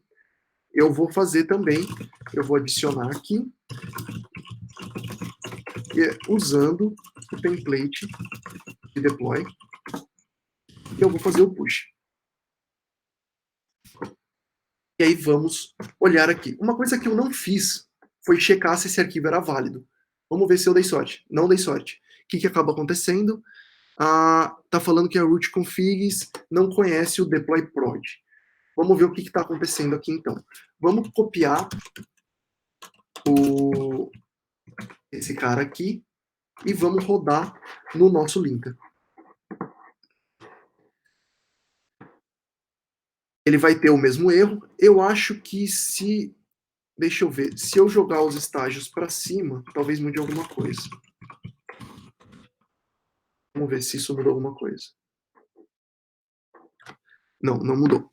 S1: eu vou fazer também, eu vou adicionar aqui, usando o template de deploy, e eu vou fazer o push. E aí vamos olhar aqui. Uma coisa que eu não fiz foi checar se esse arquivo era válido. Vamos ver se eu dei sorte. Não dei sorte. O que acaba acontecendo? Tá falando que a root configs não conhece o deploy prod. Vamos ver o que está acontecendo aqui então. Vamos copiar esse cara aqui e vamos rodar no nosso linker. Ele vai ter o mesmo erro. Eu acho que se... Deixa eu ver. Se eu jogar os estágios para cima, talvez mude alguma coisa. Vamos ver se isso mudou alguma coisa. Não, não mudou.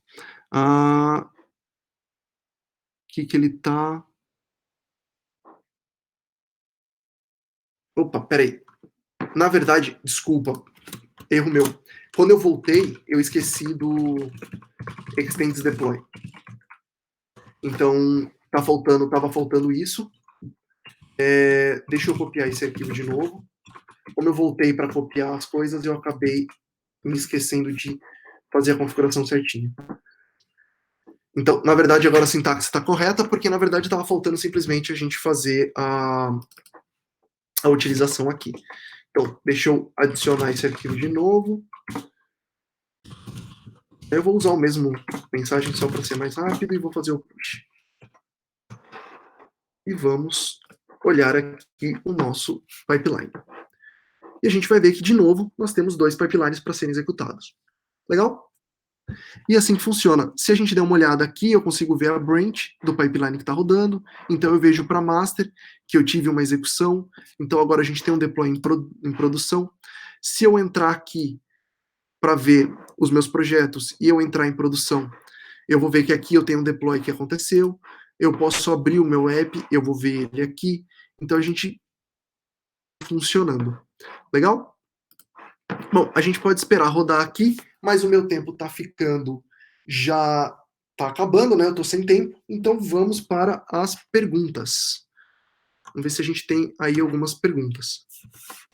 S1: Que ele tá... Opa, peraí. Na verdade, desculpa, erro meu. Quando eu voltei, eu esqueci do Extends Deploy. Então, tava faltando isso. Deixa eu copiar esse arquivo de novo. Como eu voltei para copiar as coisas, eu acabei me esquecendo de fazer a configuração certinha. Então, na verdade, agora a sintaxe está correta, porque na verdade estava faltando simplesmente a gente fazer a utilização aqui. Então, deixa eu adicionar esse arquivo de novo. Eu vou usar o mesmo mensagem só para ser mais rápido e vou fazer o push. E vamos olhar aqui o nosso pipeline. E a gente vai ver que, de novo, nós temos 2 pipelines para serem executados. Legal? E assim que funciona. Se a gente der uma olhada aqui, eu consigo ver a branch do pipeline que está rodando. Então eu vejo para master que eu tive uma execução. Então agora a gente tem um deploy em produção. Se eu entrar aqui para ver os meus projetos e eu entrar em produção, eu vou ver que aqui eu tenho um deploy que aconteceu. Eu posso abrir o meu app, eu vou ver ele aqui. Então a gente funcionando. Legal? Bom, a gente pode esperar rodar aqui, mas o meu tempo está ficando, já está acabando, né? Eu estou sem tempo, então vamos para as perguntas. Vamos ver se a gente tem aí algumas perguntas.